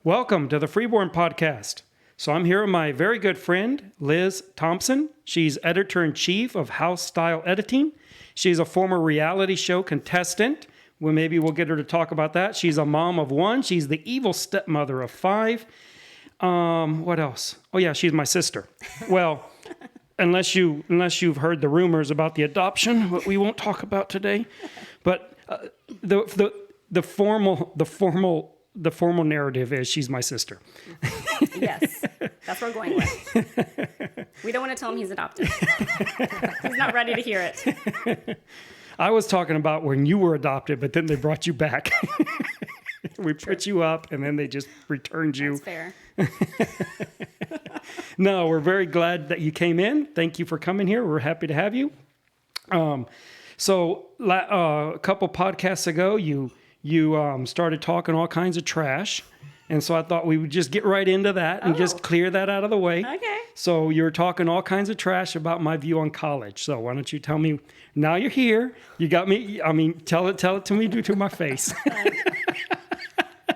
Welcome to the Freeborn Podcast. So I'm here with my very good friend, Liz Thompson. She's editor-in-chief of House Style Editing. She's a former reality show contestant. Well, maybe we'll get her to talk about that. She's a mom of one. She's the evil stepmother of 5. What else? Oh, yeah, she's my sister. Well, unless you've heard the rumors about the adoption, what we won't talk about today. But the formal narrative is she's my sister. Yes, that's what we're going with. We don't want to tell him he's adopted. He's not ready to hear it. I was talking about when you were adopted, but then they brought you back. We put you up, and then they just returned you. That's fair. No, we're very glad that you came in. Thank you for coming here. We're happy to have you. So a couple podcasts ago, you started talking all kinds of trash. And so I thought we would just get right into that and just clear that out of the way. Okay. So you were talking all kinds of trash about my view on college. So why don't you tell me, now you're here, you got me, tell it to me to my face.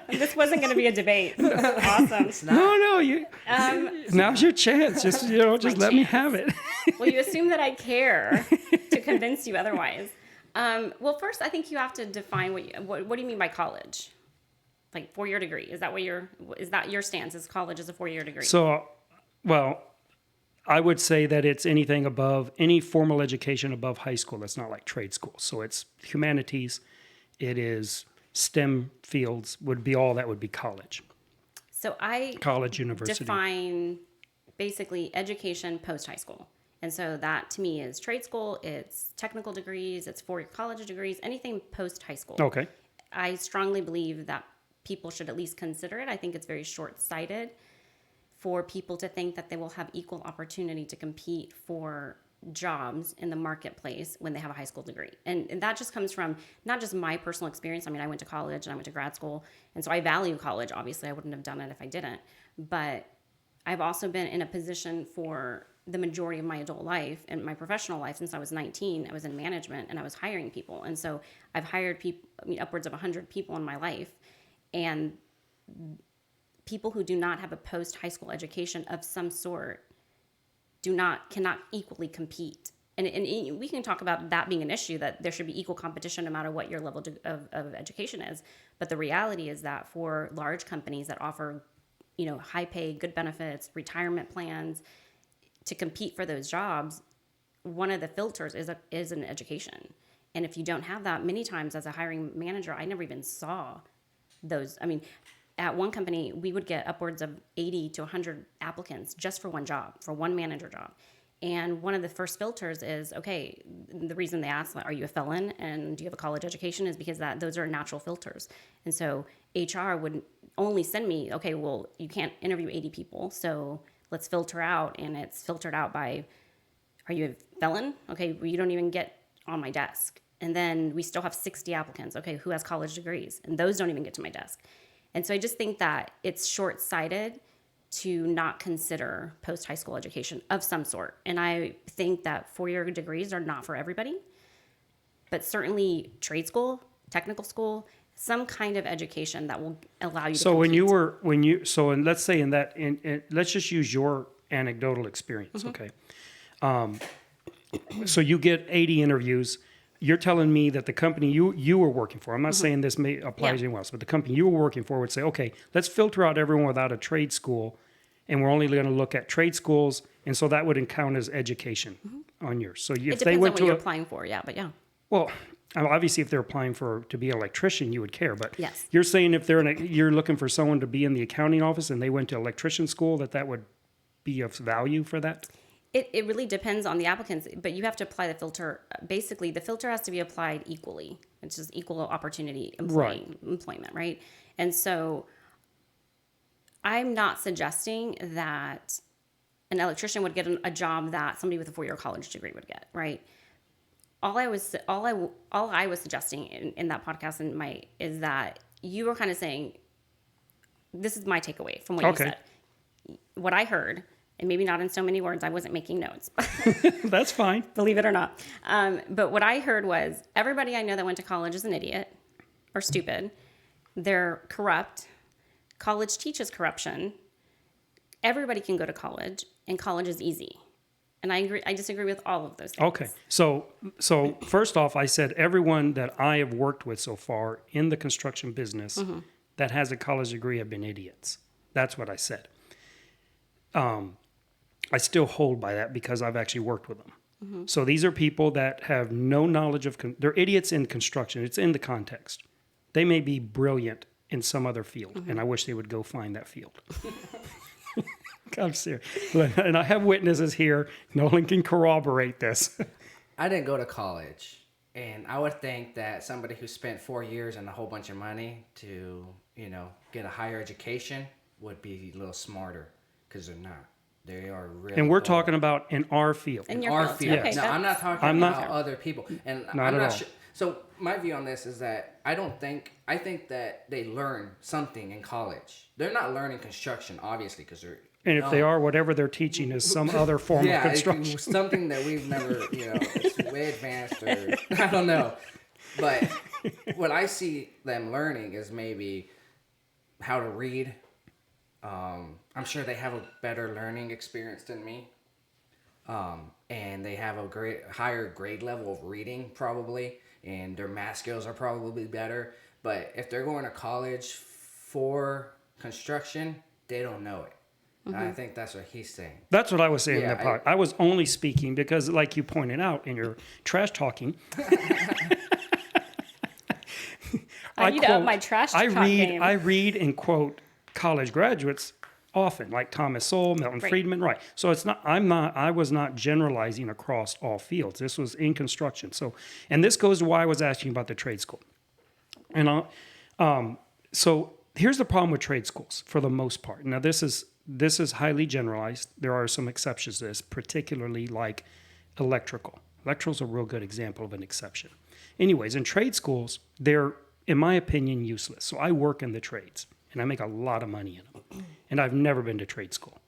This wasn't going to be a debate. Awesome. No, now's your chance. Just let me have it. Well, you assume that I care to convince you otherwise. Well, first, I think you have to define what do you mean by college? Like 4-year degree. Is that your stance? Is college is a 4-year degree? So, well, I would say that it's anything above, any formal education above high school. That's not like trade school. So it's humanities. It is STEM fields would be all that would be college. So college, university. Define basically education post-high school. And so that to me is trade school, it's technical degrees, it's 4-year college degrees, anything post-high school. Okay. I strongly believe that people should at least consider it. I think it's very short-sighted for people to think that they will have equal opportunity to compete for jobs in the marketplace when they have a high school degree. And that just comes from not just my personal experience. I mean, I went to college and I went to grad school. And so I value college. Obviously, I wouldn't have done it if I didn't. But I've also been in a position for the majority of my adult life and my professional life since I was 19. I was in management and I was hiring people. And so I've hired people, upwards of 100 people in my life. And people who do not have a post-high school education of some sort cannot equally compete. And we can talk about that being an issue, that there should be equal competition no matter what your level of education is. But the reality is that for large companies that offer, high pay, good benefits, retirement plans, to compete for those jobs, one of the filters is an education. And if you don't have that, many times as a hiring manager, I never even saw those. I mean, at one company, we would get upwards of 80 to 100 applicants just for one job, for one manager job. And one of the first filters is, okay, the reason they ask, are you a felon and do you have a college education, is because those are natural filters. And so HR would only send me, okay, well, you can't interview 80 people, so let's filter out. And it's filtered out by, are you a felon? Okay, well, you don't even get on my desk. And then we still have 60 applicants. Okay, who has college degrees? And those don't even get to my desk. And so I just think that it's short-sighted to not consider post-high school education of some sort. And I think that 4-year degrees are not for everybody, but certainly trade school, technical school, some kind of education that will allow you to compete. And let's say let's just use your anecdotal experience, okay? So you get 80 interviews. You're telling me that the company you were working for, I'm not saying this may apply to anyone else, but the company you were working for would say, okay, let's filter out everyone without a trade school, and we're only going to look at trade schools, and so that would count as education on yours. So if they went on what you're applying for, Well, obviously, if they're applying to be an electrician, you would care. But yes. You're saying if you're looking for someone to be in the accounting office and they went to electrician school, that would be of value for that? It really depends on the applicants, but you have to apply the filter. Basically, the filter has to be applied equally. It's just equal opportunity employment, right? And so I'm not suggesting that an electrician would get a job that somebody with a 4-year college degree would get, right? All I was suggesting in that podcast is that you were kind of saying, this is my takeaway from what you said. What I heard, and maybe not in so many words, I wasn't making notes. That's fine. Believe it or not. But what I heard was, everybody I know that went to college is an idiot or stupid. They're corrupt. college teaches corruption. Everybody can go to college, and college is easy. And I disagree with all of those things. Okay. So first off, I said everyone that I have worked with so far in the construction business that has a college degree have been idiots. That's what I said. I still hold by that because I've actually worked with them. So these are people that have no knowledge of, they're idiots in construction. It's in the context. They may be brilliant in some other field, and I wish they would go find that field. I'm serious. And I have witnesses here. Nolan can corroborate this. I didn't go to college, and I would think that somebody who spent 4 years and a whole bunch of money to, get a higher education would be a little smarter, because they're not. They are really. And we're talking about in our field. In your our field. field. Okay, No, I'm not talking about other people. And Not I'm at not all. sure. So my view on this is that I think that they learn something in college. They're not learning construction, obviously, because they're. And if they are, whatever they're teaching is some other form of construction. Something that we've never, it's way advanced, or I don't know. But what I see them learning is maybe how to read. I'm sure they have a better learning experience than me. And they have a higher grade level of reading probably, and their math skills are probably better. But if they're going to college for construction, they don't know it. I think that's what he's saying. That's what I was saying. Yeah, I was only speaking because, like you pointed out in your trash talking, I need to up my trash talk game. I read and quote college graduates often, like Thomas Sowell, Milton Friedman, right? So it's not. I was not generalizing across all fields. This was in construction. So, and this goes to why I was asking about the trade school. And so here's the problem with trade schools for the most part. Now this is highly generalized. There are some exceptions to this, particularly like electrical. Electrical's a real good example of an exception. Anyways, in trade schools, they're, in my opinion, useless. So I work in the trades, and I make a lot of money in them. And I've never been to trade school.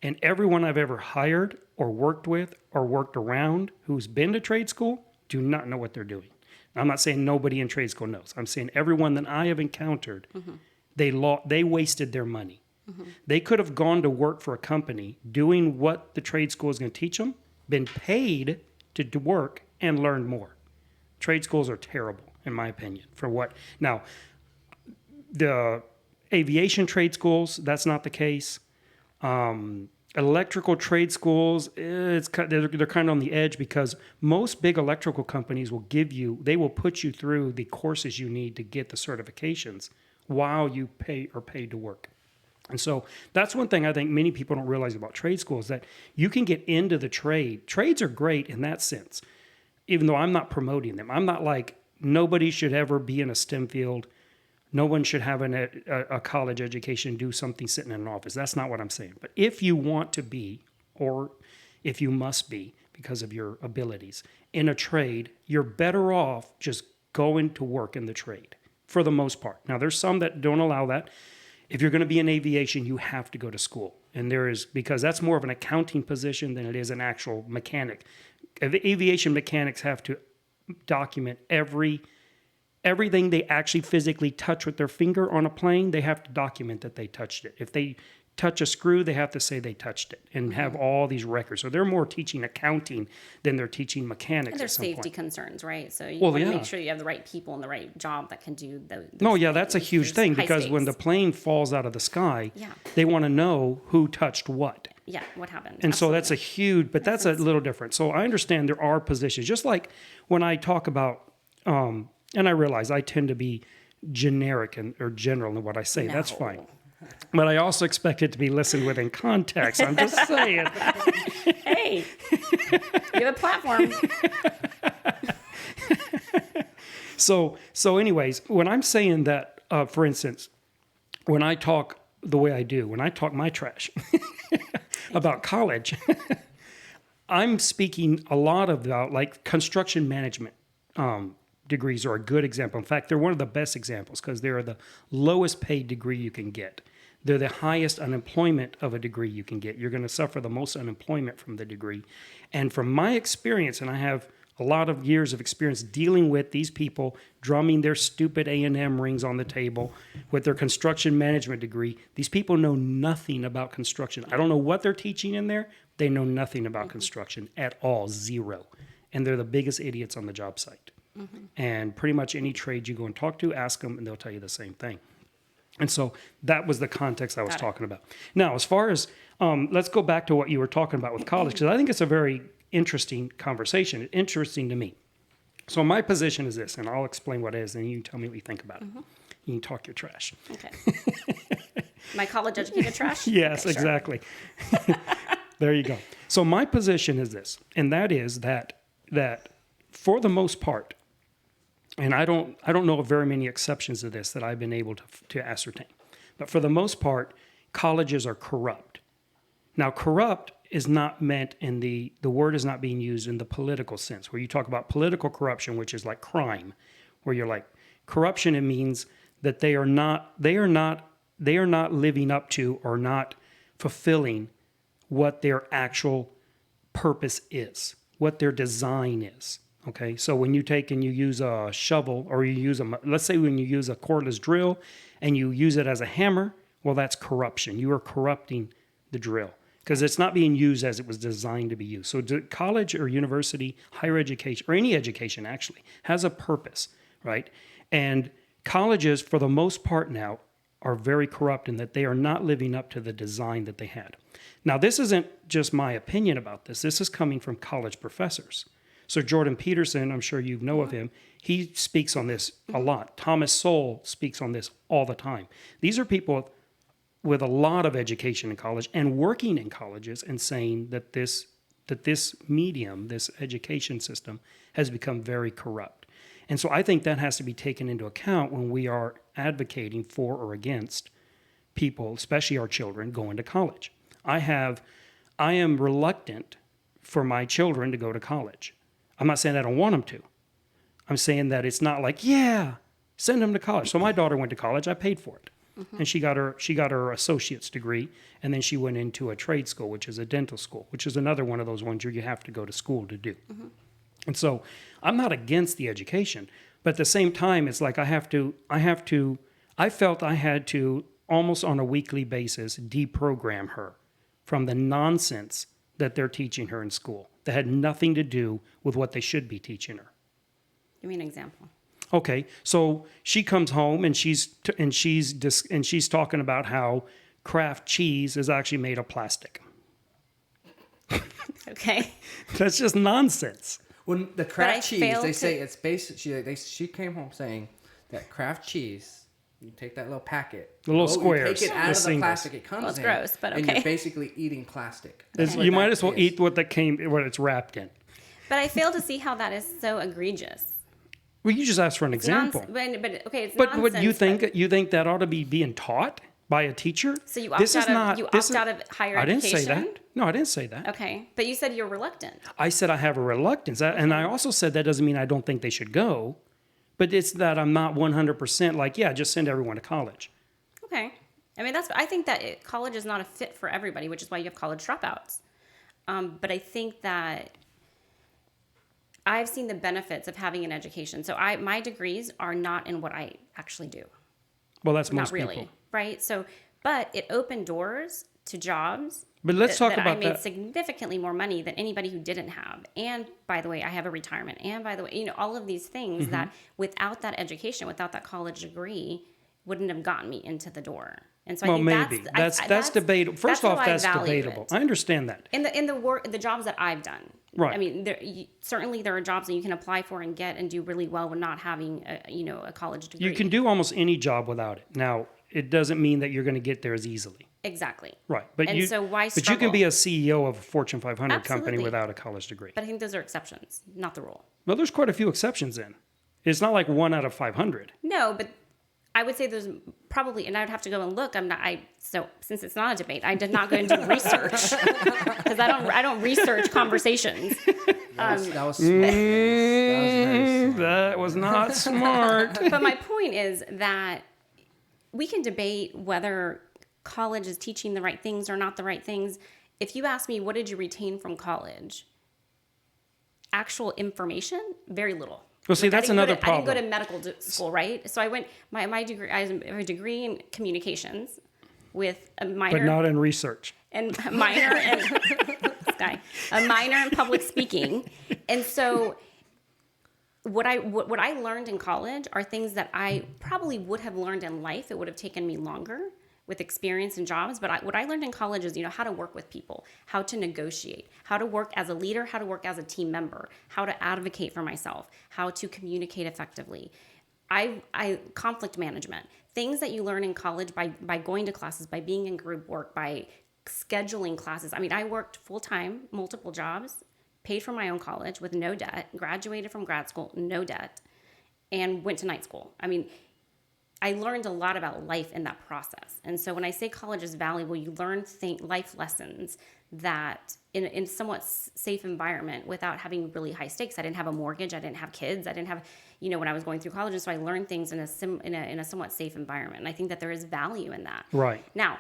And everyone I've ever hired or worked with or worked around who's been to trade school do not know what they're doing. Now, I'm not saying nobody in trade school knows. I'm saying everyone that I have encountered, they wasted their money. They could have gone to work for a company doing what the trade school is going to teach them, been paid to work, and learned more. Trade schools are terrible, in my opinion, for what? Now, the aviation trade schools, that's not the case. Electrical trade schools, they're kind of on the edge because most big electrical companies they will put you through the courses you need to get the certifications while you are paid to work. And so that's one thing I think many people don't realize about trade schools, that you can get into the trade. Trades are great in that sense, even though I'm not promoting them. I'm not like, nobody should ever be in a STEM field. No one should have a college education, do something sitting in an office. That's not what I'm saying. But if you want to be, or if you must be because of your abilities in a trade, you're better off just going to work in the trade for the most part. Now, there's some that don't allow that. If you're going to be in aviation, you have to go to school. And because that's more of an accounting position than it is an actual mechanic. Aviation mechanics have to document everything they actually physically touch with their finger on a plane. They have to document that they touched it. If they touch a screw, they have to say they touched it and have all these records. So they're more teaching accounting than they're teaching mechanics. And there's at some safety point. concerns, right? So you want to make sure you have the right people in the right job that can do those. No, yeah, that's a huge thing because stakes. when the plane falls out of the sky, Yeah. they want to know who touched what. Yeah, what happened? And so that's a huge, but that's a little different. So I understand there are positions, just like when I talk about, and I realize I tend to be generic or general in what I say. That's fine. But I also expect it to be listened with in context. I'm just saying. Hey, you have a platform. So anyways, when I'm saying that, for instance, when I talk the way I do, when I talk my trash about college, I'm speaking a lot about like construction management degrees are a good example. In fact, they're one of the best examples because they're the lowest paid degree you can get. They're the highest unemployment of a degree you can get. You're going to suffer the most unemployment from the degree. And from my experience, and I have a lot of years of experience dealing with these people drumming their stupid A&M rings on the table with their construction management degree. These people know nothing about construction. I don't know what they're teaching in there. They know nothing about construction at all, zero. And they're the biggest idiots on the job site. And pretty much any trade you go and talk to, ask them, and they'll tell you the same thing. And so that was the context I was talking about. Now, as far as, let's go back to what you were talking about with college, because I think it's a very interesting conversation, interesting to me. So my position is this, and I'll explain what it is, and you can tell me what you think about it. You can talk your trash. Okay. My college-educated trash? Yes, Okay, sure. exactly. There you go. So my position is this, and that is that for the most part, and I don't know of very many exceptions to this that I've been able to ascertain, but for the most part, colleges are corrupt. Now, corrupt is not meant in the word is not being used in the political sense, where you talk about political corruption, which is like crime, where you're like corruption. It means that they are not living up to or not fulfilling what their actual purpose is, what their design is. Okay, so when you take and you use a shovel, or you use let's say when you use a cordless drill and you use it as a hammer, well, that's corruption. You are corrupting the drill because it's not being used as it was designed to be used. So college or university, higher education, or any education actually has a purpose, right? And colleges, for the most part now, are very corrupt in that they are not living up to the design that they had. Now, this isn't just my opinion about this. This is coming from college professors. So Jordan Peterson, I'm sure you know of him, he speaks on this a lot. Thomas Sowell speaks on this all the time. These are people with a lot of education in college and working in colleges and saying that this medium, this education system, has become very corrupt. And so I think that has to be taken into account when we are advocating for or against people, especially our children, going to college. I am reluctant for my children to go to college. I'm not saying I don't want them to. I'm saying that it's not like, yeah, send them to college. So my daughter went to college. I paid for it. And she got her associate's degree, and then she went into a trade school, which is a dental school, which is another one of those ones where you have to go to school to do. And so I'm not against the education, but at the same time, it's like I felt I had to almost on a weekly basis deprogram her from the nonsense that they're teaching her in school that had nothing to do with what they should be teaching her. Give me an example. Okay, so she comes home and she's talking about how Kraft cheese is actually made of plastic. Okay. That's just nonsense. When the Kraft cheese, they say it's basically, she came home saying that Kraft cheese, you take that little packet, the little squares, you take it out of the singles. plastic it comes it's in, gross, but okay. And you're basically eating plastic. You might as well eat what it's wrapped in. But I fail to see how that is so egregious. Well, you just asked for an example. But okay, it's But nonsense. what you think that ought to be being taught by a teacher? So you opt out of higher education? I didn't say that. No, I didn't say that. Okay, but you said you're reluctant. I said I have a reluctance, and I also said that doesn't mean I don't think they should go, but it's that I'm not 100% like, yeah, just send everyone to college. Okay, I mean I think that college is not a fit for everybody, which is why you have college dropouts. But I think that I've seen the benefits of having an education. So my degrees are not in what I actually do. Well, that's most not really, people. Right? So, but it opened doors to jobs. But let's talk about I made significantly more money than anybody who didn't have. And by the way, I have a retirement. And by the way, all of these things that without that education, without that college degree, wouldn't have gotten me into the door. And so I think maybe that's debatable. First off, that's debatable. I understand that. In the jobs that I've done, right? I mean, certainly there are jobs that you can apply for and get and do really well with not having a college degree. You can do almost any job without it. Now, it doesn't mean that you're going to get there as easily. Exactly. Right, so why struggle? But you can be a CEO of a Fortune 500 Absolutely. company without a college degree. But I think those are exceptions, not the rule. Well, there's quite a few exceptions in. It's not like 1 out of 500. No, but I would say there's probably, and I would have to go and look. So since it's not a debate, I did not go and do research because I don't research conversations. That was not smart. But my point is that we can debate whether college is teaching the right things or not the right things. If you ask me, what did you retain from college? actual information, very little. Well, see, that's another problem. I didn't go to medical school, right? So I went, my degree, I have a degree in communications with a minor. But not in research. And a minor in, this guy, a minor in public speaking. And so what I learned in college are things that I probably would have learned in life. It would have taken me longer with experience and jobs. But what I learned in college is, how to work with people, how to negotiate, how to work as a leader, how to work as a team member, how to advocate for myself, how to communicate effectively. I conflict management, things that you learn in college by going to classes, by being in group work, by scheduling classes. I mean, I worked full-time, multiple jobs, paid for my own college with no debt, graduated from grad school, no debt, and went to night school. I mean, I learned a lot about life in that process. And so when I say college is valuable, you learn life lessons that in a somewhat safe environment without having really high stakes. I didn't have a mortgage. I didn't have kids. I didn't have, when I was going through college. And so I learned things in a somewhat safe environment. And I think that there is value in that. Right. Now,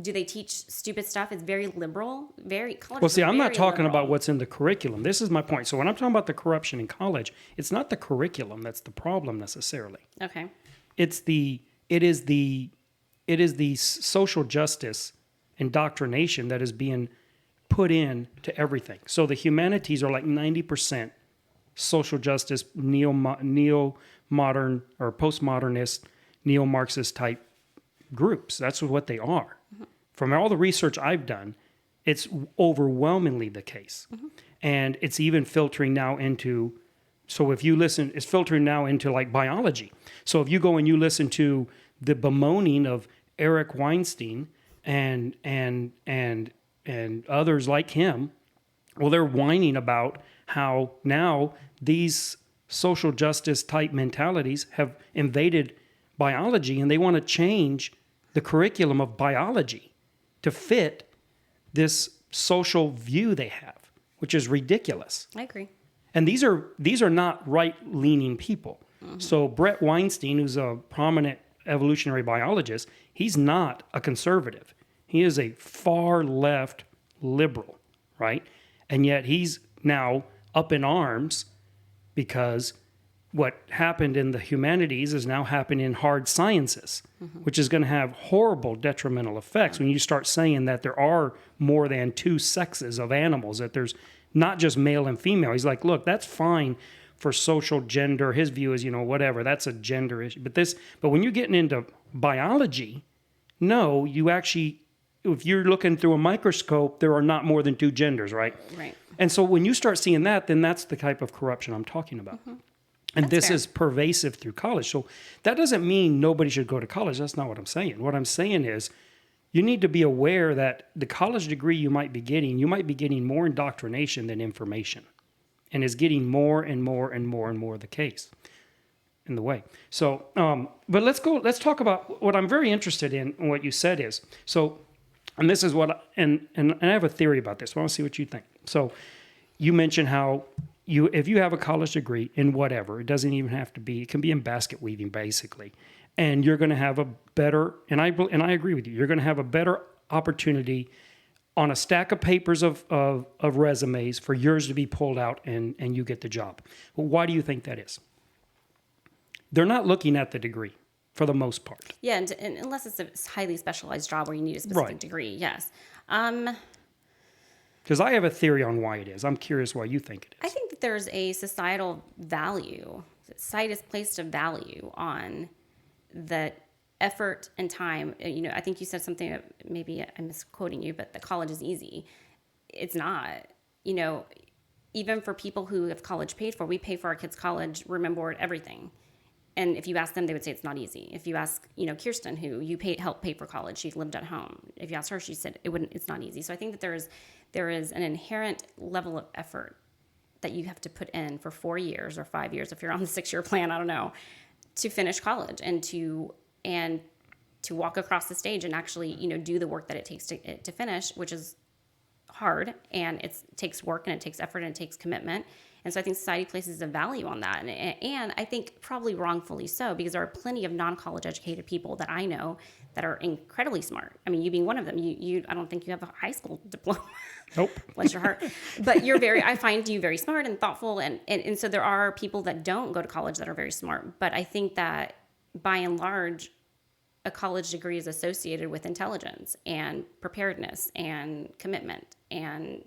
do they teach stupid stuff? It's very liberal, college. Well, see, I'm not talking liberal. about what's in the curriculum. This is my point. So when I'm talking about the corruption in college, it's not the curriculum that's the problem necessarily. Okay. It is the social justice indoctrination that is being put in to everything. So the humanities are like 90% social justice, neo-modern or postmodernist, neo-Marxist type groups. That's what they are. Mm-hmm. From all the research I've done, it's overwhelmingly the case. Mm-hmm. And it's even filtering now into, so if you listen, it's filtering now into like biology. So if you go and you listen to the bemoaning of Eric Weinstein and others like him, well, they're whining about how now these social justice type mentalities have invaded biology, and they want to change the curriculum of biology to fit this social view they have, which is ridiculous. I agree. And these are not right-leaning people. Mm-hmm. So Bret Weinstein, who's a prominent evolutionary biologist, he's not a conservative. He is a far left liberal, right? And yet he's now up in arms because what happened in the humanities is now happening in hard sciences, mm-hmm. which is going to have horrible detrimental effects when you start saying that there are more than two sexes of animals, that there's not just male and female. He's like, look, that's fine for social gender. His view is, whatever, that's a gender issue. But when you're getting into biology, no, you actually, if you're looking through a microscope, there are not more than two genders, right? Right. And so when you start seeing that, then that's the type of corruption I'm talking about. Mm-hmm. And this is pervasive through college. So that doesn't mean nobody should go to college. That's not what I'm saying. What I'm saying is you need to be aware that the college degree you might be getting more indoctrination than information, and is getting more and more and more and more the case in the way. So, but let's talk about what I'm very interested in and what you said is, so, and this is what, and I have a theory about this. I want to see what you think. So you mentioned how if you have a college degree in whatever, it doesn't even have to be, it can be in basket weaving basically, and you're going to have a better, and I agree with you, you're going to have a better opportunity on a stack of papers of resumes for yours to be pulled out and you get the job. Well, why do you think that is? They're not looking at the degree for the most part. Yeah, and unless it's a highly specialized job where you need a specific degree, yes. Because I have a theory on why it is. I'm curious why you think it is. I think that there's a societal value. Society is placed a value on the effort and time. I think you said something that maybe I'm misquoting you, but the college is easy. It's not. Even for people who have college paid for, we pay for our kids' college, room and board, everything. And if you ask them, they would say it's not easy. If you ask, Kirsten, who you helped pay for college, she lived at home. If you ask her, she said it's not easy. So I think that there is an inherent level of effort that you have to put in for 4 years or 5 years, if you're on the 6-year plan, I don't know, to finish college and to walk across the stage and actually, do the work that it takes to finish, which is hard, and it takes work and it takes effort and it takes commitment. And so I think society places a value on that. And I think probably wrongfully so, because there are plenty of non-college educated people that I know that are incredibly smart. I mean, you being one of them, I don't think you have a high school diploma. Nope. Bless your heart. But I find you very smart and thoughtful. And so there are people that don't go to college that are very smart. But I think that by and large, a college degree is associated with intelligence and preparedness and commitment. And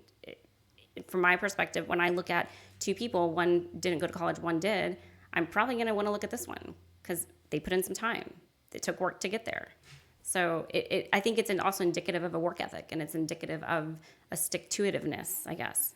from my perspective, when I look at two people, one didn't go to college, one did, I'm probably going to want to look at this one because they put in some time. It took work to get there. So I think it's also indicative of a work ethic, and it's indicative of a stick-to-itiveness, I guess.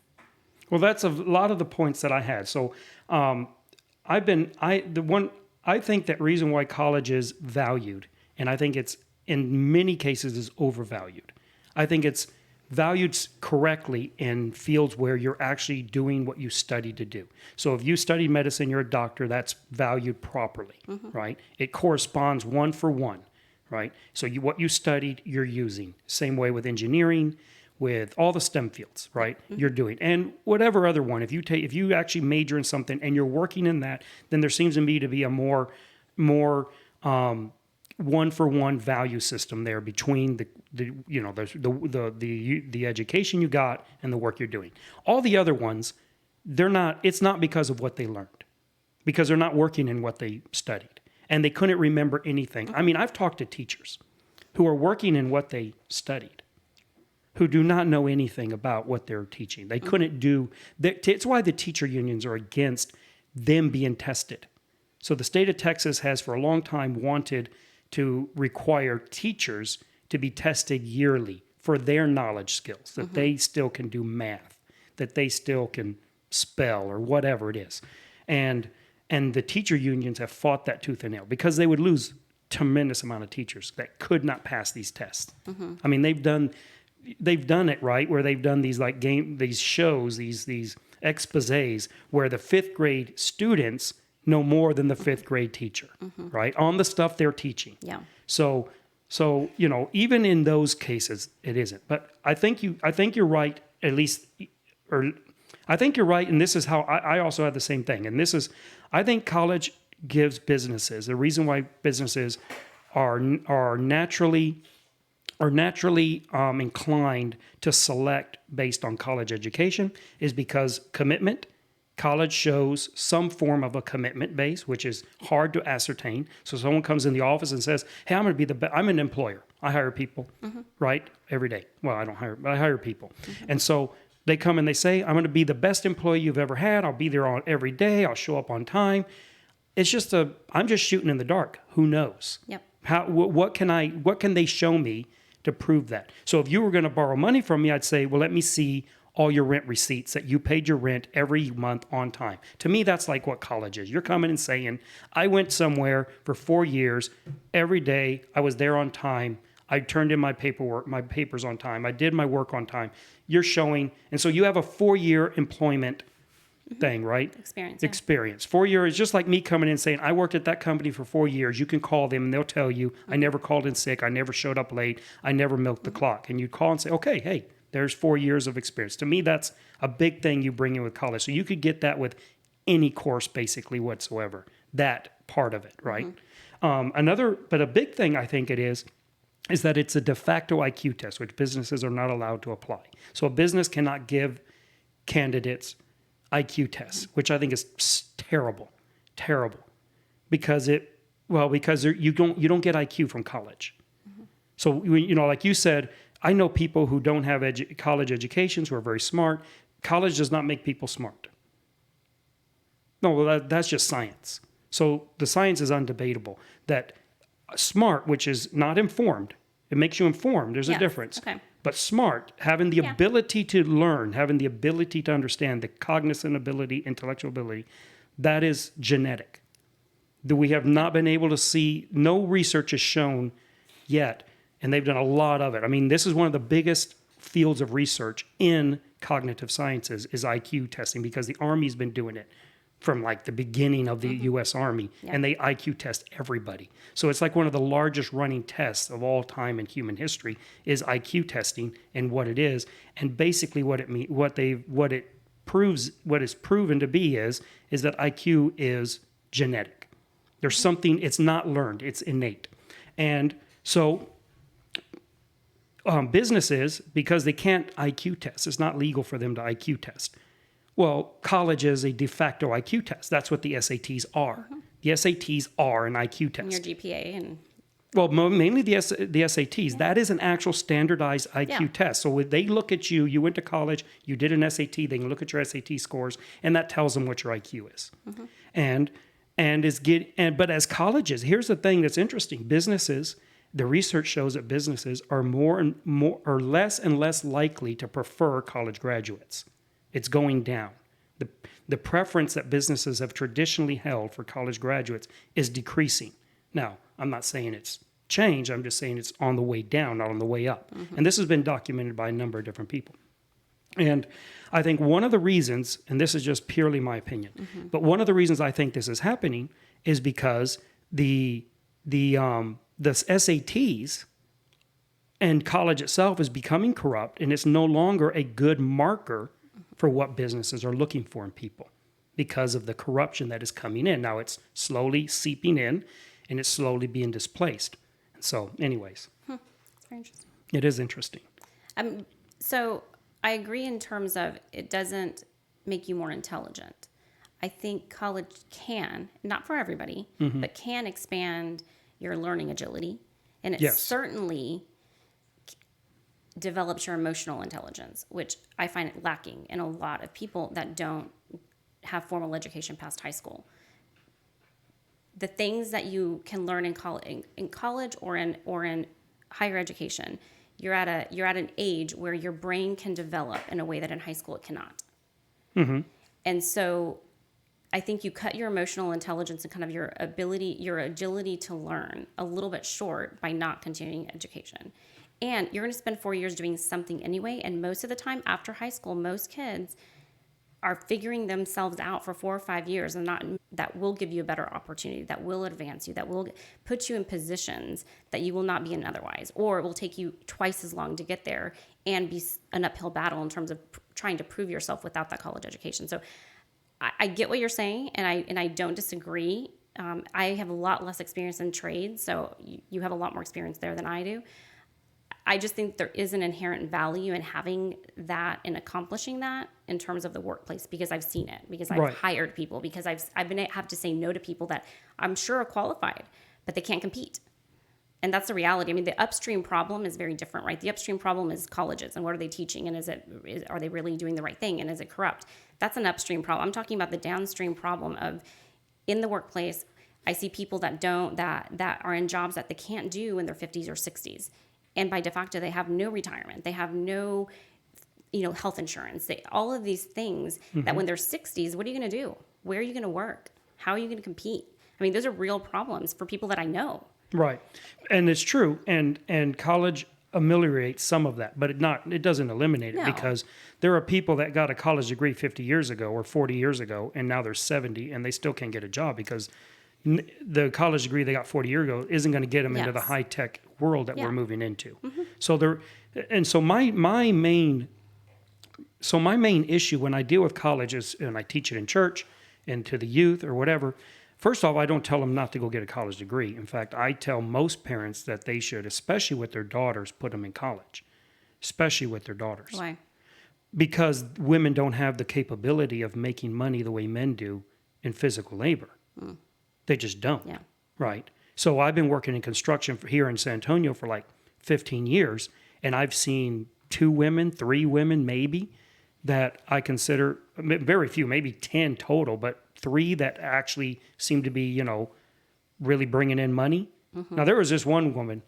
Well, that's a lot of the points that I had. So I think that reason why college is valued, and I think it's in many cases is overvalued. I think it's valued correctly in fields where you're actually doing what you study to do. So if you study medicine, you're a doctor, that's valued properly, right? It corresponds one for one, right? So what you studied, you're using. Same way with engineering, with all the STEM fields, right? You're doing. And whatever other one, if you actually major in something and you're working in that, then there seems to me to be a more one-for-one value system there between the education you got and the work you're doing. All the other ones, it's not because of what they learned, because they're not working in what they studied, and they couldn't remember anything. I mean, I've talked to teachers who are working in what they studied, who do not know anything about what they're teaching. They couldn't do that. It's why the teacher unions are against them being tested. So the state of Texas has for a long time wanted to require teachers to be tested yearly for their knowledge skills, that they still can do math, that they still can spell or whatever it is. And the teacher unions have fought that tooth and nail because they would lose tremendous amount of teachers that could not pass these tests. I mean, they've done it right, where they've done these these shows, these exposés where the fifth grade students know more than the fifth grade teacher, right? On the stuff they're teaching. Yeah. So even in those cases, it isn't. But I think you're right, at least, or I think you're right, and this is how I also have the same thing. And this is, I think college gives businesses, the reason why businesses are naturally inclined to select based on college education is because commitment. College shows some form of a commitment base, which is hard to ascertain. So someone comes in the office and says, hey, I'm going to be the best. I'm an employer. I hire people, right? Every day. Well, I don't hire, but I hire people. And so they come and they say, I'm going to be the best employee you've ever had. I'll be there every day. I'll show up on time. It's just I'm just shooting in the dark. Who knows? Yep. What can they show me to prove that? So if you were going to borrow money from me, I'd say, well, let me see all your rent receipts, that you paid your rent every month on time. To me, that's like what college is. You're coming and saying, I went somewhere for 4 years. Every day, I was there on time. I turned in my papers on time. I did my work on time. You're showing, and so you have a 4-year employment thing, right? Experience. 4 years, just like me coming in and saying, I worked at that company for 4 years. You can call them and they'll tell you, I never called in sick. I never showed up late. I never milked the clock. And you call and say, okay, hey, there's 4 years of experience. To me, that's a big thing you bring in with college. So you could get that with any course basically whatsoever, that part of it, right? But a big thing I think it is that it's a de facto IQ test, which businesses are not allowed to apply. So a business cannot give candidates IQ tests, which I think is terrible, because you don't get IQ from college. So like you said, I know people who don't have college educations who are very smart. College does not make people smart. No, well, that's just science. So the science is undebatable. That smart, which is not informed, it makes you informed. There's a difference. Okay. But smart, having the ability to learn, having the ability to understand, the cognizant ability, intellectual ability, that is genetic. That we have not been able to see, no research has shown yet, and they've done a lot of it. I mean, this is one of the biggest fields of research in cognitive sciences is IQ testing, because the Army's been doing it from like the beginning of the U.S. Army, and they IQ test everybody. So it's like one of the largest running tests of all time in human history is IQ testing and what it is, and basically what is proven to be is that IQ is genetic. There's something, it's not learned, it's innate. And So businesses, because they can't IQ test, it's not legal for them to IQ test. Well, college is a de facto IQ test. That's what the SATs are. The SATs are an IQ test. And your GPA and Well, mainly the SATs. That is an actual standardized IQ test. So when they look at you, you went to college, you did an SAT, they can look at your SAT scores, and that tells them what your IQ is. But as colleges, here's the thing that's interesting. Businesses, the research shows that businesses are less and less likely to prefer college graduates. It's going down. The preference that businesses have traditionally held for college graduates is decreasing. Now, I'm not saying it's changed. I'm just saying it's on the way down, not on the way up. And this has been documented by a number of different people. And I think one of the reasons, and this is just purely my opinion, but one of the reasons I think this is happening is because the SATs and college itself is becoming corrupt, and it's no longer a good marker for what businesses are looking for in people because of the corruption that is coming in. Now it's slowly seeping in, and it's slowly being displaced. So anyways. That's very interesting. It is interesting. So I agree in terms of it doesn't make you more intelligent. I think college can, not for everybody, but can expand your learning agility. And it certainly develops your emotional intelligence, which I find it lacking in a lot of people that don't have formal education past high school. The things that you can learn in college or in higher education, you're at an age where your brain can develop in a way that in high school it cannot. And so I think you cut your emotional intelligence and kind of your agility to learn a little bit short by not continuing education. And you're going to spend 4 years doing something anyway. And most of the time after high school, most kids are figuring themselves out for 4 or 5 years, and that will give you a better opportunity, that will advance you, that will put you in positions that you will not be in otherwise, or it will take you twice as long to get there and be an uphill battle in terms of trying to prove yourself without that college education. So I get what you're saying, and I don't disagree. I have a lot less experience in trades, so you have a lot more experience there than I do. I just think there is an inherent value in having that and accomplishing that in terms of the workplace, because I've seen it, because I've hired people, because I've have to say no to people that I'm sure are qualified, but they can't compete. And that's the reality. I mean, the upstream problem is very different, right? The upstream problem is colleges and what are they teaching, and are they really doing the right thing, and is it corrupt? That's an upstream problem. I'm talking about the downstream problem of in the workplace. I see people that are in jobs that they can't do in their 50s or 60s. And by de facto, they have no retirement. They have no, health insurance. All of these things that when they're 60s, what are you going to do? Where are you going to work? How are you going to compete? I mean, those are real problems for people that I know. Right. And it's true. And college ameliorates some of that, but it doesn't eliminate it, because there are people that got a college degree 50 years ago or 40 years ago, and now they're 70 and they still can't get a job because the college degree they got 40 years ago isn't going to get them into the high-tech world that we're moving into. So my main issue when I deal with college is, and I teach it in church and to the youth or whatever, first off, I don't tell them not to go get a college degree. In fact, I tell most parents that they should, especially with their daughters, put them in college, especially with their daughters. Why? Because women don't have the capability of making money the way men do in physical labor. They just don't. Yeah. Right. So I've been working in construction here in San Antonio for like 15 years, and I've seen 2 women, 3 women maybe, that I consider, very few, maybe 10 total, but 3 that actually seem to be, really bringing in money. Now, there was this one woman,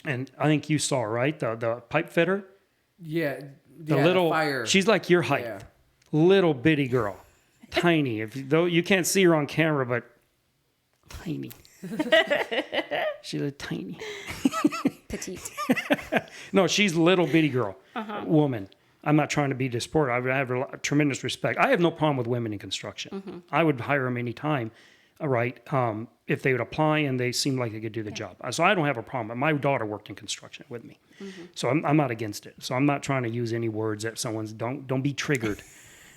and I think you saw her, right? The pipe fitter? Yeah. The little, fire. She's like your height. Yeah. Little bitty girl. Tiny. Though you can't see her on camera, but tiny. She's a tiny. Petite. No, she's little bitty girl. Woman. I'm not trying to be disportive. I have tremendous respect. I have no problem with women in construction. I would hire them anytime, right? If they would apply and they seem like they could do the job. So I don't have a problem. My daughter worked in construction with me. So I'm not against it. So I'm not trying to use any words that someone's, don't be triggered.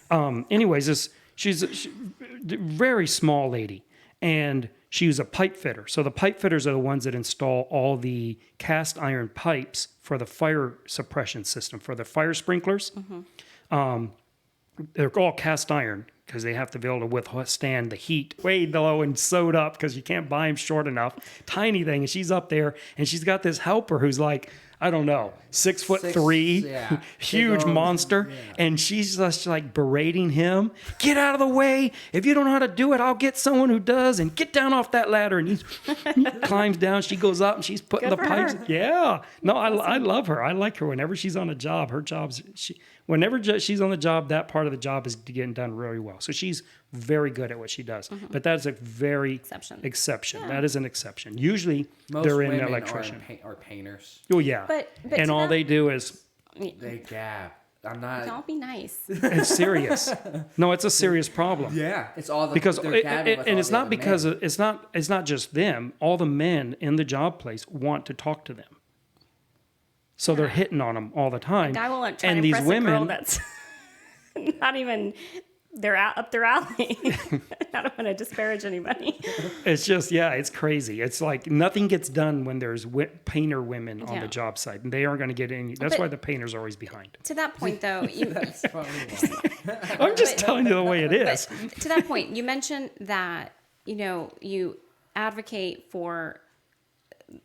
Anyways, she's a very small lady. and she was a pipe fitter. So the pipe fitters are the ones that install all the cast iron pipes for the fire suppression system, for the fire sprinklers. They're all cast iron because they have to be able to withstand the heat way low and sewed up because you can't buy them short enough. Tiny thing. And she's up there and she's got this helper who's like, I don't know, 6'3", yeah. huge monster. Yeah. And she's just like berating him. Get out of the way. If you don't know how to do it, I'll get someone who does. And get down off that ladder. And he climbs down. She goes up and she's putting the pipes. Her. Yeah. No, I love her. I like her. Whenever she's on a job, her job's... Whenever she's on the job, that part of the job is getting done really well. So she's very good at what she does. But that is a very exception. Yeah. That is an exception. Usually most they're in women electrician. Are painters. Oh, yeah. But and all they do is... They gab. I'm not... Don't be nice. It's serious. No, it's a serious problem. Yeah. It's all the... Because it's not because it's not just them. All the men in the job place want to talk to them. So they're hitting on them all the time. A guy won't try and impress a girl that's not even up their alley. I don't want to disparage anybody. It's just, it's crazy. It's like nothing gets done when there's painter women on the job site, and they aren't going to get any. That's why the painters are always behind. To that point, though, that's probably why. I'm just telling you the way it is. To that point, you mentioned that you advocate for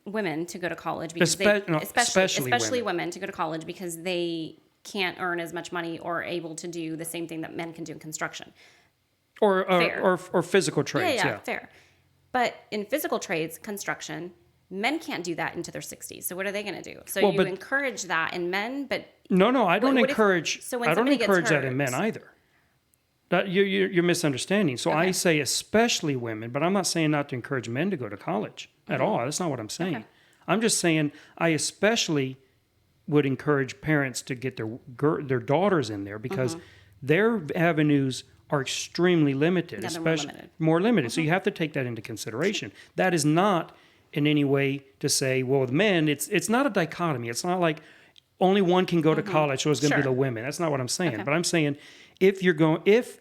women to go to college because especially women to go to college because they can't earn as much money or able to do the same thing that men can do in construction or physical trades. Yeah, fair. But in physical trades, construction, men can't do that into their 60s. So what are they going to do? So you encourage that in men, but no, I don't encourage. I don't encourage that in men either. That you're misunderstanding. So I say especially women, but I'm not saying not to encourage men to go to college at all. That's not what I'm saying. Okay. I'm just saying I especially would encourage parents to get their daughters in there because their avenues are extremely limited, especially more limited. So you have to take that into consideration. That is not in any way to say, well, with men, it's not a dichotomy. It's not like only one can go to college, so it's going to be the women. That's not what I'm saying. Okay. But I'm saying if you're going, if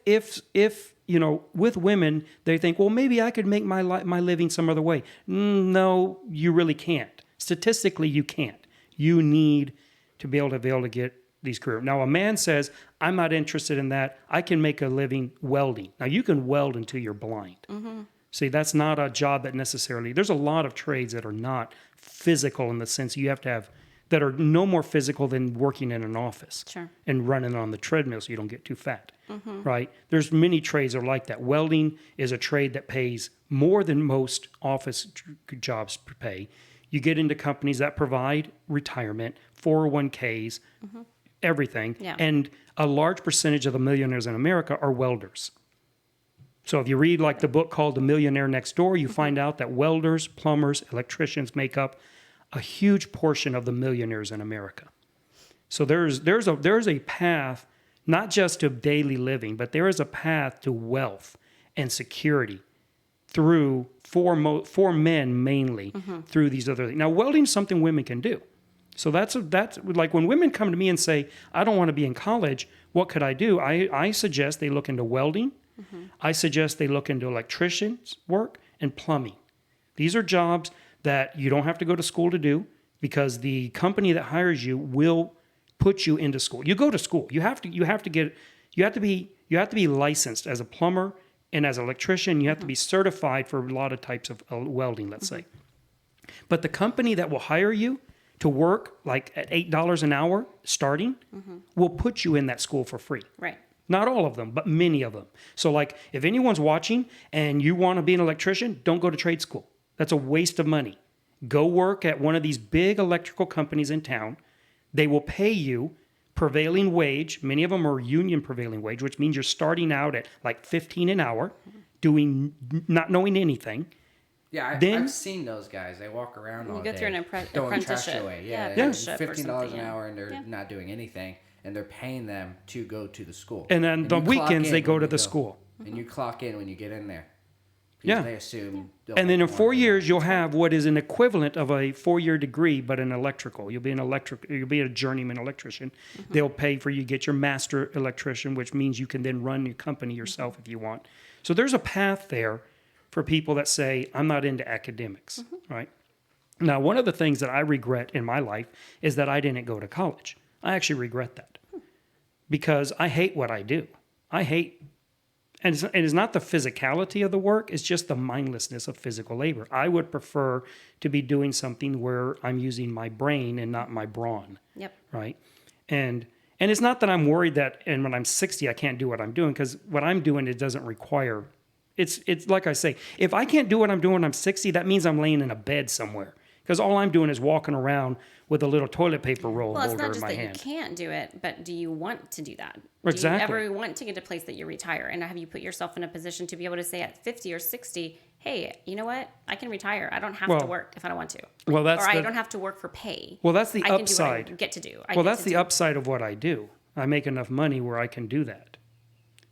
with women, they think, well, maybe I could make my living some other way. No, you really can't. Statistically, you can't. You need to be able to get these careers. Now, a man says, I'm not interested in that. I can make a living welding. Now, you can weld until you're blind. See, that's not a job that necessarily, there's a lot of trades that are not physical in the sense you have to have, that are no more physical than working in an office and running on the treadmill so you don't get too fat, right? There's many trades that are like that. Welding is a trade that pays more than most office jobs pay. You get into companies that provide retirement, 401ks, everything, and a large percentage of the millionaires in America are welders. So if you read like the book called The Millionaire Next Door, you find out that welders, plumbers, electricians make up a huge portion of the millionaires in America. So there's a path, not just to daily living, but there is a path to wealth and security through for men mainly through these other things. Now, welding is something women can do. So that's like when women come to me and say, I don't want to be in college, what could I do? I suggest they look into welding. I suggest they look into electricians work and plumbing. These are jobs that you don't have to go to school to do because the company that hires you will put you into school. You go to school. You have to be licensed as a plumber and as an electrician. You have to be certified for a lot of types of welding, let's say. But the company that will hire you to work like at $8 an hour starting will put you in that school for free. Right. Not all of them, but many of them. So like if anyone's watching and you want to be an electrician, don't go to trade school. That's a waste of money. Go work at one of these big electrical companies in town. They will pay you prevailing wage. Many of them are union prevailing wage, which means you're starting out at like $15 an hour, not knowing anything. Yeah, I've seen those guys. They walk around all day. You go through an apprenticeship. $15 an hour, and they're not doing anything, and they're paying them to go to the school. And then the weekends they go to the school. And you clock in when you get in there. Yeah. They assume. And then in 4 years, you'll have what is an equivalent of a 4-year degree, but in electrical. You'll be a journeyman electrician. They'll pay for you to get your master electrician, which means you can then run your company yourself if you want. So there's a path there for people that say, I'm not into academics, right? Now, one of the things that I regret in my life is that I didn't go to college. I actually regret that because I hate what I do. And it's not the physicality of the work, it's just the mindlessness of physical labor. I would prefer to be doing something where I'm using my brain and not my brawn. Yep. Right? And it's not that I'm worried that and when I'm 60 I can't do what I'm doing, because what I'm doing, it doesn't require, it's like I say, if I can't do what I'm doing when I'm 60, that means I'm laying in a bed somewhere. Because all I'm doing is walking around with a little toilet paper roll holder in my hand. Well, it's not just that you can't do it, but do you want to do that? Exactly. Do you ever want to get to a place that you retire? And have you put yourself in a position to be able to say at 50 or 60, hey, you know what? I can retire. I don't have to work if I don't want to. Well, I don't have to work for pay. Well, that's the upside. I can do what I get to do. That's the upside of what I do. I make enough money where I can do that.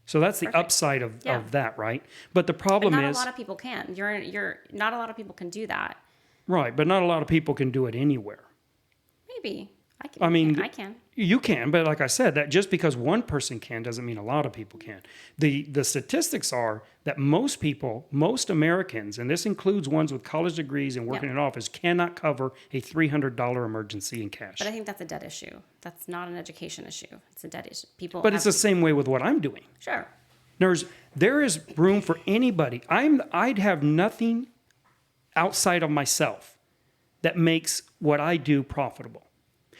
So that's the upside of that, right? But the problem not is... Not a lot of people can. Not a lot of people can do that. Right, but not a lot of people can do it anywhere. Maybe. I can. You can, but like I said, that just because one person can doesn't mean a lot of people can. The statistics are that most people, most Americans, and this includes ones with college degrees and working in office, cannot cover a $300 emergency in cash. But I think that's a debt issue. That's not an education issue. It's a debt issue. But it's the same way with what I'm doing. Sure. There is room for anybody. I'd have nothing outside of myself that makes what I do profitable.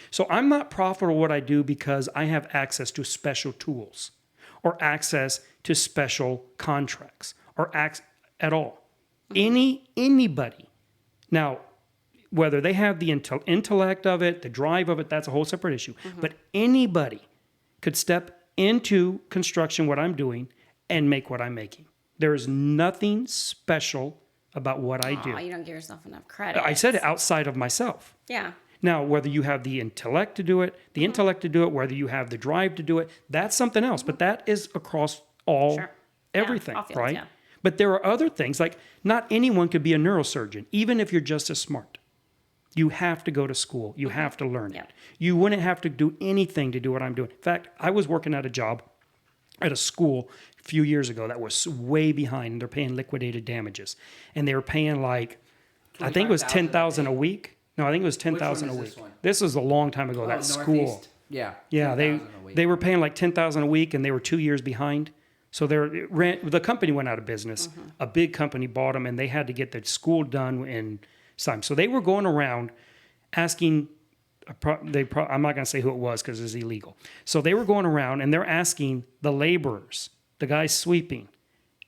So I'm not profitable what I do because I have access to special tools or access to special contracts or at all. Anybody. Now, whether they have the intellect of it, the drive of it, that's a whole separate issue. But anybody could step into construction, what I'm doing, and make what I'm making. There is nothing special about what I do. You don't give yourself enough credit. I said it outside of myself. Yeah. Now, whether you have the intellect to do it, whether you have the drive to do it, that's something else. But that is across everything, all fields, right? Yeah. But there are other things, like not anyone could be a neurosurgeon, even if you're just as smart. You have to go to school. You have to learn it. You wouldn't have to do anything to do what I'm doing. In fact, I was working at a job at a school a few years ago that was way behind. They're paying liquidated damages. And they were paying I think it was $10,000 a week. No, I think it was $10,000 a week. This was a long time ago, that school. Yeah. Yeah, they were paying like $10,000 a week and they were 2 years behind. So the company went out of business. A big company bought them and they had to get the school done in time. So they were going around asking, I'm not going to say who it was because it's illegal. So they were going around and they're asking the laborers, the guys sweeping,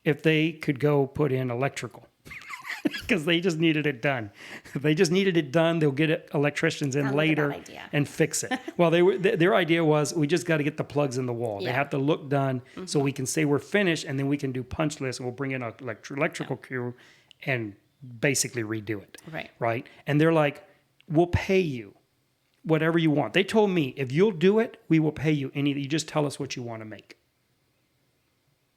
if they could go put in electrical. Because they just needed it done. If they just needed it done, they'll get electricians in later and fix it. Well, their idea was, we just got to get the plugs in the wall. They have to look done so we can say we're finished, and then we can do punch lists, and we'll bring in an electrical crew and basically redo it. Right? And they're like, we'll pay you whatever you want. They told me, if you'll do it, we will pay you anything. You just tell us what you want to make.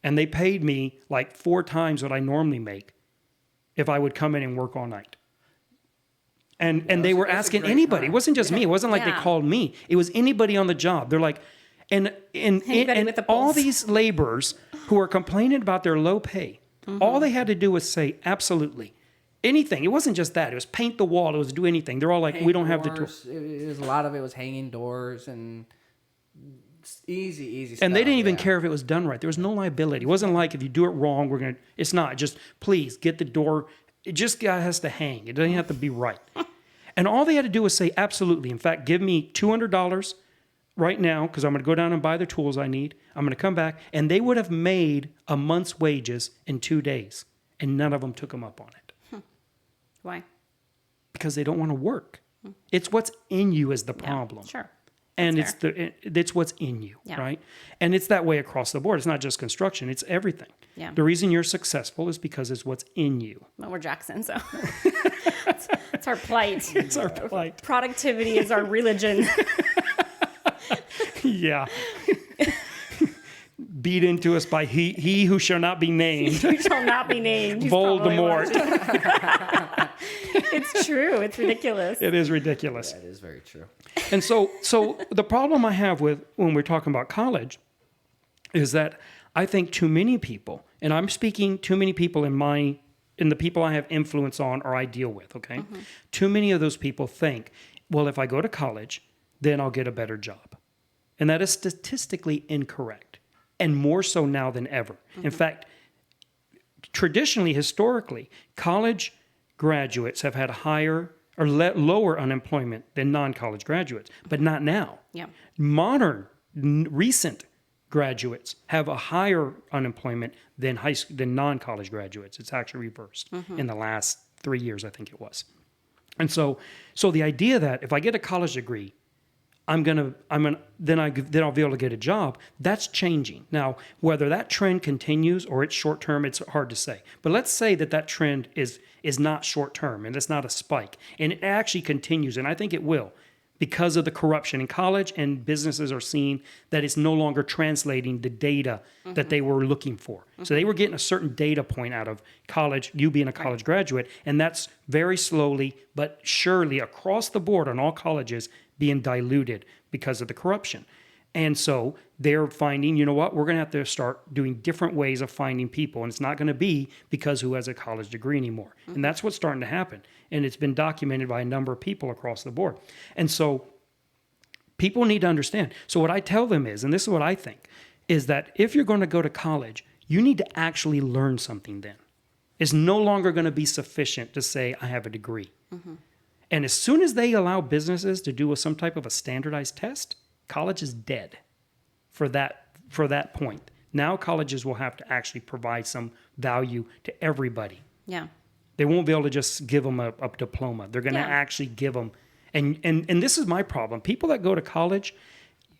And they paid me like 4 times what I normally make if I would come in and work all night. And they were asking anybody. It wasn't just me. It wasn't like they called me. It was anybody on the job. They're like, and all these laborers who are complaining about their low pay, all they had to do was say, absolutely. Anything. It wasn't just that. It was paint the wall. It was do anything. They're all like, we don't have the tools. A lot of it was hanging doors and easy stuff. And they didn't even care if it was done right. There was no liability. It wasn't like if you do it wrong, it's not. Just please get the door. It just has to hang. It doesn't have to be right. And all they had to do was say, absolutely. In fact, give me $200 right now because I'm going to go down and buy the tools I need. I'm going to come back. And they would have made a month's wages in 2 days. And none of them took them up on it. Why? Because they don't want to work. It's what's in you is the problem. Sure. And it's what's in you, right? And it's that way across the board. It's not just construction. It's everything. Yeah. The reason you're successful is because it's what's in you. Well, we're Jackson, so it's our plight. It's our plight. Productivity is our religion. Yeah. Beat into us by he who shall not be named. Who shall not be named. Voldemort. It's true. It's ridiculous. It is ridiculous. That is very true. And so the problem I have with when we're talking about college is that I think too many people, and I'm speaking too many people in my and the people I have influence on or I deal with, okay? Too many of those people think, well, if I go to college, then I'll get a better job. And that is statistically incorrect, and more so now than ever. In fact, traditionally, historically, college graduates have had higher or lower unemployment than non-college graduates, but not now. Yeah. Modern, recent graduates have a higher unemployment than than non-college graduates. It's actually reversed in the last 3 years, I think it was. And so the idea that if I get a college degree, then I'll be able to get a job, that's changing. Now, whether that trend continues or it's short term, it's hard to say. But let's say that trend is not short term and it's not a spike, and it actually continues, and I think it will, because of the corruption in college, and businesses are seeing that it's no longer translating the data that they were looking for. So they were getting a certain data point out of college, you being a college graduate, and that's very slowly but surely across the board on all colleges being diluted because of the corruption. And so they're finding, you know what, we're going to have to start doing different ways of finding people. And it's not going to be because who has a college degree anymore. And that's what's starting to happen. And it's been documented by a number of people across the board. And so people need to understand. So what I tell them is, and this is what I think, is that if you're going to go to college, you need to actually learn something then. It's no longer going to be sufficient to say, I have a degree. And as soon as they allow businesses to do some type of a standardized test, college is dead for that point. Now colleges will have to actually provide some value to everybody. Yeah. They won't be able to just give them a diploma. They're going to actually give them. And this is my problem. People that go to college,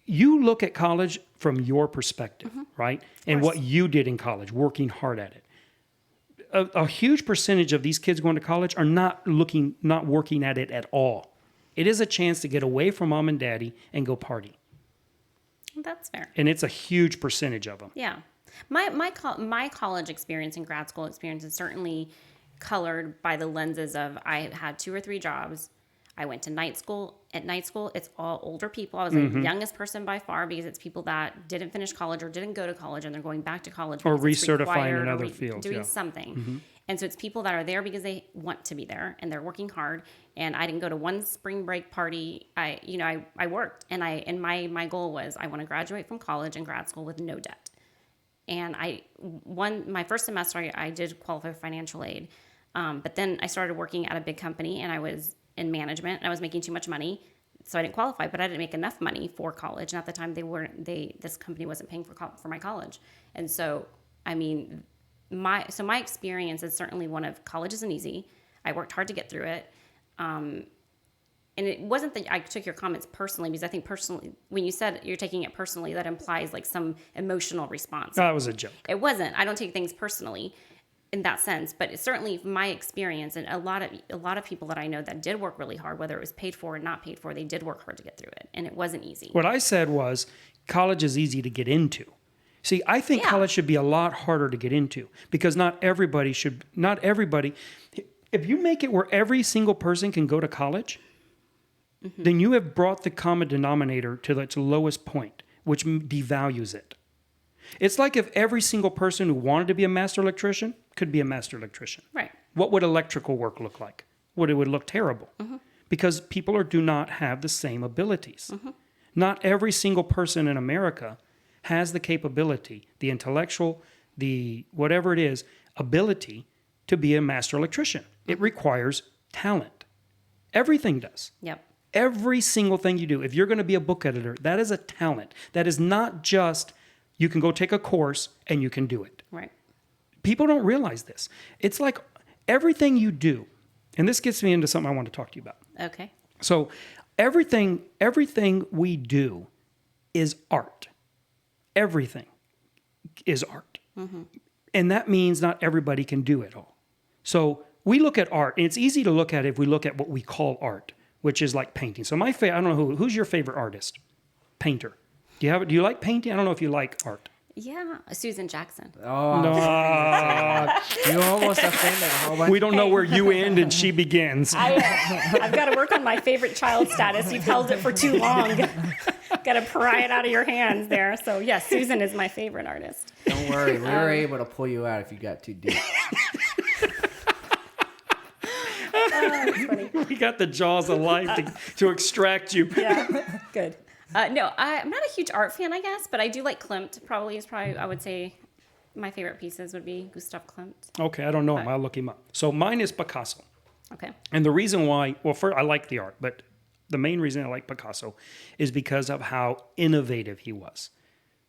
you look at college from your perspective, right? And what you did in college, working hard at it. A huge percentage of these kids going to college are not working at it at all. It is a chance to get away from mom and daddy and go party. That's fair. And it's a huge percentage of them. Yeah. My college experience and grad school experience is certainly colored by the lenses of I had 2 or 3 jobs. I went to night school. At night school, it's all older people. I was the youngest person by far, because it's people that didn't finish college or didn't go to college and they're going back to college. Or recertifying in other fields. Doing something. And so it's people that are there because they want to be there and they're working hard. And I didn't go to one spring break party. I worked, and my goal was I want to graduate from college and grad school with no debt. And my first semester I did qualify for financial aid. But then I started working at a big company, and I was in management, and I was making too much money, so I didn't qualify. But I didn't make enough money for college, and at the time this company wasn't paying for my college. And so my experience is certainly one of college isn't easy. I worked hard to get through it, and it wasn't that I took your comments personally, because I think personally, when you said you're taking it personally, that implies like some emotional response. That was a joke. It wasn't. I don't take things personally in that sense, but it's certainly my experience, and a lot of people that I know that did work really hard, whether it was paid for or not paid for, they did work hard to get through it, and it wasn't easy. What I said was college is easy to get into. See, I think college should be a lot harder to get into, because not everybody, if you make it where every single person can go to college, then you have brought the common denominator to its lowest point, which devalues it. It's like if every single person who wanted to be a master electrician could be a master electrician. Right. What would electrical work look like? It would look terrible, because people do not have the same abilities. Not every single person in America has the capability, the intellectual, the whatever it is, ability to be a master electrician. It requires talent. Everything does. Yep. Every single thing you do. If you're going to be a book editor, that is a talent. That is not just you can go take a course and you can do it. Right. People don't realize this. It's like everything you do, and this gets me into something I want to talk to you about. Okay. So everything we do is art. Everything is art. And that means not everybody can do it all. So we look at art, and it's easy to look at it if we look at what we call art, which is like painting. So I don't know who's your favorite artist? Painter. Do you like painting? I don't know if you like art. Yeah, Susan Jackson. Oh, no. You almost offended a whole bunch. We don't know where you end and she begins. I've got to work on my favorite child status. You've held it for too long. Got to pry it out of your hands there. So yes, Susan is my favorite artist. Don't worry, we were able to pull you out if you got too deep. That's funny. We got the jaws of life to extract you. Yeah, good. No, I'm not a huge art fan, I guess, but I do like Klimt. Probably I would say my favorite pieces would be Gustav Klimt. Okay, I don't know him. I'll look him up. So mine is Picasso. Okay. And the reason why, well, first, I like the art, but the main reason I like Picasso is because of how innovative he was.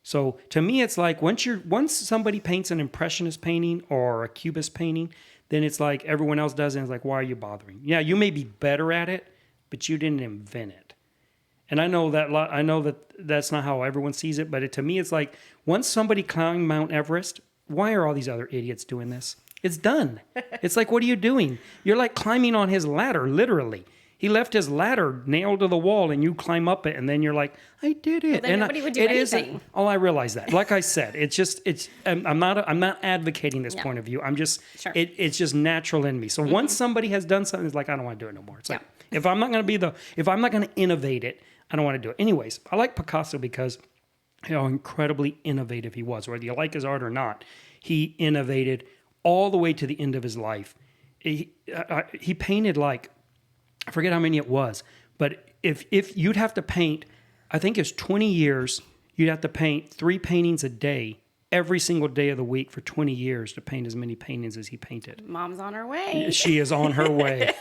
So to me, it's like once somebody paints an impressionist painting or a cubist painting, then it's like everyone else does it. And it's like, why are you bothering? Yeah, you may be better at it, but you didn't invent it. And I know that that's not how everyone sees it, but to me, it's like once somebody climbed Mount Everest, why are all these other idiots doing this? It's done. It's like, what are you doing? You're like climbing on his ladder, literally. He left his ladder nailed to the wall, and you climb up it, and then you're like, I did it. Well, then and nobody would do anything. I realize that. Like I said, I'm not advocating this point of view. I'm just, Sure. It's just natural in me. So once somebody has done something, it's like, I don't want to do it no more. It's like, if I'm not going to innovate it, I don't want to do it. Anyways, I like Picasso because how incredibly innovative he was. Whether you like his art or not, he innovated all the way to the end of his life. He painted like, I forget how many it was, but if you'd have to paint, I think it's 20 years, you'd have to paint 3 paintings a day, every single day of the week for 20 years to paint as many paintings as he painted. Mom's on her way. She is on her way.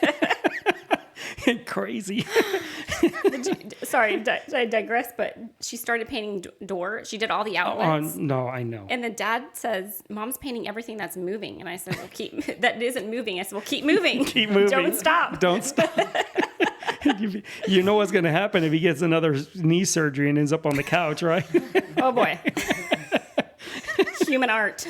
Crazy. Sorry, I digress, but she started painting doors. She did all the outlets. No, I know. And the dad says, Mom's painting everything that's moving. And I said, well, that isn't moving. I said, well, keep moving. Keep moving. Don't stop. Don't stop. You know what's going to happen if he gets another knee surgery and ends up on the couch, right? Oh, boy. Human art.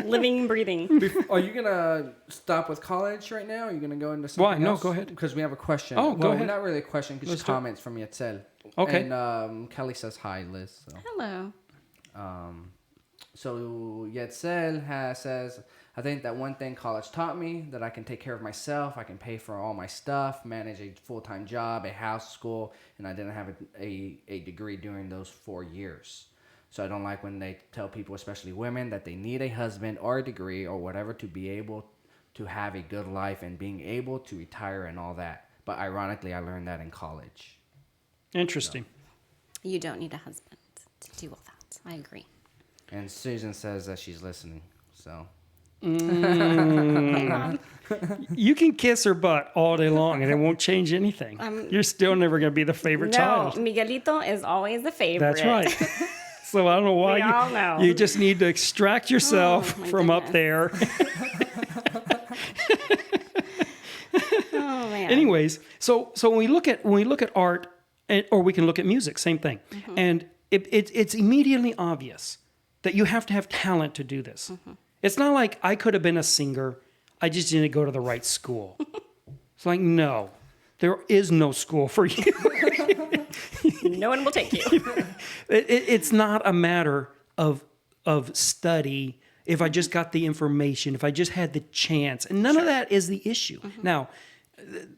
Living, breathing. Are you going to stop with college right now? Are you going to go into something Why? else? No, go ahead. Because we have a question. Oh, go ahead. Not really a question, just comments from Yetzel. Okay. And Kelly says hi, Liz. So. Hello. So Yetzel says, I think that one thing college taught me, that I can take care of myself, I can pay for all my stuff, manage a full-time job, a house, school, and I didn't have a degree during those 4 years. So I don't like when they tell people, especially women, that they need a husband or a degree or whatever to be able to have a good life and being able to retire and all that. But ironically, I learned that in college. Interesting. So. You don't need a husband to do all that. I agree. And Susan says that she's listening, so... You can kiss her butt all day long and it won't change anything. You're still never going to be the favorite child. Miguelito is always the favorite. That's right. So I don't know why We all know. you just need to extract yourself from up there. Oh man. Anyways, so when we look at art, or we can look at music, same thing, and it's immediately obvious that you have to have talent to do this. It's not like I could have been a singer, I just didn't go to the right school. It's like, no, there is no school for you. No one will take you. It's not a matter of study. If I just got the information, if I just had the chance, and none of that is the issue. Now,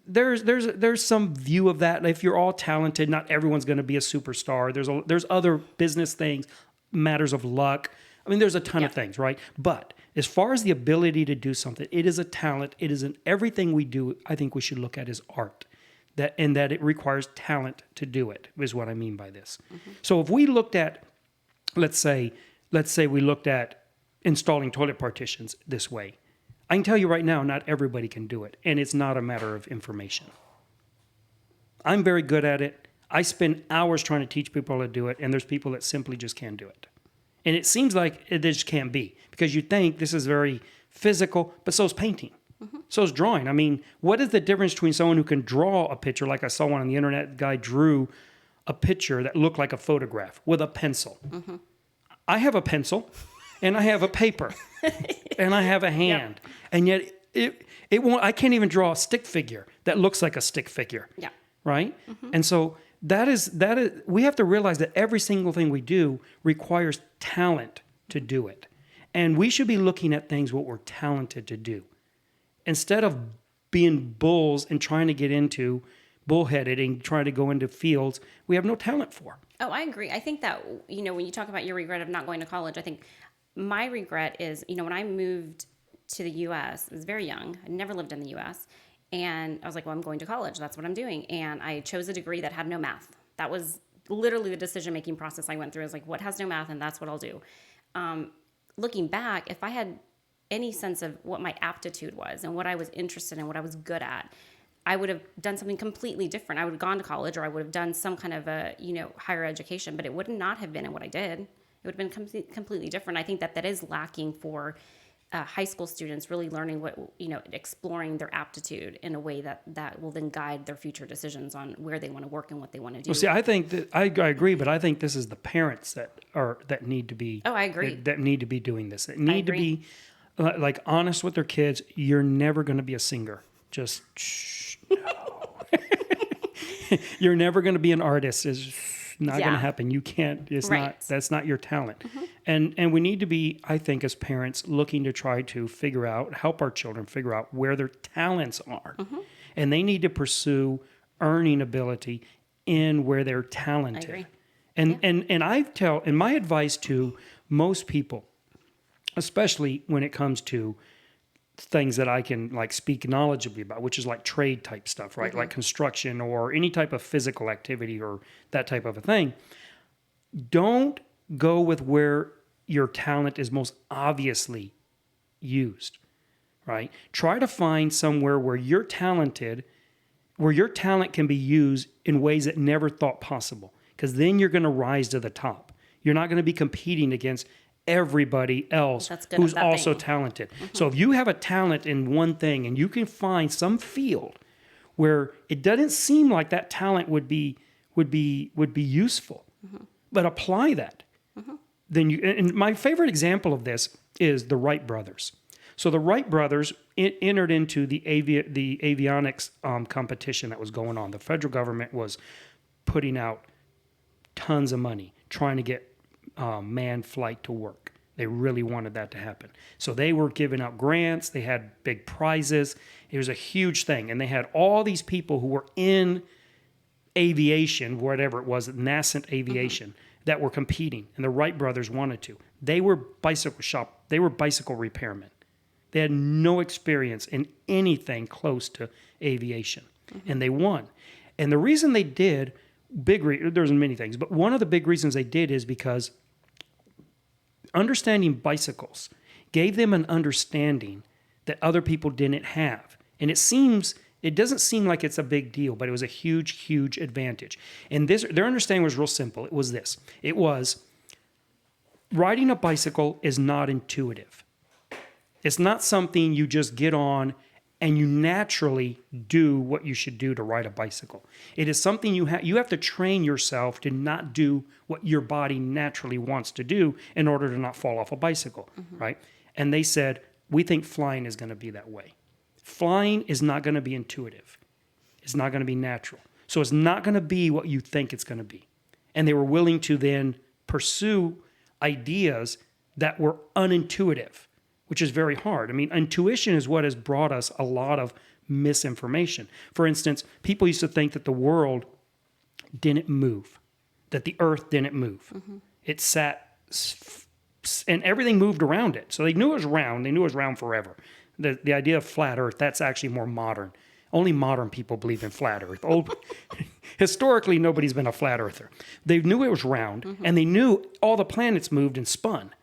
there's some view of that. If you're all talented, not everyone's going to be a superstar. There's other business things, matters of luck. I mean, there's a ton of things, right? But as far as the ability to do something, it is a talent. It is everything we do. I think we should look at as art. That it requires talent to do it, is what I mean by this. So if we looked at, let's say we looked at installing toilet partitions this way, I can tell you right now, not everybody can do it, and it's not a matter of information. I'm very good at it. I spend hours trying to teach people how to do it, and there's people that simply just can't do it. And it seems like it just can't be, because you think this is very physical, but so is painting. So is drawing. I mean, what is the difference between someone who can draw a picture, like I saw one on the internet, the guy drew a picture that looked like a photograph with a pencil. I have a pencil, and I have a paper, and I have a hand, and yet it won't. I can't even draw a stick figure that looks like a stick figure. Yeah. Right? And so that is we have to realize that every single thing we do requires talent to do it. And we should be looking at things what we're talented to do. Instead of being bulls and trying to get into bullheaded and trying to go into fields we have no talent for. Oh, I agree. I think that, when you talk about your regret of not going to college, I think my regret is, when I moved to the U.S., I was very young. I never lived in the U.S., And I was like, well, I'm going to college. That's what I'm doing. And I chose a degree that had no math. That was literally the decision-making process I went through. I was like, what has no math? And that's what I'll do. Looking back, if I had any sense of what my aptitude was and what I was interested in, what I was good at, I would have done something completely different. I would have gone to college, or I would have done some kind of a, higher education, but it would not have been in what I did. It would have been completely different. I think that is lacking for high school students, really learning what, exploring their aptitude in a way that will then guide their future decisions on where they want to work and what they want to do. Well, see, I think that I agree, but I think this is the parents that need to be. Oh, I agree. That need to be doing this. That need to be like honest with their kids. You're never going to be a singer. Just no. You're never going to be an artist. Is not going to happen. You can't. It's right. not. That's not your talent. And we need to be, I think, as parents, looking to try to help our children figure out where their talents are, and they need to pursue earning ability in where they're talented. I agree. And my advice to most people, especially when it comes to things that I can like speak knowledgeably about, which is like trade type stuff, right? Like construction or any type of physical activity or that type of a thing. Don't go with where your talent is most obviously used, right? Try to find somewhere where you're talented, where your talent can be used in ways that never thought possible, because then you're going to rise to the top. You're not going to be competing against everybody else who's also talented. So if you have a talent in one thing and you can find some field where it doesn't seem like that talent would be useful, but apply that, then you. And my favorite example of this is the Wright Brothers. So the Wright Brothers entered into the avionics competition that was going on. The federal government was putting out tons of money trying to get manned flight to work. They really wanted that to happen. So they were giving out grants. They had big prizes. It was a huge thing. And they had all these people who were in aviation, whatever it was, nascent aviation, that were competing. And the Wright brothers wanted to. They were bicycle repairmen. They had no experience in anything close to aviation. And they won. And the reason they did, there's many things, but one of the big reasons they did is because understanding bicycles gave them an understanding that other people didn't have. And it doesn't seem like it's a big deal, but it was a huge, huge advantage. And their understanding was real simple. It was this. It was riding a bicycle is not intuitive. It's not something you just get on and you naturally do what you should do to ride a bicycle. It is something you have to train yourself to not do what your body naturally wants to do in order to not fall off a bicycle, right? And they said, we think flying is going to be that way. Flying is not going to be intuitive. It's not going to be natural. So it's not going to be what you think it's going to be. And they were willing to then pursue ideas that were unintuitive, which is very hard. I mean, intuition is what has brought us a lot of misinformation. For instance, people used to think that the world didn't move, that the earth didn't move. It sat, and everything moved around it. So they knew it was round. They knew it was round forever. The idea of flat earth, that's actually more modern. Only modern people believe in flat earth. Historically, nobody's been a flat earther. They knew it was round, and they knew all the planets moved and spun,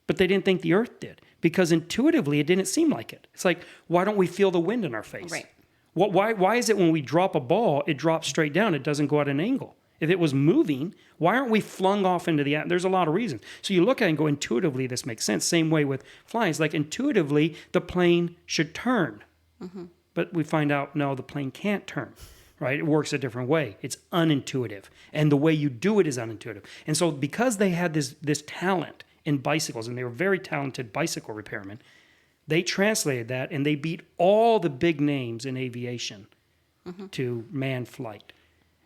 but they didn't think the earth did. Because intuitively, it didn't seem like it. It's like, why don't we feel the wind in our face? Right. Why is it when we drop a ball, it drops straight down? It doesn't go at an angle. If it was moving, why aren't we flung off into the atmosphere? There's a lot of reasons. So you look at it and go, intuitively, this makes sense. Same way with flying. It's like, intuitively, the plane should turn. But we find out, no, the plane can't turn. Right? It works a different way. It's unintuitive. And the way you do it is unintuitive. And so because they had this talent in bicycles, and they were very talented bicycle repairmen, they translated that and they beat all the big names in aviation to manned flight.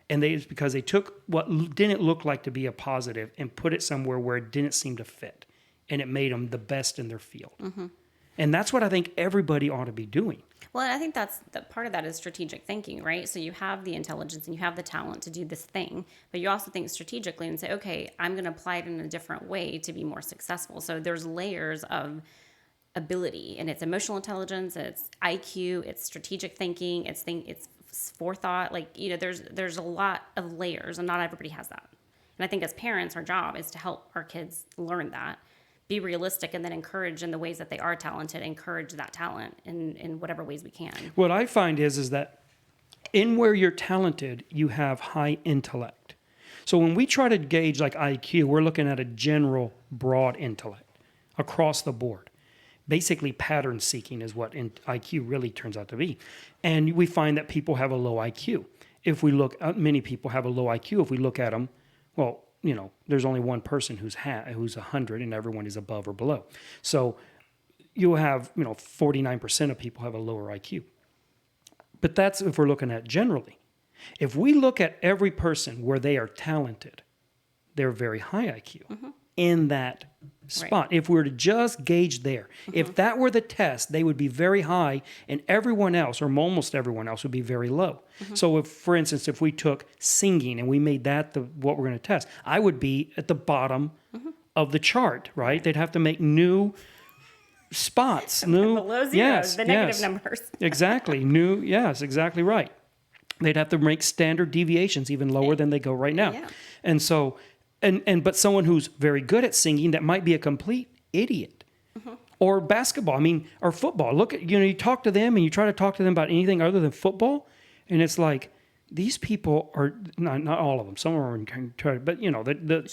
And it's because they took what didn't look like to be a positive and put it somewhere where it didn't seem to fit. And it made them the best in their field. And that's what I think everybody ought to be doing. Well, I think part of that is strategic thinking, right? So you have the intelligence and you have the talent to do this thing, but you also think strategically and say, okay, I'm going to apply it in a different way to be more successful. So there's layers of ability, and it's emotional intelligence, it's IQ, it's strategic thinking, it's forethought. Like, there's a lot of layers, and not everybody has that. And I think as parents, our job is to help our kids learn that, be realistic, and then encourage in the ways that they are talented, encourage that talent in whatever ways we can. What I find is that in where you're talented, you have high intellect. So when we try to gauge like IQ, we're looking at a general broad intellect across the board. Basically, pattern seeking is what IQ really turns out to be. And we find that people have a low IQ. If we look, many people have a low IQ. If we look at them, well, there's only one person who's 100 and everyone is above or below. So you have, 49% of people have a lower IQ. But that's if we're looking at generally. If we look at every person where they are talented, they're very high IQ in that spot. Right. If we were to just gauge there, if that were the test, they would be very high, and everyone else, or almost everyone else, would be very low. So if, for instance, if we took singing and we made that what we're going to test, I would be at the bottom of the chart, right? They'd have to make new spots, below zero, the negative numbers. Exactly. Yes, exactly right. They'd have to make standard deviations even lower than they go right now. Yeah. And so, but someone who's very good at singing that might be a complete idiot. Or basketball, or football. Look at, you talk to them and you try to talk to them about anything other than football, and it's like, these people are, not all of them, some are in, but the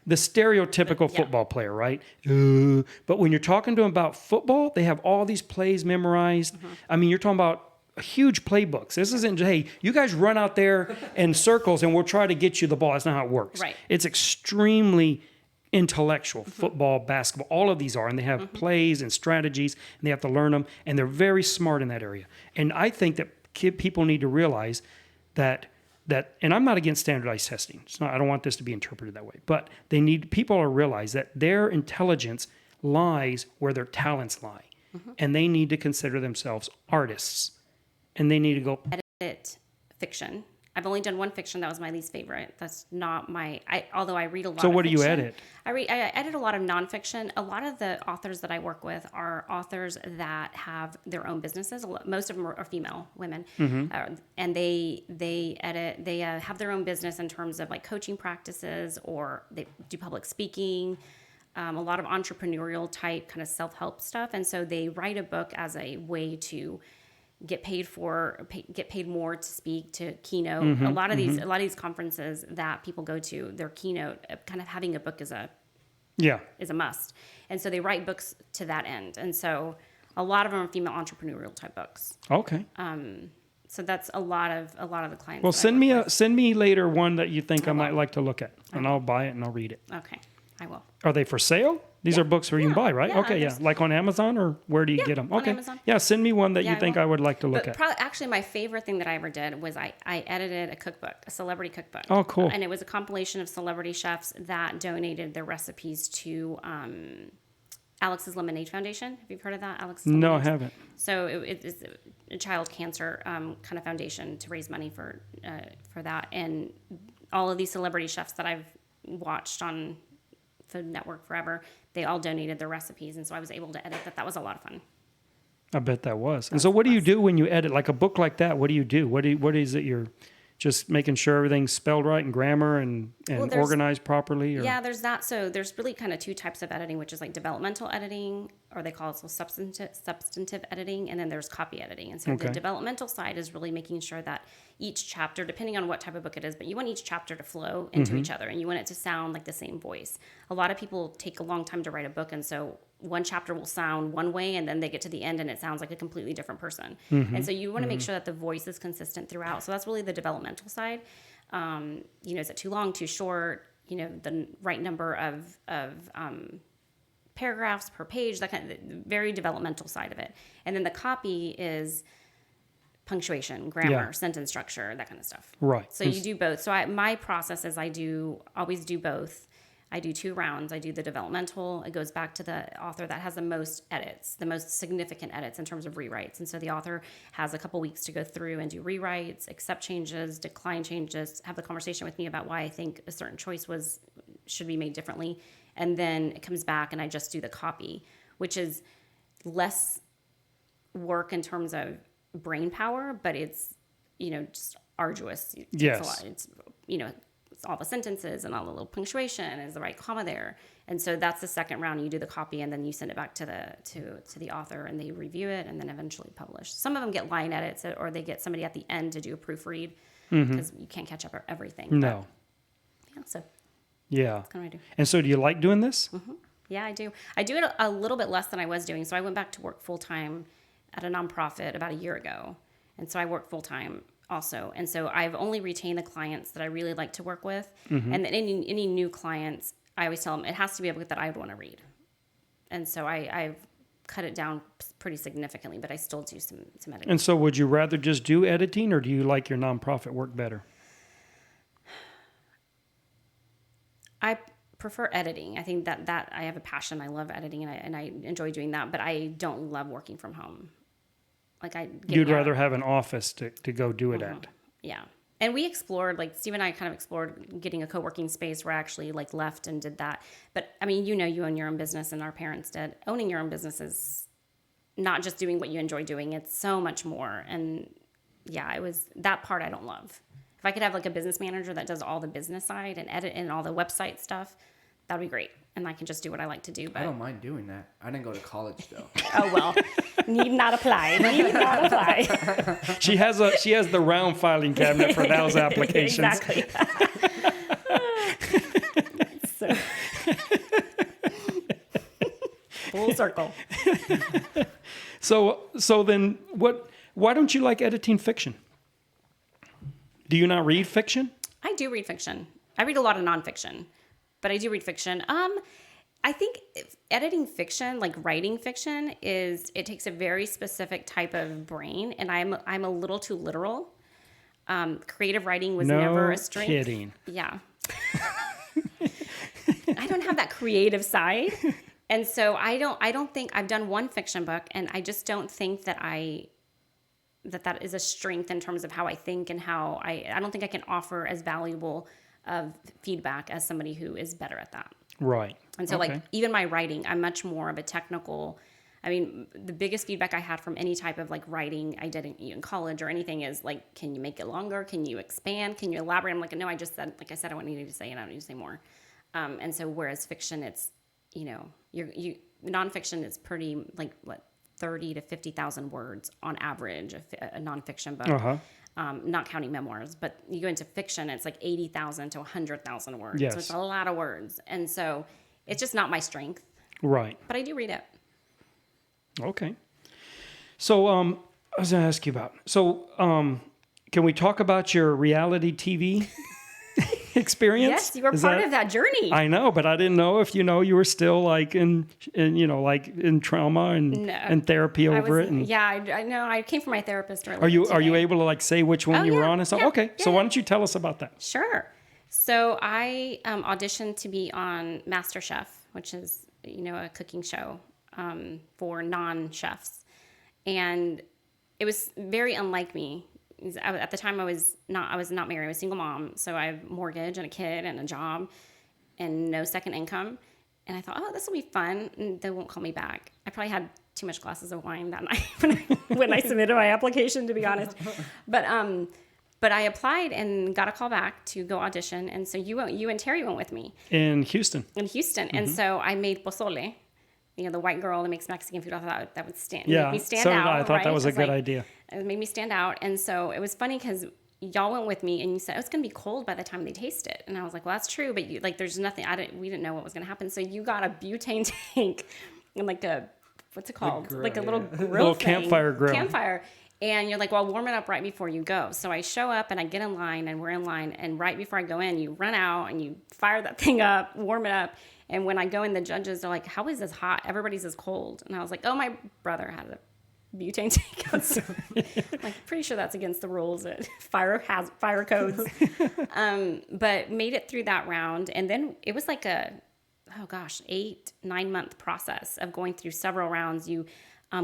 stereotypical football player, right? But when you're talking to them about football, they have all these plays memorized. You're talking about huge playbooks. This isn't, hey, you guys run out there in circles and we'll try to get you the ball. That's not how it works. Right. It's extremely intellectual. Football, basketball, all of these are, and they have plays and strategies, and they have to learn them, and they're very smart in that area. And I think that people need to realize that, and I'm not against standardized testing. It's not, I don't want this to be interpreted that way, but people to realize that their intelligence lies where their talents lie, and they need to consider themselves artists, and they need to go edit fiction. I've only done one fiction. That was my least favorite. That's not although I read a lot of fiction. So what do you edit? I edit a lot of nonfiction. A lot of the authors that I work with are authors that have their own businesses. Most of them are female women. And they have their own business in terms of like coaching practices, or they do public speaking, a lot of entrepreneurial type kind of self-help stuff. And so they write a book as a way to get paid more to speak, to keynote. A lot of these conferences that people go to, their keynote, kind of having a book is a must. And so they write books to that end. And so a lot of them are female entrepreneurial type books. Okay. So that's a lot of the clients. Well, send me later one that you think I might like to look at, and I'll buy it and I'll read it. Okay, I will. Are they for sale? These are books where you can buy, right? Okay, like on Amazon, or where do you get them? Okay, on Amazon. Yeah, send me one that you think I would like to look at. Actually, my favorite thing that I ever did was I edited a cookbook, a celebrity cookbook. Oh, cool. And it was a compilation of celebrity chefs that donated their recipes to Alex's Lemonade Foundation. Have you heard of that, Alex's Lemonade? No, I haven't. So it's a child cancer kind of foundation to raise money for that. And all of these celebrity chefs that I've watched on Food Network forever, they all donated their recipes, and so I was able to edit that. That was a lot of fun. I bet that was. And so what do you do when you edit like a book like that? What do you do? What is it you're just making sure everything's spelled right and grammar and organized properly? Or? Yeah, there's that. So there's really kind of two types of editing, which is like developmental editing, or they call it substantive editing, and then there's copy editing. And so the developmental side is really making sure that each chapter, depending on what type of book it is, but you want each chapter to flow into each other, and you want it to sound like the same voice. A lot of people take a long time to write a book, and so one chapter will sound one way, and then they get to the end and it sounds like a completely different person. And so you want to make sure that the voice is consistent throughout. So that's really the developmental side. Is it too long, too short? The right number of paragraphs per page, that kind of very developmental side of it. And then the copy is punctuation, grammar, sentence structure, that kind of stuff. Right. So you do both. So my process is I always do both. I do 2 rounds. I do the developmental. It goes back to the author that has the most edits, the most significant edits in terms of rewrites. And so the author has a couple weeks to go through and do rewrites, accept changes, decline changes, have the conversation with me about why I think a certain choice should be made differently. And then it comes back and I just do the copy, which is less work in terms of brain power, but it's, just arduous. It takes a lot. It's, it's all the sentences and all the little punctuation, is the right comma there. And so that's the second round. You do the copy and then you send it back to the author and they review it and then eventually publish. Some of them get line edits or they get somebody at the end to do a proofread because you can't catch up everything. No. But, so yeah. that's kind of what I do. And so do you like doing this? Mm-hmm. Yeah, I do. I do it a little bit less than I was doing. So I went back to work full time at a nonprofit about a year ago. And so I work full time also. And so I've only retained the clients that I really like to work with. And then any new clients, I always tell them it has to be a book that I would want to read. And so I've cut it down pretty significantly, but I still do some editing. And so would you rather just do editing or do you like your nonprofit work better? I prefer editing. I think that I have a passion. I love editing and I enjoy doing that, but I don't love working from home. Like You'd rather have an office to go do it at. Yeah. And we explored, like Steve and I kind of explored getting a co-working space where I actually like left and did that. But I mean, you own your own business and our parents did. Owning your own business is not just doing what you enjoy doing. It's so much more. And yeah, it was that part I don't love. If I could have like a business manager that does all the business side and edit and all the website stuff, that would be great. And I can just do what I like to do. But I don't mind doing that. I didn't go to college though. Oh, well, need not apply. Need not apply. She has the round filing cabinet for those applications. Exactly. So, full circle. So then why don't you like editing fiction? Do you not read fiction? I do read fiction. I read a lot of nonfiction, but I do read fiction. I think editing fiction, like writing fiction, it takes a very specific type of brain, and I'm a little too literal. Creative writing was never a strength. No kidding. Yeah. I don't have that creative side, and so I don't think I've done one fiction book, and I just don't think that that is a strength in terms of how I think and how I don't think I can offer as valuable of feedback as somebody who is better at that. Right. And so like even my writing, I'm much more of a technical. I mean, the biggest feedback I had from any type of like writing I did in college or anything is like, can you make it longer? Can you expand? Can you elaborate? I'm like, no, I just said, like I said, I want you to say, and I don't need to say more. And so whereas fiction, it's, nonfiction is pretty like 30 to 50,000 words on average, a nonfiction book. Not counting memoirs, but you go into fiction, it's like 80,000 to 100,000 words. Yes. So it's a lot of words. And so it's just not my strength. Right. But I do read it. Okay. So I was going to ask you about, can we talk about your reality TV experience? Yes, you were part of that journey. I know, but I didn't know if, you were still like in trauma and therapy over it. And yeah, I know. I came from my therapist earlier. Are you able to like say which one you were on and stuff? Yeah, okay. So why don't you tell us about that? Sure. So I auditioned to be on Masterchef, which is, a cooking show for non-chefs. And it was very unlike me. At the time I was not married. I was a single mom. So I have a mortgage and a kid and a job and no second income. And I thought, this will be fun. And they won't call me back. I probably had too much glasses of wine that night when I submitted my application, to be honest. But I applied and got a call back to go audition. And so you and Terry went with me. In Houston. Mm-hmm. And so I made pozole. The white girl that makes Mexican food. I thought that would make me stand out. I thought that was a good idea. It made me stand out. And so it was funny because y'all went with me and you said, it's going to be cold by the time they taste it. And I was like, well, that's true. But there's nothing, we didn't know what was going to happen. So you got a butane tank and like what's it called? Grill, like a little grill little thing. campfire grill. Campfire. And you're like, well, warm it up right before you go. So I show up and I get in line and we're in line. And right before I go in, you run out and you fire that thing up, warm it up. And when I go in, the judges are like, how is this hot? Everybody's is cold. And I was like, oh, my brother had a butane tank outside. Like, pretty sure that's against the rules. Fire codes. But made it through that round. And then it was like 8-9 month process of going through several rounds. You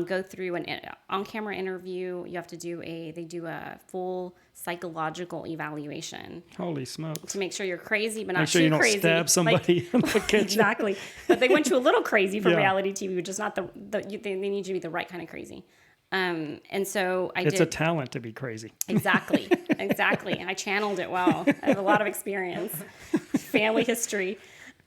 go through an on-camera interview. You have to do they do a full psychological evaluation Holy smokes. to make sure you're crazy, but not Make sure too you don't crazy. stab somebody in the kitchen. Exactly. But they went you a little crazy for Yeah. reality TV, which is not they need you to be the right kind of crazy. And so It's a talent to be crazy. Exactly. I channeled it well. I have a lot of experience, family history.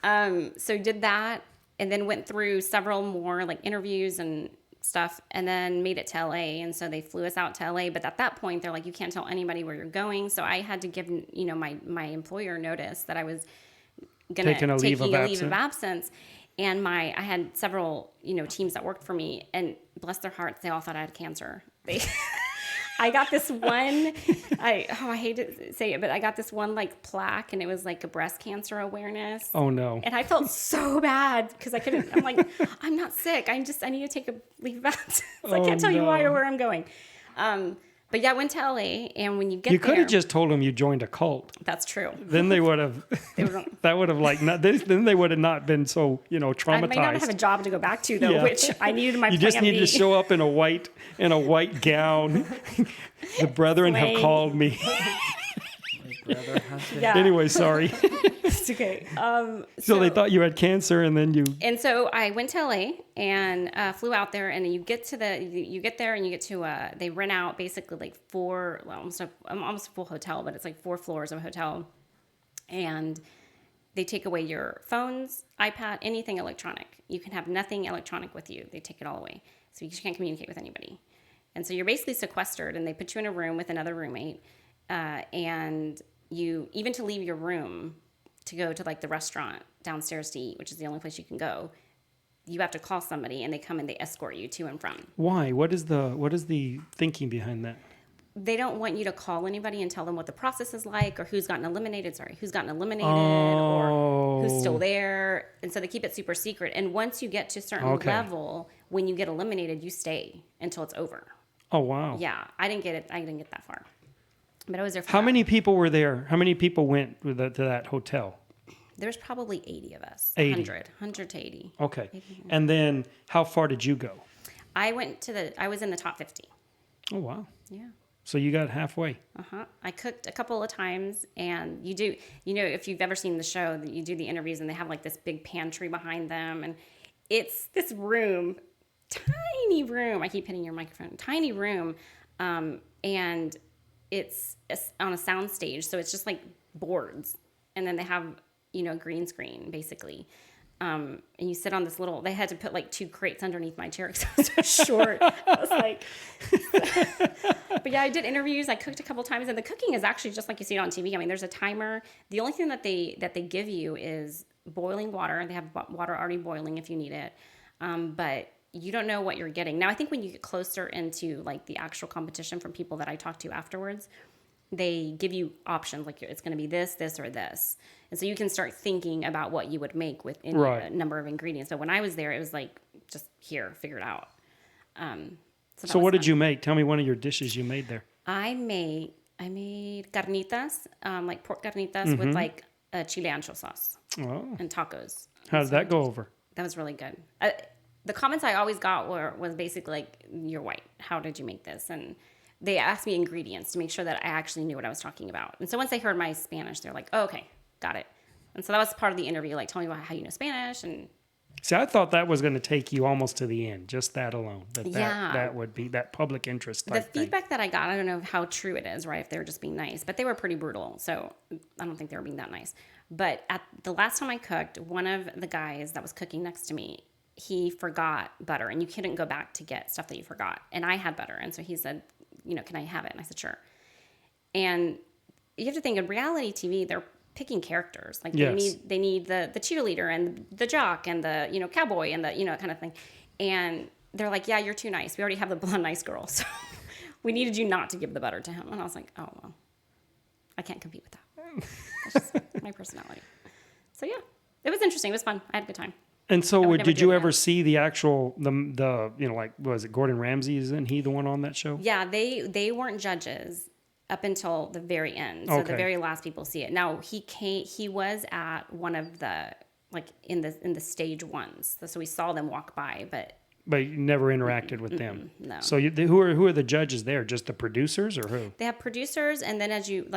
So did that, and then went through several more like interviews and stuff, and then made it to LA. And so they flew us out to LA. But at that point, they're like, you can't tell anybody where you're going. So I had to give, my employer notice that I was going to Taking a leave of absence. And I had several, teams that worked for me, and bless their hearts, they all thought I had cancer. I got this one, I hate to say it, but I got this one like plaque, and it was like a breast cancer awareness. Oh no. And I felt so bad because I'm like, I'm not sick. I need to take a leave of absence. I can't tell you why or where I'm going. But yeah, I went to LA, and when you get there. You could have just told them you joined a cult. That's true. Then they would have, that would have then they would have not been so, traumatized. I might not have a job to go back to though, which I needed my You plan just need B. to show up in a white gown. The brethren have called me. Yeah. Anyway, sorry. It's okay. So they thought you had cancer, and then you. And so I went to LA and flew out there, and then you get there and you get to they rent out basically like almost a full hotel, but it's like 4 floors of a hotel, and they take away your phones, iPad, anything electronic. You can have nothing electronic with you. They take it all away, so you can't communicate with anybody. And so you're basically sequestered, and they put you in a room with another roommate, and you even to leave your room to go to like the restaurant downstairs to eat, which is the only place you can go, you have to call somebody, and they come and they escort you to and from. Why? What is the thinking behind that? They don't want you to call anybody and tell them what the process is like, or who's gotten eliminated, or who's still there. And so they keep it super secret. And once you get to a certain level, when you get eliminated, you stay until it's over. Oh, wow. Yeah. I didn't get that far. But I was there for How many people were there? How many people went to that hotel? There's probably 80 of us. 80. 100 to 80. Okay. And then how far did you go? I was in the top 50. Oh, wow. Yeah. So you got halfway. I cooked a couple of times, and you do, if you've ever seen the show, that you do the interviews, and they have like this big pantry behind them, and it's this room, tiny room. I keep hitting your microphone. Tiny room, and it's on a sound stage, so it's just like boards, and then they have green screen basically. And you sit on this they had to put like 2 crates underneath my chair because I was so short. I was like, but yeah, I did interviews. I cooked a couple times, and the cooking is actually just like you see it on TV. I mean, there's a timer. The only thing that they give you is boiling water. They have water already boiling if you need it. But you don't know what you're getting. Now, I think when you get closer into like the actual competition from people that I talked to afterwards, they give you options, like it's going to be this, this, or this. And so you can start thinking about what you would make with any number of ingredients. So when I was there, it was like, just here, figure it out. So what did you make? Tell me one of your dishes you made there. I made carnitas, like pork carnitas with like a chile ancho sauce and tacos. How did that go over? That was really good. The comments I always got was basically like, you're white. How did you make this? And they asked me ingredients to make sure that I actually knew what I was talking about. And so once they heard my Spanish, they're like, oh, okay, got it. And so that was part of the interview, like, tell me about how you know Spanish. And see, I thought that was going to take you almost to the end, just that alone. That would be that public interest type the feedback that I got, I don't know how true it is, right, if they were just being nice. But they were pretty brutal, so I don't think they were being that nice. But at the last time I cooked, one of the guys that was cooking next to me, he forgot butter, and you couldn't go back to get stuff that you forgot. And I had butter, and so he said, can I have it? And I said, sure. And you have to think, in reality TV, they're picking characters. Like they need the cheerleader and the jock and the cowboy and the kind of thing. And they're like, yeah, you're too nice. We already have the blonde nice girl, so we needed you not to give the butter to him. And I was like, oh well, I can't compete with that. That's just my personality. So yeah, it was interesting. It was fun. I had a good time. And so did you ever see the actual, like, was it Gordon Ramsay? Isn't he the one on that show? Yeah, they weren't judges up until the very end. So the very last people see it. Now, he was at one of the, like, in the stage ones. So we saw them walk by, but but you never interacted with them. No. So who are the judges there? Just the producers or who? They have producers, and then as you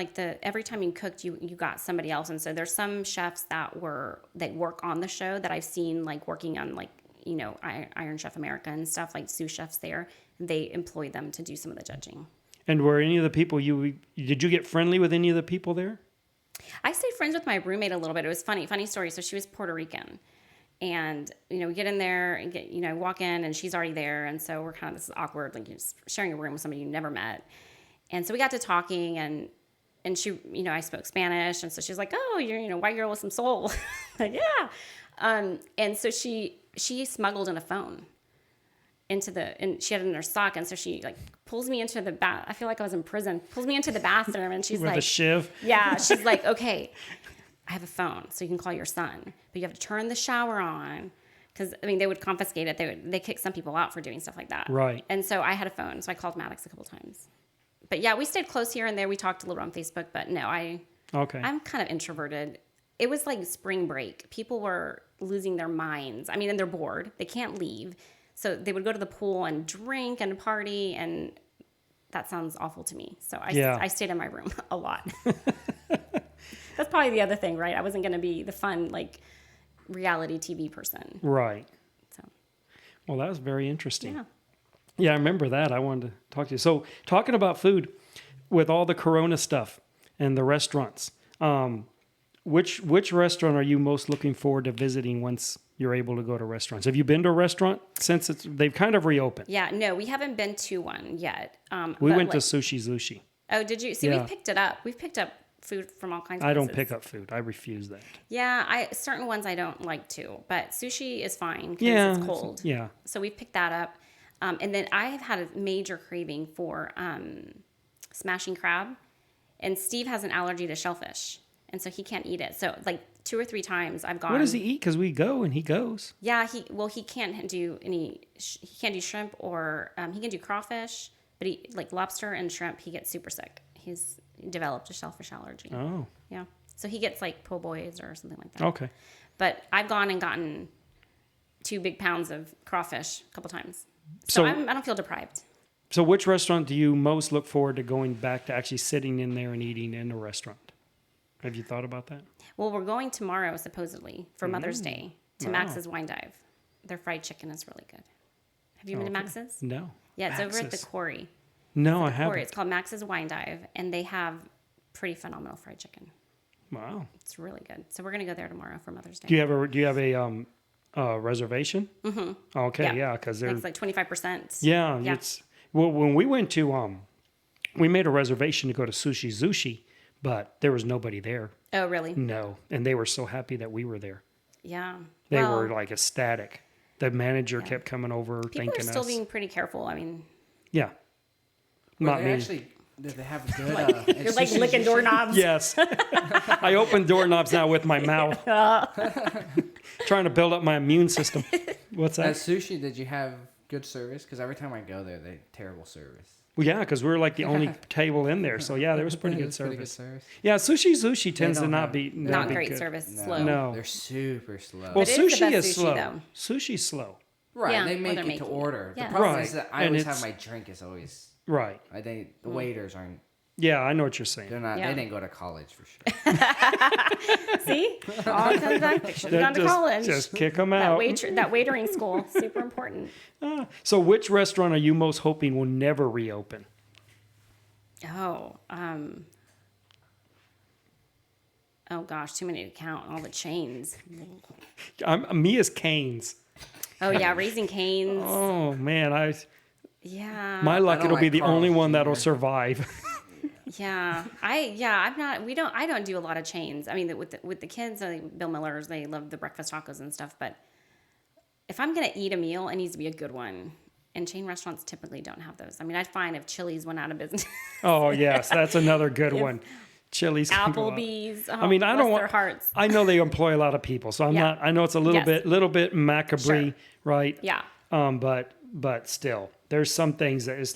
every time you cooked, you got somebody else. And so there's some chefs that work on the show that I've seen like working on like, you know, Iron Chef America and stuff, like sous chefs there. They employ them to do some of the judging. And were any of the people did you get friendly with any of the people there? I stayed friends with my roommate a little bit. It was funny story. So she was Puerto Rican. And, you know, we get in there and walk in and she's already there. And so we're kind of, this is awkward, like just sharing a room with somebody you never met. And so we got to talking and she, you know, I spoke Spanish. And so she's like, oh, you're, you know, white girl with some soul. Like, yeah. And so she smuggled in a phone and she had it in her sock. And so she like pulls me into the bath. I feel like I was in prison, pulls me into the bathroom and she's with like, a shiv. Yeah. She's like, okay, I have a phone, so you can call your son, but you have to turn the shower on because, I mean, they would confiscate it. They kick some people out for doing stuff like that. Right. And so I had a phone, so I called Maddox a couple times. But yeah, we stayed close here and there. We talked a little on Facebook, but no, I'm kind of introverted. It was like spring break. People were losing their minds. I mean, and they're bored. They can't leave. So they would go to the pool and drink and party, and that sounds awful to me. So I stayed in my room a lot. That's probably the other thing, right? I wasn't going to be the fun, like, reality TV person. Right. So. Well, that was very interesting. Yeah. Yeah, I remember that. I wanted to talk to you. So, talking about food, with all the Corona stuff and the restaurants, which restaurant are you most looking forward to visiting once you're able to go to restaurants? Have you been to a restaurant since they've kind of reopened? Yeah, no, we haven't been to one yet. We went to Sushi. Oh, did you? See, yeah. We've picked it up. We've picked up food from all kinds of places. I don't places. pick up food. I refuse that. Yeah, certain ones I don't like to, but sushi is fine because it's cold. Yeah. So we've picked that up. And then I have had a major craving for smashing crab. And Steve has an allergy to shellfish. And so he can't eat it. So like 2 or 3 times I've gone. What does he eat? Because we go and he goes. Yeah, he can't do he can't do shrimp or he can do crawfish, but like lobster and shrimp, he gets super sick. He's developed a shellfish allergy. Oh. Yeah. So he gets like po' boys or something like that. Okay. But I've gone and gotten 2 big pounds of crawfish a couple times. So I don't feel deprived. So which restaurant do you most look forward to going back to actually sitting in there and eating in a restaurant? Have you thought about that? Well, we're going tomorrow, supposedly, for Mother's Day to Max's Wine Dive. Their fried chicken is really good. Have you been to Max's? No. Yeah, it's Max's. over at the Quarry. No, I haven't. It's called Max's Wine Dive, and they have pretty phenomenal fried chicken. Wow. It's really good. So we're going to go there tomorrow for Mother's Day. Do you have a reservation? Mm-hmm. Okay, yeah, because it's like 25%. Yeah, it's when we went to we made a reservation to go to Sushi, but there was nobody there. Oh, really? No, and they were so happy that we were there. Yeah. They were like ecstatic. The manager kept coming over, People thanking us. are still being pretty careful. I mean. Yeah. Well, did they have a good... You're like licking doorknobs. Yes. I open doorknobs now with my mouth. Trying to build up my immune system. What's that? At Sushi, did you have good service? Because every time I go there, they terrible service. Well, yeah, because we were like the only table in there. So, yeah, there was pretty good service. Yeah, Sushi tends to not be Not be great good. service. No, Slow. No. They're super slow. Well, But it is the sushi best is sushi, slow. though. Sushi's slow. Right, Yeah, they or make they're it making to it. order. Yeah. The problem Right. is that I And always it's- have my drink is always... Right. The waiters aren't... Yeah, I know what you're saying. They're not. Yeah. They didn't go to college for sure. See? All comes back. They should have gone to college. Just kick them that, out. that waitering school, super important. So which restaurant are you most hoping will never reopen? Oh, oh gosh, too many to count. All the chains. Me as Cane's. Oh yeah, Raising Cane's. Oh, man. Yeah. My luck, I don't it'll be like the only Carl's one that'll either. survive. I'm not. I don't do a lot of chains. I mean, with the kids, Bill Miller's, they love the breakfast tacos and stuff. But if I'm gonna eat a meal, it needs to be a good one. And chain restaurants typically don't have those. I mean, I'd find if Chili's went out of business. Oh, yes, that's another good one. Chili's. Applebee's. I mean, I don't want their hearts. I know they employ a lot of people, so I'm not. I know it's a little bit macabre, Sure. right? Yeah. But still, there's some things that it's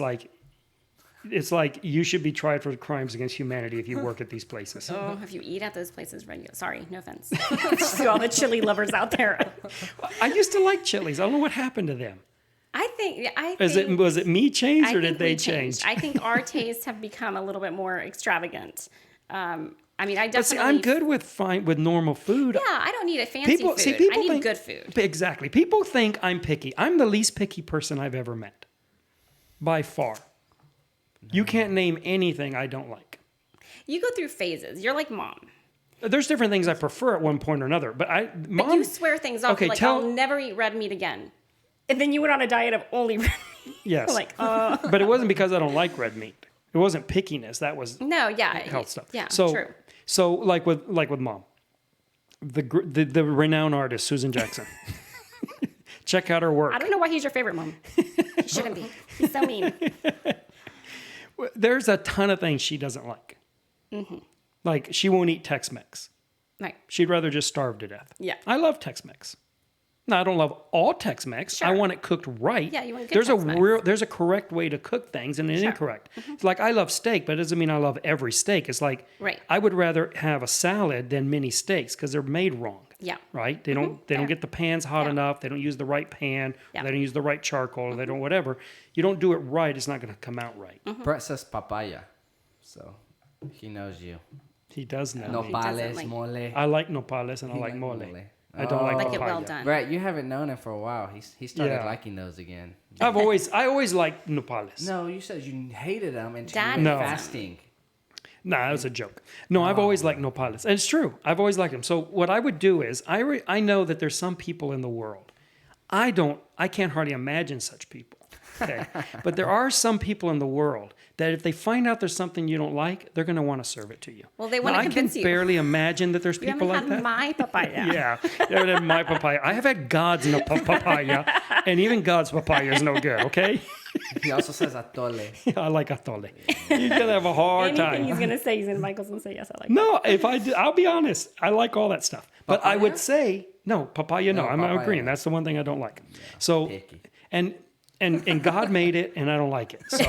like you should be tried for crimes against humanity if you work at these places. Oh, if you eat at those places regularly. Sorry, no offense to all the chili lovers out there. I used to like Chili's. I don't know what happened to them. Was it me changed or I did think they we change? changed. I think our tastes have become a little bit more extravagant. I mean, I But see, definitely. I'm good with normal food. Yeah, I don't need a fancy food. I need good food. Exactly. People think I'm picky. I'm the least picky person I've ever met. By far. You can't name anything I don't like. You go through phases. You're like mom. There's different things I prefer at one point or another, but Mom. But you swear things off. Okay, Like, I'll never eat red meat again. And then you went on a diet of only red meat. Yes. Like, But it wasn't because I don't like red meat. It wasn't pickiness. That was no, yeah. health stuff. Yeah, so, true. So like with Mom, the renowned artist Susan Jackson. Check out her work. I don't know why he's your favorite, Mom. He shouldn't be. He's so mean. There's a ton of things she doesn't like. Mm-hmm. Like she won't eat Tex-Mex. Right. She'd rather just starve to death. Yeah. I love Tex-Mex. Now, I don't love all Tex-Mex. Sure. I want it cooked right. Yeah, you want good there's Tex-Mex. There's a correct way to cook things and an incorrect. It's like I love steak, but it doesn't mean I love every steak. It's like Right. I would rather have a salad than many steaks because they're made wrong. Yeah. Right? They don't get the pans hot enough. They don't use the right pan. Yeah. They don't use the right charcoal. They don't whatever. You don't do it right, it's not going to come out right. Bret says papaya, so he knows you. He does know. Nopales, like- mole. I like nopales and I like mole. I don't like Like papaya. it well done. Bret, you haven't known him for a while. He started Yeah. liking those again. I always liked nopales. No, you said you hated them until Dad you were No. fasting. Nah, that was a joke. No, I've always liked nopales. And it's true. I've always liked them. So what I would do is, I know that there's some people in the world. I can't hardly imagine such people. Okay. But there are some people in the world that if they find out there's something you don't like, they're going to want to serve it to you. Well, they Now, wanna I can convince you. barely imagine that there's You people haven't like had that. my papaya. Yeah, you haven't had my papaya. I have had God's papaya, and even God's papaya is no good, okay? He also says atole. I like atole. You're going to have a hard Anything time. he's going to say, Michael's going to say, yes, I like No, I'll be honest. I like all that stuff. But I would Papaya? say, no, papaya, no. No, I'm papaya, agreeing. no. That's the one thing I don't like. So, Picky. and God made it, and I don't like it. So,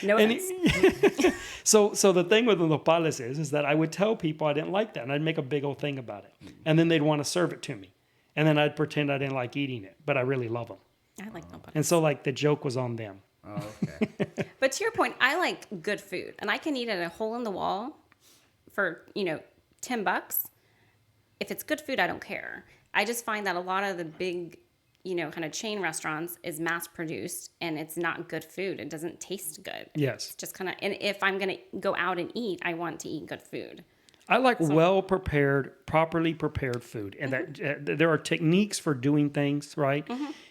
No and offense. so the thing with the nopales is that I would tell people I didn't like that, and I'd make a big old thing about it, and then they'd want to serve it to me, and then I'd pretend I didn't like eating it, but I really love them. I like nopales. And so, like, the joke was on them. Oh, okay. But to your point, I like good food, and I can eat at a hole in the wall for $10. If it's good food, I don't care. I just find that a lot of the big, kind of chain restaurants is mass produced, and it's not good food. It doesn't taste good. Yes. It's just kind of, and if I'm gonna go out and eat, I want to eat good food. I like well-prepared, properly prepared food. And that there are techniques for doing things, right?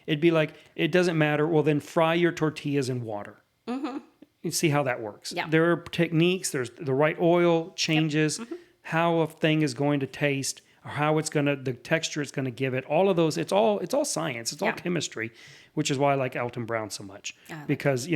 It'd be like, it doesn't matter. Well, then fry your tortillas in water. You see how that works. Yeah. There are techniques. There's the right oil changes, how a thing is going to taste, or how the texture it's going to give it. All of those, it's all science. It's all Yeah. chemistry, which is why I like Alton Brown so much. like Because, he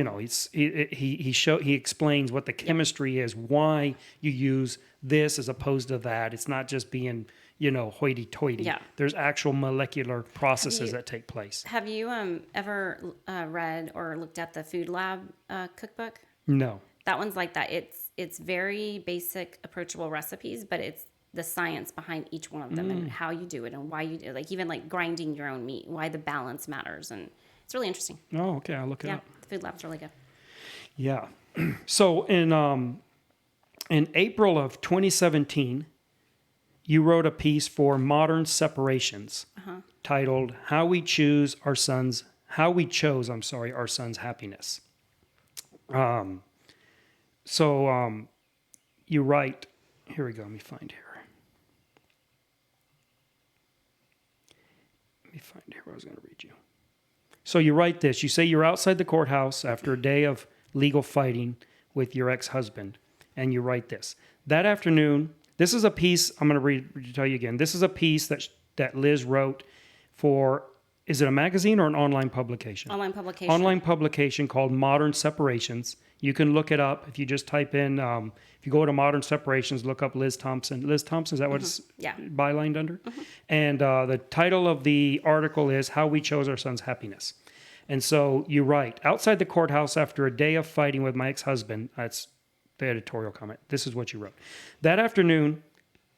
explains what the chemistry is, why you use this as opposed to that. It's not just being, hoity-toity. Yeah. There's actual molecular processes you- that take place. Have you ever read or looked at the Food Lab cookbook? No. That one's like that. It's very basic, approachable recipes, but it's the science behind each one of them and how you do it and why you do it. Like even like grinding your own meat, why the balance matters, and it's really interesting. Oh, okay. I'll look it Yeah, up. the Food Lab's really good. Yeah. So in April of 2017, you wrote a piece for Modern Separations titled How We Chose Our Son's Happiness. You write, here we go, let me find here. What I was going to read you. So you write this. You say you're outside the courthouse after a day of legal fighting with your ex-husband, and you write this. That afternoon, this is a piece, I'm going to tell you again. This is a piece that Liz wrote for, is it a magazine or an online publication? Online publication. Online publication called Modern Separations. You can look it up if you just type in, if you go to Modern Separations, look up Liz Thompson. Liz Thompson, is that what it's Yeah. bylined under? And the title of the article is How We Chose Our Son's Happiness. And so you write, outside the courthouse after a day of fighting with my ex-husband, that's the editorial comment. This is what you wrote. That afternoon,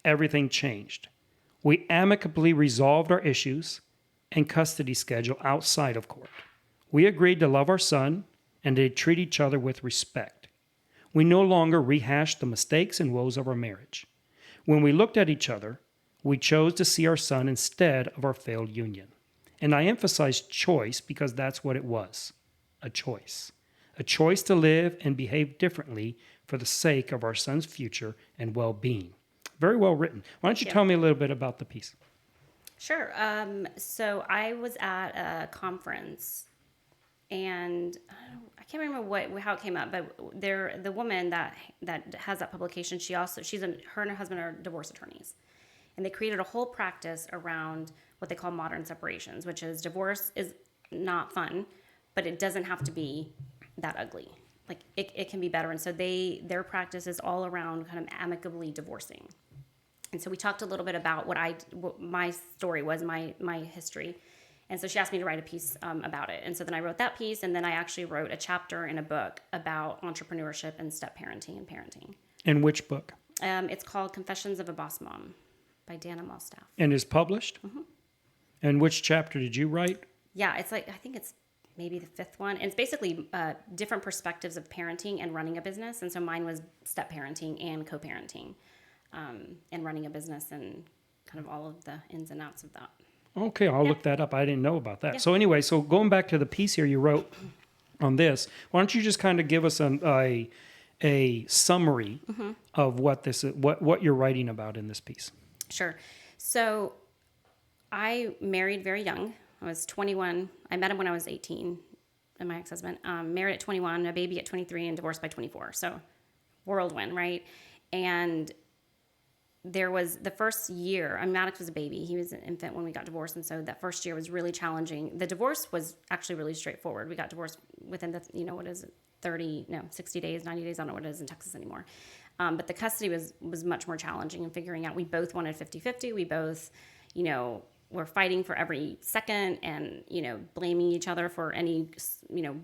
everything changed. We amicably resolved our issues. and custody schedule outside of court. We agreed to love our son and to treat each other with respect. We no longer rehashed the mistakes and woes of our marriage. When we looked at each other, we chose to see our son instead of our failed union. And I emphasize choice because that's what it was, a choice. A choice to live and behave differently for the sake of our son's future and well-being. Very well written. Why don't you tell me a little bit about the piece? Sure. So I was at a conference, and I can't remember how it came up, but the woman that has that publication, her and her husband are divorce attorneys, and they created a whole practice around what they call modern separations, which is divorce is not fun, but it doesn't have to be that ugly. Like it can be better, and so their practice is all around kind of amicably divorcing. And so we talked a little bit about what my story was, my history. And so she asked me to write a piece about it. And so then I wrote that piece, and then I actually wrote a chapter in a book about entrepreneurship and step-parenting and parenting. And which book? It's called Confessions of a Boss Mom by Dana Malstaff. And is published? Mm-hmm. And which chapter did you write? Yeah, I think it's maybe the fifth one. And it's basically different perspectives of parenting and running a business. And so mine was step-parenting and co-parenting. And running a business and kind of all of the ins and outs of that. Okay, I'll look that up. I didn't know about that. Yeah. So anyway, going back to the piece here you wrote on this, why don't you just kind of give us a summary of what this is, what you're writing about in this piece? Sure. So I married very young. I was 21. I met him when I was 18, and my ex-husband. Married at 21, a baby at 23, and divorced by 24. So whirlwind, right? And there was the first year, Maddox was a baby. He was an infant when we got divorced. And so that first year was really challenging. The divorce was actually really straightforward. We got divorced within 60 days, 90 days. I don't know what it is in Texas anymore. But the custody was much more challenging in figuring out. We both wanted 50-50. We both, were fighting for every second and, blaming each other for any,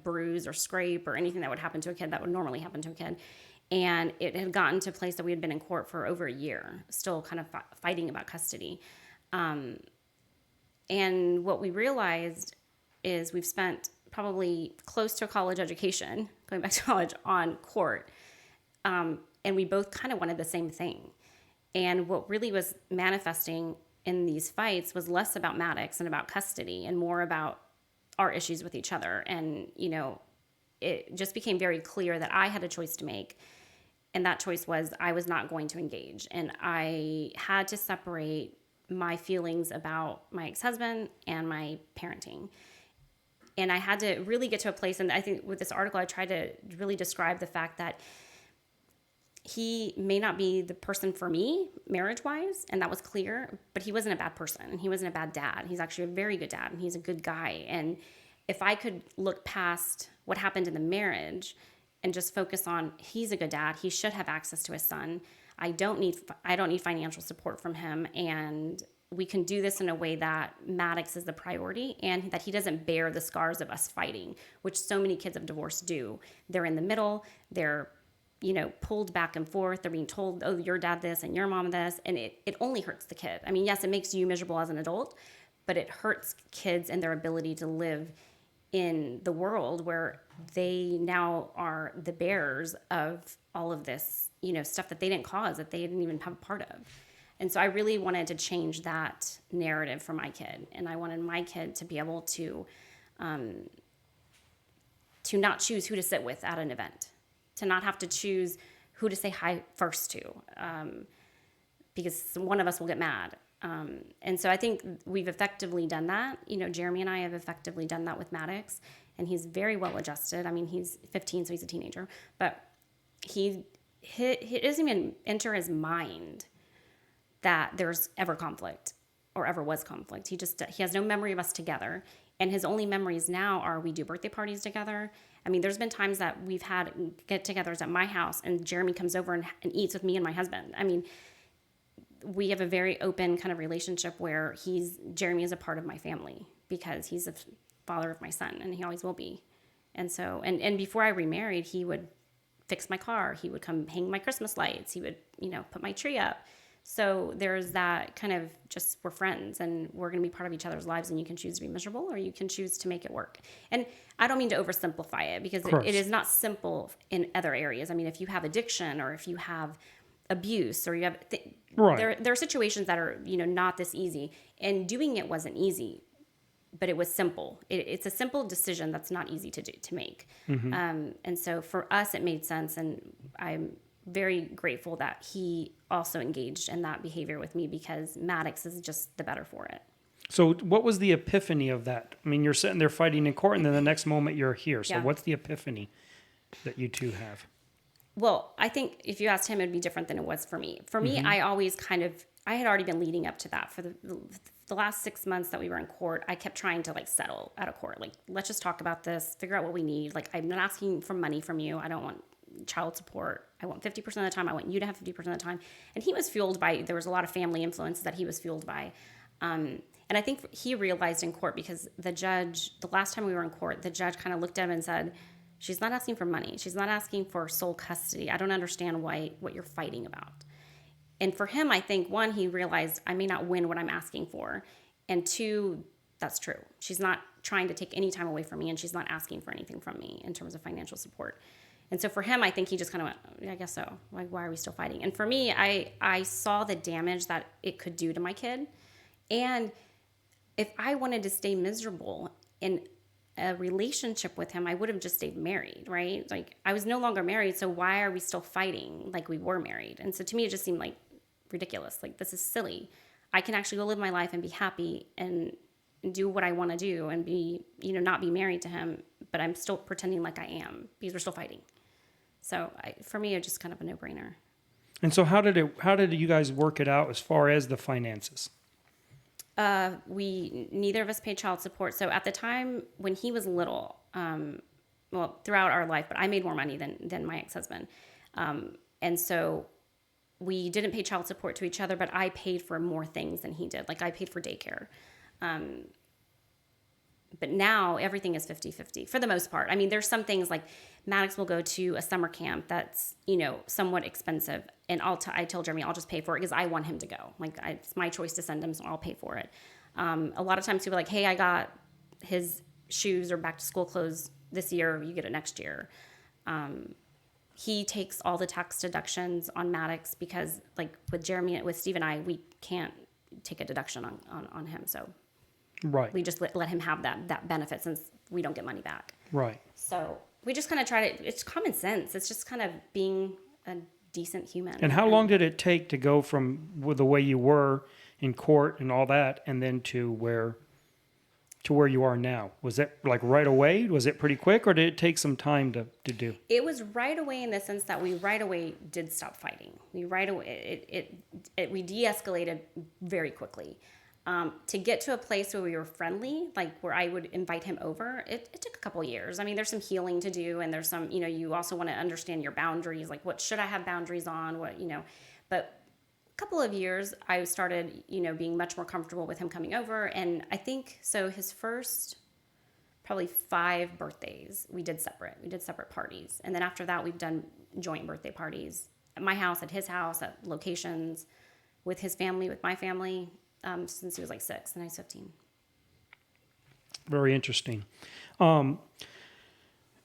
bruise or scrape or anything that would happen to a kid that would normally happen to a kid. And it had gotten to a place that we had been in court for over a year, still kind of fighting about custody. And what we realized is we've spent probably close to a college education, going back to college, on court. And we both kind of wanted the same thing. And what really was manifesting in these fights was less about Maddox and about custody and more about our issues with each other. And, it just became very clear that I had a choice to make. And that choice was I was not going to engage. And I had to separate my feelings about my ex-husband and my parenting. And I had to really get to a place, and I think with this article, I tried to really describe the fact that he may not be the person for me marriage-wise, and that was clear, but he wasn't a bad person, and he wasn't a bad dad. He's actually a very good dad, and he's a good guy. And if I could look past what happened in the marriage and just focus on he's a good dad, he should have access to his son. I don't need financial support from him, and we can do this in a way that Maddox is the priority and that he doesn't bear the scars of us fighting, which so many kids of divorce do. They're in the middle, they're pulled back and forth. They're being told, oh, your dad this and your mom this, and it only hurts the kid. I mean, yes, it makes you miserable as an adult, but it hurts kids and their ability to live in the world where they now are the bearers of all of this, stuff that they didn't cause, that they didn't even have a part of. And so I really wanted to change that narrative for my kid. And I wanted my kid to be able to not choose who to sit with at an event, to not have to choose who to say hi first to, because one of us will get mad. And so I think we've effectively done that. Jeremy and I have effectively done that with Maddox, and he's very well adjusted. I mean, he's 15, so he's a teenager, but he doesn't even enter his mind that there's ever conflict or ever was conflict. He has no memory of us together, and his only memories now are we do birthday parties together. I mean, there's been times that we've had get-togethers at my house, and Jeremy comes over and eats with me and my husband. I mean, we have a very open kind of relationship where Jeremy is a part of my family because he's the father of my son, and he always will be. And so, and before I remarried, he would fix my car. He would come hang my Christmas lights. He would, put my tree up. So there's that kind of just, we're friends and we're going to be part of each other's lives, and you can choose to be miserable or you can choose to make it work. And I don't mean to oversimplify it, because it is not simple in other areas. I mean, if you have addiction or if you have abuse or you have, Right. there are situations that are, not this easy, and doing it wasn't easy, but it was simple. It's a simple decision that's not easy to make. And so for us, it made sense. And I'm very grateful that he also engaged in that behavior with me, because Maddox is just the better for it. So what was the epiphany of that? I mean, you're sitting there fighting in court, and then the next moment you're here. So Yeah. what's the epiphany that you two have? Well, I think if you asked him, it'd be different than it was for me. For me, I always I had already been leading up to that. For the last 6 months that we were in court, I kept trying to settle out of court. Let's just talk about this, figure out what we need. I'm not asking for money from you. I don't want child support. I want 50% of the time. I want you to have 50% of the time. And he was fueled by, there was a lot of family influences that he was fueled by. And I think he realized in court, because the last time we were in court, the judge kind of looked at him and said, she's not asking for money. She's not asking for sole custody. I don't understand what you're fighting about. And for him, I think, one, he realized I may not win what I'm asking for. And two, that's true. She's not trying to take any time away from me, and she's not asking for anything from me in terms of financial support. And so for him, I think he just kind of went, I guess so. Why are we still fighting? And for me, I saw the damage that it could do to my kid. And if I wanted to stay miserable in a relationship with him, I would have just stayed married, right? I was no longer married, so why are we still fighting like we were married? And so to me, it just seemed ridiculous. This is silly. I can actually go live my life and be happy and do what I want to do and be, not be married to him, but I'm still pretending like I am, because we're still fighting. So for me, it's just kind of a no-brainer. And so how did you guys work it out as far as the finances? We neither of us paid child support. So at the time when he was little, throughout our life, but I made more money than my ex-husband. And so we didn't pay child support to each other, but I paid for more things than he did. I paid for daycare. But now everything is 50-50 for the most part. I mean, there's some things Maddox will go to a summer camp that's, somewhat expensive. And I tell Jeremy, I'll just pay for it because I want him to go. It's my choice to send him, so I'll pay for it. A lot of times people are like, hey, I got his shoes or back to school clothes this year, you get it next year. He takes all the tax deductions on Maddox because with Jeremy, with Steve and I, we can't take a deduction on him. So Right. we just let him have that benefit since we don't get money back. Right. So we just kind of try to, it's common sense. It's just kind of being a decent human. And how long did it take to go from the way you were in court and all that, and then to where you are now? Was it right away? Was it pretty quick, or did it take some time to do? It was right away in the sense that we right away did stop fighting. We right away, we de-escalated very quickly. To get to a place where we were friendly, where I would invite him over, it took a couple years. I mean, there's some healing to do, and there's some, you also want to understand your boundaries, what should I have boundaries on, but a couple of years, I started, being much more comfortable with him coming over. And I think, so his first probably 5 birthdays, we did separate parties. And then after that, we've done joint birthday parties at my house, at his house, at locations, with his family, with my family. Since he was 6 and I was 15. Very interesting. Yeah,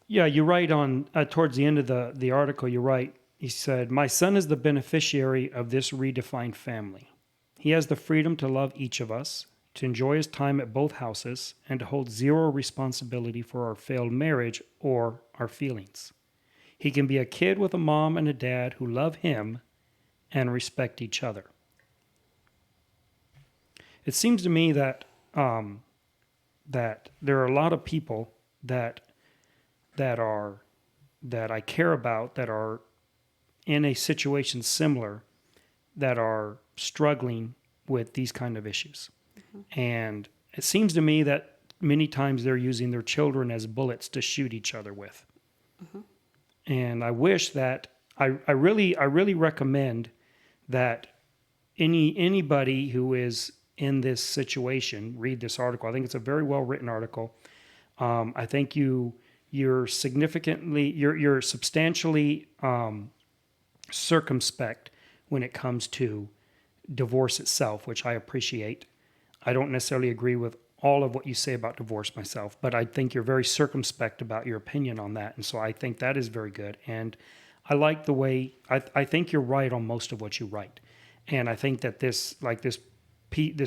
you write on towards the end of the article, you write, he said, "My son is the beneficiary of this redefined family. He has the freedom to love each of us, to enjoy his time at both houses, and to hold zero responsibility for our failed marriage or our feelings. He can be a kid with a mom and a dad who love him and respect each other." It seems to me that that there are a lot of people that I care about that are in a situation similar, that are struggling with these kind of issues. Mm-hmm. And it seems to me that many times they're using their children as bullets to shoot each other with. Mm-hmm. And I wish that I really recommend that anybody who is in this situation read this article. I think it's a very well written article. I think you're substantially circumspect when it comes to divorce itself, which I appreciate. I don't necessarily agree with all of what you say about divorce myself, but I think you're very circumspect about your opinion on that. And so I think that is very good. And I like the way, I think you're right on most of what you write. And I think that this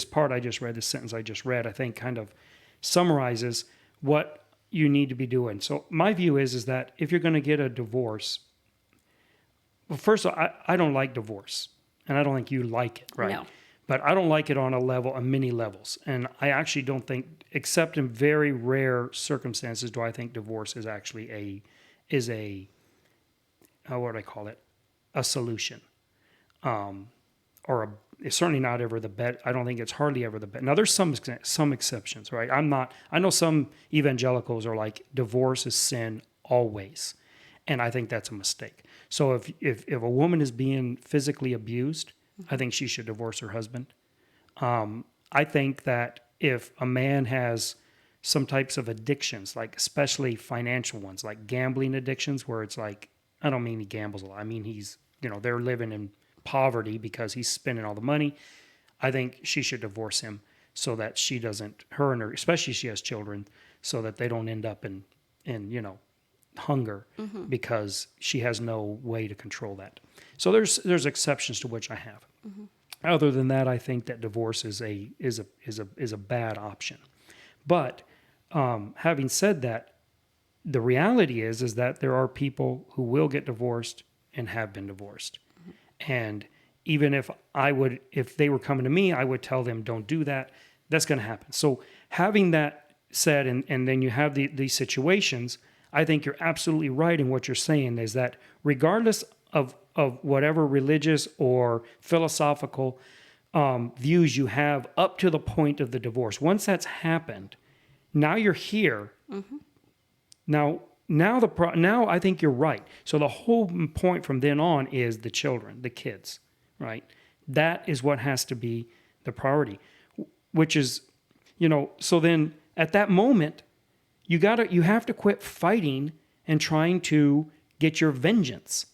part I just read, this sentence I just read, I think kind of summarizes what you need to be doing. So my view is that if you're going to get a divorce, well, first of all, I don't like divorce, and I don't think you like it, right? No. But I don't like it on many levels. And I actually don't think, except in very rare circumstances, do I think divorce is actually how would I call it? A solution. It's certainly not ever the best. I don't think it's hardly ever the best. Now there's some exceptions, right? I know some evangelicals are like, divorce is sin always. And I think that's a mistake. So if a woman is being physically abused, I think she should divorce her husband. I think that if a man has some types of addictions, like especially financial ones, like gambling addictions, where it's like, I don't mean he gambles a lot. I mean, they're living in poverty because he's spending all the money. I think she should divorce him so that she doesn't, especially if she has children, so that they don't end up in hunger because she has no way to control that. So there's exceptions to which I have. Other than that, I think that divorce is a bad option. But having said that, the reality is that there are people who will get divorced and have been divorced. And even if they were coming to me, I would tell them, don't do that. That's going to happen. So having that said, and then you have these situations, I think you're absolutely right in what you're saying, is that regardless of whatever religious or philosophical views you have up to the point of the divorce, once that's happened, now you're here. Now I think you're right. So the whole point from then on is the children, the kids, right? That is what has to be the priority, which is, so then at that moment, you have to quit fighting and trying to get your vengeance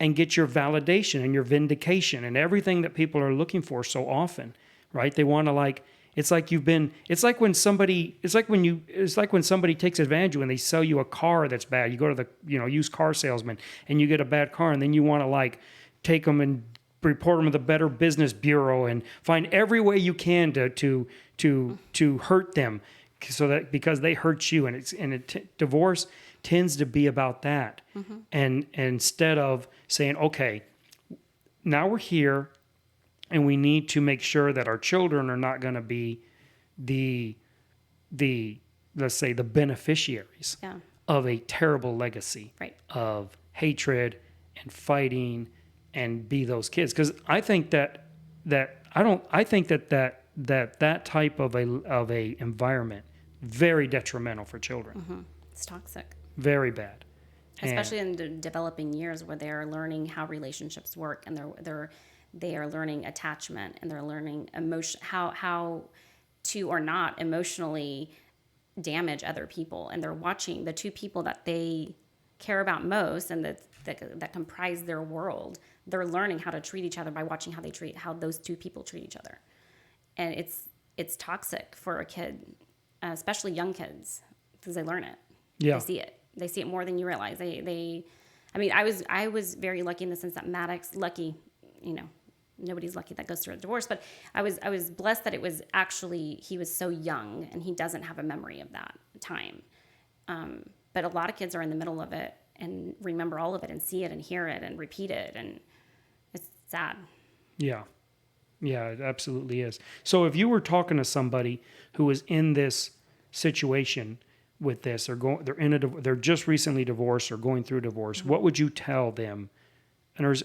and get your validation and your vindication and everything that people are looking for so often, right? They want to it's like when somebody takes advantage of you and they sell you a car that's bad. You go to the, used car salesman and you get a bad car, and then you want to take them and report them to the Better Business Bureau and find every way you can to hurt them, so that because they hurt you, divorce tends to be about that. And instead of saying, okay, now we're here, and we need to make sure that our children are not going to be the let's say the beneficiaries of a terrible legacy of hatred and fighting, and be those kids. Because I think that type of a environment very detrimental for children. It's toxic. Very bad. Especially in the developing years, where they're learning how relationships work, and they are learning attachment, and they're learning how to or not emotionally damage other people. And they're watching the two people that they care about most and that comprise their world. They're learning how to treat each other by watching how those two people treat each other. And it's toxic for a kid, especially young kids, because they learn it. Yeah. They see it more than you realize. I was very lucky in the sense that Maddox, lucky, nobody's lucky that goes through a divorce, but I was blessed that it was actually, he was so young and he doesn't have a memory of that time. But a lot of kids are in the middle of it and remember all of it and see it and hear it and repeat it, and it's sad. Yeah, it absolutely is. So if you were talking to somebody who was in this situation with this, or they're just recently divorced or going through divorce, what would you tell them? And there's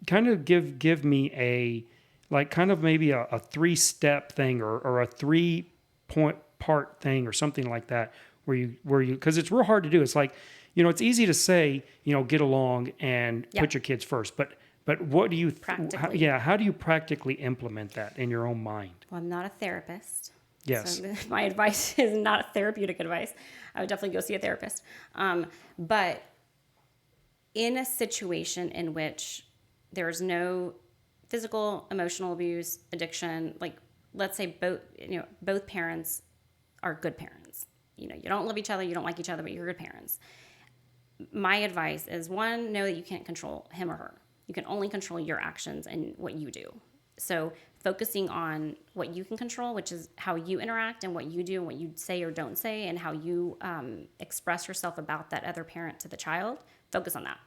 kind of give me a maybe a 3-step thing or a 3-point part thing or something like that, where you because it's real hard to do. It's like, it's easy to say, get along and put your kids first, but what do you how do you practically implement that in your own mind? Well, I'm not a therapist. Yes. So my advice is not therapeutic advice. I would definitely go see a therapist. But in a situation in which there's no physical, emotional abuse, addiction, like let's say both parents are good parents. You don't love each other, you don't like each other, but you're good parents. My advice is, one, know that you can't control him or her. You can only control your actions and what you do. So focusing on what you can control, which is how you interact and what you do and what you say or don't say, and how you express yourself about that other parent to the child, focus on that.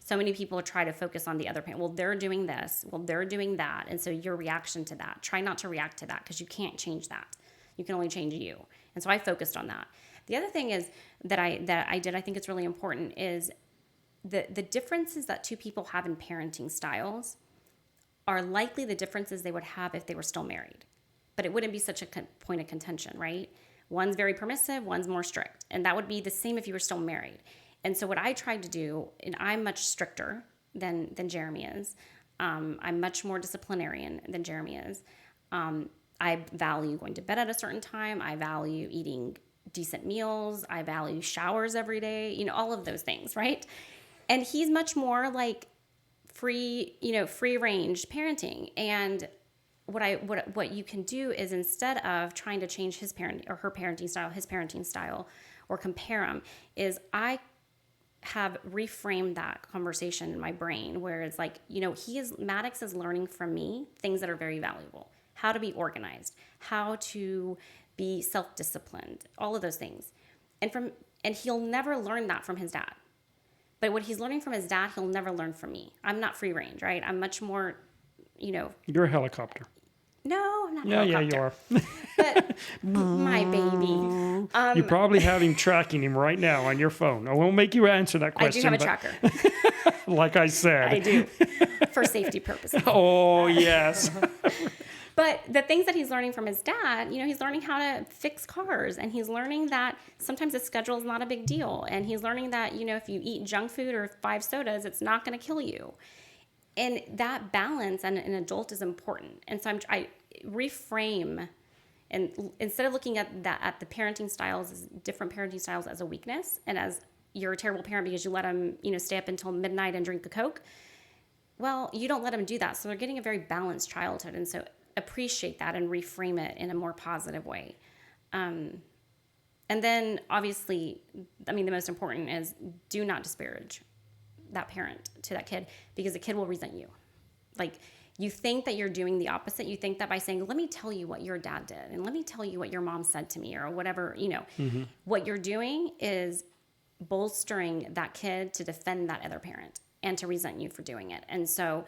So many people try to focus on the other parent. Well, they're doing this. Well, they're doing that. And so your reaction to that, try not to react to that, because you can't change that. You can only change you. And so I focused on that. The other thing is that I did, I think it's really important, is the differences that two people have in parenting styles are likely the differences they would have if they were still married. But it wouldn't be such a point of contention, right? One's very permissive, one's more strict. And that would be the same if you were still married. And so what I tried to do, and I'm much stricter than Jeremy is. I'm much more disciplinarian than Jeremy is. I value going to bed at a certain time. I value eating decent meals. I value showers every day, all of those things, right? And he's much more like free range parenting. And what you can do is, instead of trying to change his parenting style, or compare them, is I have reframed that conversation in my brain, where it's like, Maddox is learning from me things that are very valuable. How to be organized, how to be self-disciplined, all of those things. And he'll never learn that from his dad. But what he's learning from his dad, he'll never learn from me. I'm not free range, right? I'm much more, You're a helicopter. No, I'm not. Yeah, you are. But my baby. You probably have him tracking him right now on your phone. I won't make you answer that question. I do have a tracker. Like I said. I do. For safety purposes. Oh, yes. But the things that he's learning from his dad, he's learning how to fix cars, and he's learning that sometimes a schedule is not a big deal. And he's learning that, if you eat junk food or 5 sodas, it's not going to kill you. And that balance and an adult is important. And so I reframe, and instead of looking at the parenting styles, different parenting styles, as a weakness, and as you're a terrible parent because you let them, stay up until midnight and drink a Coke. Well, you don't let them do that. So they're getting a very balanced childhood. And so appreciate that and reframe it in a more positive way. And then obviously, the most important is, do not disparage that parent to that kid, because the kid will resent you. Like, you think that you're doing the opposite. You think that by saying, let me tell you what your dad did, and let me tell you what your mom said to me, or whatever, what you're doing is bolstering that kid to defend that other parent and to resent you for doing it. And so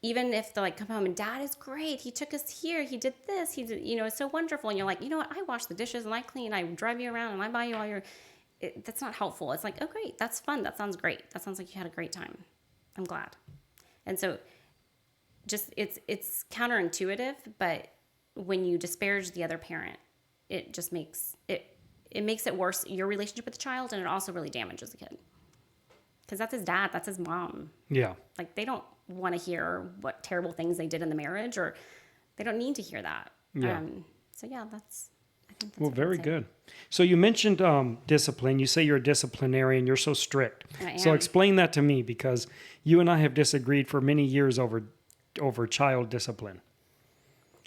even if they're like, come home and dad is great, he took us here, he did this, he did, it's so wonderful. And you're like, what, I wash the dishes and I clean, I drive you around and I buy you all your, that's not helpful. It's like, oh, great, that's fun. That sounds great. That sounds like you had a great time. I'm glad. And so just, it's counterintuitive, but when you disparage the other parent, it just makes it worse, your relationship with the child, and it also really damages the kid. Because that's his dad, that's his mom. Yeah. Like, they don't want to hear what terrible things they did in the marriage, or they don't need to hear that. Yeah. So yeah, I think that's well, very good. So you mentioned discipline. You say you're a disciplinarian. You're so strict. I am. So explain that to me, because you and I have disagreed for many years over child discipline.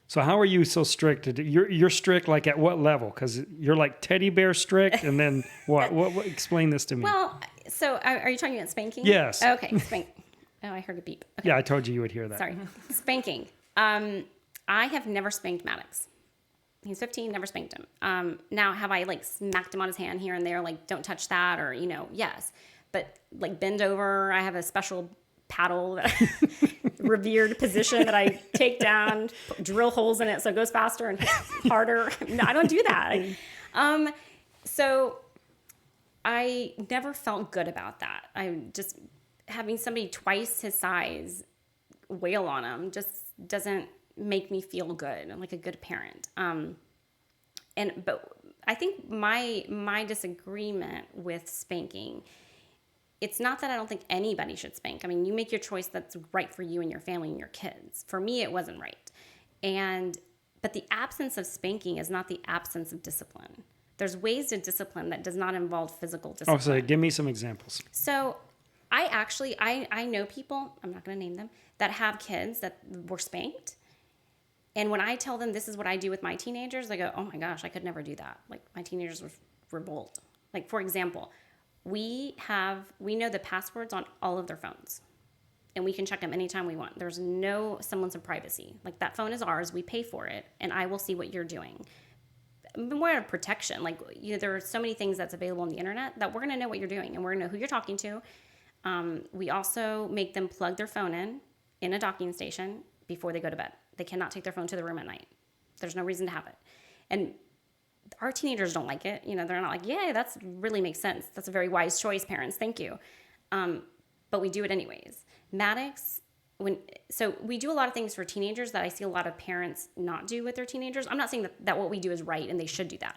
So how are you so strict? You're strict, like, at what level? Because you're like teddy bear strict, and then what? What? Explain this to me. Well, so are you talking about spanking? Yes. Okay, spank. Oh, I heard a beep. Okay. Yeah, I told you would hear that. Sorry. Spanking. I have never spanked Maddox. He's 15, never spanked him. Now, have I smacked him on his hand here and there, like, don't touch that, or, yes. But bend over, I have a special paddle, revered position that I take down, drill holes in it so it goes faster and harder. No, I don't do that. So I never felt good about that. I just, having somebody twice his size wail on him just doesn't make me feel good. I'm like a good parent. But I think my disagreement with spanking, it's not that I don't think anybody should spank. I mean, you make your choice that's right for you and your family and your kids. For me, it wasn't right. But the absence of spanking is not the absence of discipline. There's ways to discipline that does not involve physical discipline. Oh, so give me some examples. So I know people, I'm not going to name them, that have kids that were spanked. And when I tell them this is what I do with my teenagers, they go, oh my gosh, I could never do that. Like, my teenagers would revolt. Like, for example, we know the passwords on all of their phones. And we can check them anytime we want. There's no semblance of privacy. Like, that phone is ours. We pay for it. And I will see what you're doing. More out of protection. Like, there are so many things that's available on the internet that we're going to know what you're doing. And we're going to know who you're talking to. We also make them plug their phone in a docking station before they go to bed. They cannot take their phone to the room at night. There's no reason to have it. And our teenagers don't like it. They're not like, yeah, that really makes sense. That's a very wise choice, parents. Thank you. But we do it anyways. Maddox, so we do a lot of things for teenagers that I see a lot of parents not do with their teenagers. I'm not saying that what we do is right and they should do that.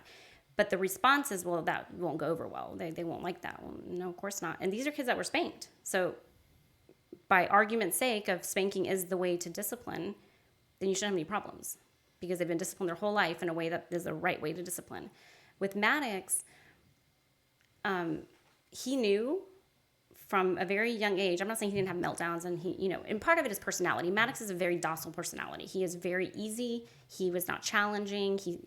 But the response is, well, that won't go over well. They won't like that. Well, no, of course not. And these are kids that were spanked. So by argument's sake of spanking is the way to discipline, then you shouldn't have any problems because they've been disciplined their whole life in a way that is the right way to discipline. With Maddox, he knew from a very young age, I'm not saying he didn't have meltdowns and and part of it is personality. Maddox is a very docile personality. He is very easy. He was not challenging. He,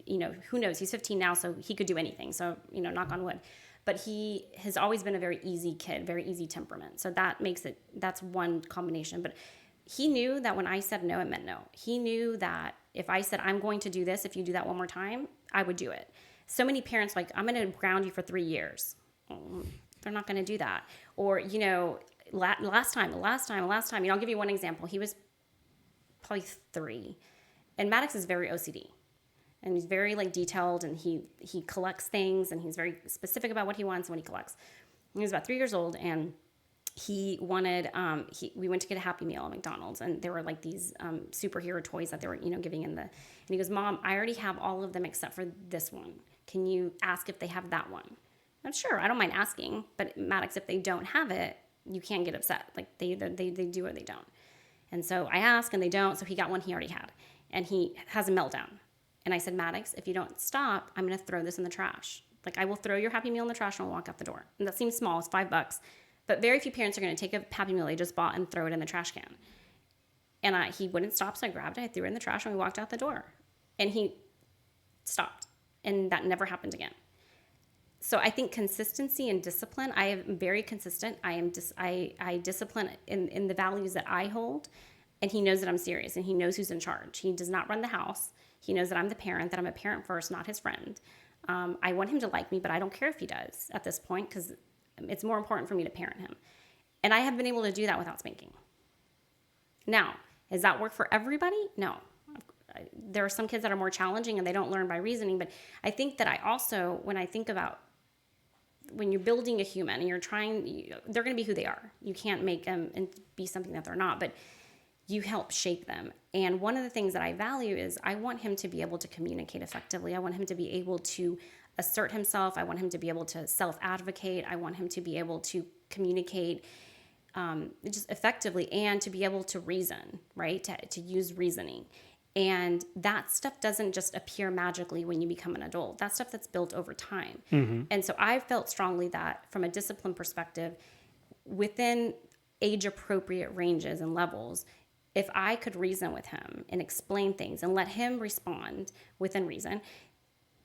who knows? He's 15 now, so he could do anything. So, knock on wood. But he has always been a very easy kid, very easy temperament. So that's one combination. But he knew that when I said no, it meant no. He knew that if I said, I'm going to do this, if you do that one more time, I would do it. So many parents I'm going to ground you for 3 years. They're not going to do that. Or, last time. I'll give you one example. He was probably 3. And Maddox is very OCD. And he's very detailed and he collects things and he's very specific about what he wants and what he collects. He was about 3 years old and he wanted, we went to get a Happy Meal at McDonald's and there were these superhero toys that they were, giving and he goes, Mom, I already have all of them except for this one. Can you ask if they have that one? I'm sure, I don't mind asking, but Maddox, if they don't have it, you can't get upset. They do or they don't. And so I ask and they don't, so he got one he already had. And he has a meltdown. And I said, Maddox, if you don't stop, I'm going to throw this in the trash. I will throw your Happy Meal in the trash and I'll walk out the door. And that seems small, it's $5. But very few parents are going to take a Happy Meal they just bought and throw it in the trash can. And he wouldn't stop, so I grabbed it, I threw it in the trash, and we walked out the door. And he stopped. And that never happened again. So I think consistency and discipline, I am very consistent. I discipline in the values that I hold. And he knows that I'm serious, and he knows who's in charge. He does not run the house. He knows that I'm the parent, that I'm a parent first, not his friend. I want him to like me, but I don't care if he does at this point because it's more important for me to parent him. And I have been able to do that without spanking. Now, does that work for everybody? No. There are some kids that are more challenging and they don't learn by reasoning. But I think that when I think about when you're building a human and they're going to be who they are. You can't make them and be something that they're not, but you help shape them. And one of the things that I value is I want him to be able to communicate effectively. I want him to be able to assert himself. I want him to be able to self-advocate. I want him to be able to communicate just effectively and to be able to reason, right? To use reasoning. And that stuff doesn't just appear magically when you become an adult. That's stuff that's built over time. Mm-hmm. And so I felt strongly that from a discipline perspective, within age-appropriate ranges and levels, if I could reason with him and explain things and let him respond within reason,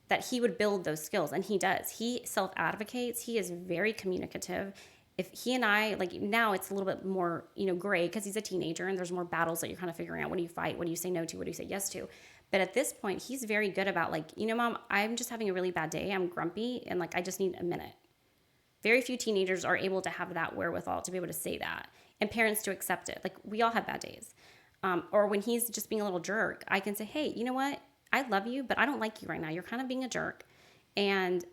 that he would build those skills. And he does. He self-advocates. He is very communicative. If he and I, now it's a little bit more, gray because he's a teenager and there's more battles that you're kind of figuring out. What do you fight? What do you say no to? What do you say yes to? But at this point, he's very good about Mom, I'm just having a really bad day. I'm grumpy and I just need a minute. Very few teenagers are able to have that wherewithal to be able to say that and parents to accept it. We all have bad days. Or when he's just being a little jerk, I can say, hey, you know what? I love you, but I don't like you right now. You're kind of being a jerk. And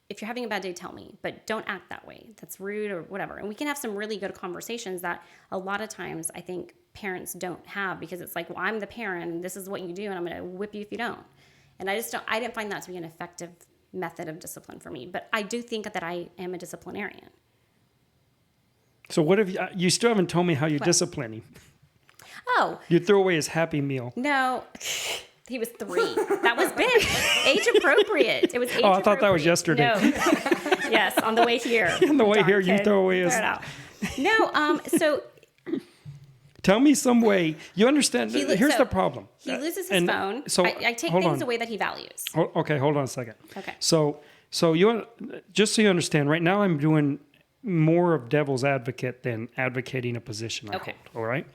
if you're having a bad day, tell me, but don't act that way. That's rude or whatever. And we can have some really good conversations that a lot of times I think parents don't have because it's well, I'm the parent and this is what you do and I'm going to whip you if you don't. And I didn't find that to be an effective method of discipline for me, but I do think that I am a disciplinarian. So what if you still haven't told me how you discipline him? Oh. You threw away his Happy Meal. No. He was 3. That was big. Age appropriate. It was age appropriate. I thought that was yesterday. No. Yes, on the way here. On the way here, you throw away his... No, so Tell me some way. You understand? Here's the problem. he loses his phone. So I take hold things on. away that he values. Okay, hold on a second. Okay. So you just so you understand, right now I'm doing more of devil's advocate than advocating a position I Okay. hold. All right.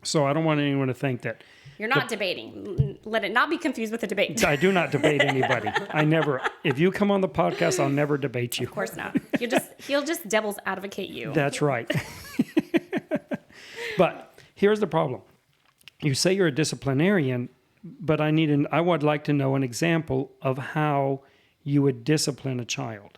So I don't want anyone to think that You're not debating. Let it not be confused with a debate. I do not debate anybody. I never. If you come on the podcast, I'll never debate you. Of course not. He'll just devil's advocate you. That's right. But here's the problem. You say you're a disciplinarian, but I would like to know an example of how you would discipline a child.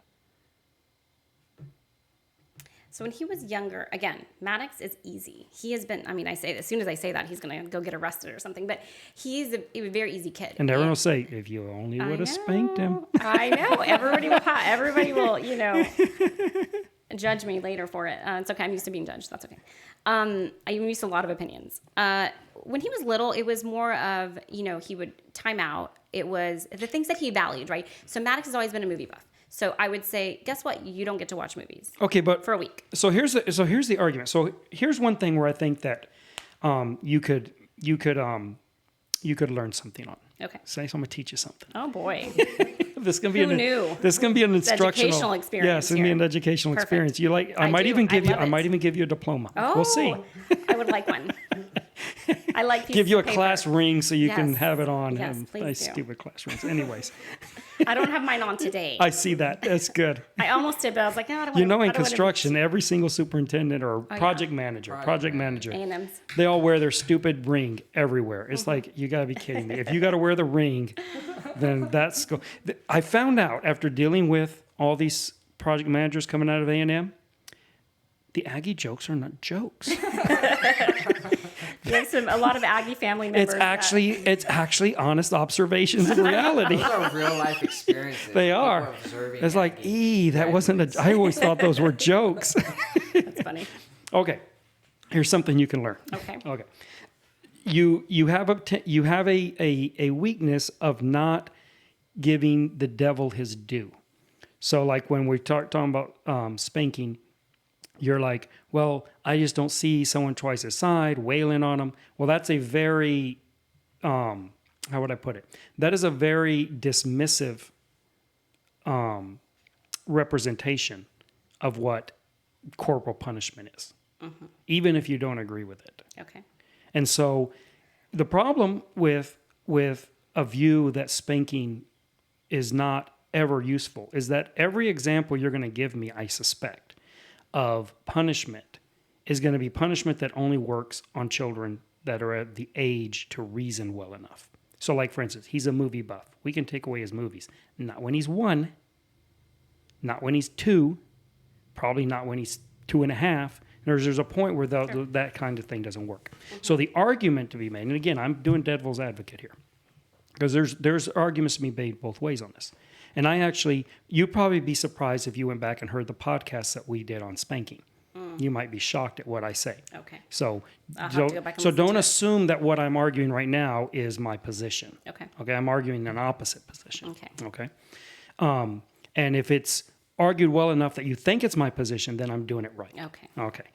So when he was younger, again, Maddox is easy. He has been, I say, as soon as I say that, he's going to go get arrested or something, but he's a very easy kid. And everyone will say, if you only would have spanked him. I know. Everybody will, judge me later for it. It's okay. I'm used to being judged. That's okay. I'm used to a lot of opinions. When he was little, it was more of, he would time out. It was the things that he valued, right? So Maddox has always been a movie buff. So I would say, guess what? You don't get to watch movies. Okay, but for a week. So here's the argument. So here's one thing where I think that you could learn something on. Okay. So I'm gonna teach you something. Oh boy. This is gonna be Who knew? This is gonna be an instructional educational experience. Yes, it's gonna be an educational experience. You I might even give you a diploma. Oh, we'll see. I would like one. I like pieces give you a of paper. class ring so you can Yes. have it on. Yes, and please nice do. stupid class rings. Anyways, I don't have mine on today. I see that. That's good. I almost did, but I was like, no, I don't want You know, in construction, every single superintendent or project manager, A&Ms. they all wear their stupid ring everywhere. It's like, you got to be kidding me. If you got to wear the ring, then that's... I found out after dealing with all these project managers coming out of A&M, the Aggie jokes are not jokes. There's a lot of Aggie family members. It's actually honest observations of reality. Those are real life experiences. They are. It's like, that wasn't I always thought those were jokes. That's funny. Okay. Here's something you can learn. Okay. You have a weakness of not giving the devil his due. So like when we talking about spanking, you're like, well, I just don't see someone twice his side, wailing on them. Well, that's a very, how would I put it? That is a very dismissive representation of what corporal punishment is, even if you don't agree with it. Okay. And so the problem with a view that spanking is not ever useful is that every example you're going to give me, I suspect, of punishment is going to be punishment that only works on children that are at the age to reason well enough. So like, for instance, he's a movie buff. We can take away his movies. Not when he's 1, not when he's 2, probably not when he's 2.5. There's a point where that kind of thing doesn't work. So the argument to be made, and again, I'm doing devil's advocate here, because there's arguments to be made both ways on this. And you'd probably be surprised if you went back and heard the podcast that we did on spanking. You might be shocked at what I say. Okay. So I'll have to go back and listen don't to it. assume that what I'm arguing right now is my position. Okay. Okay, I'm arguing an opposite position. Okay. Okay. And if it's argued well enough that you think it's my position, then I'm doing it right. Okay.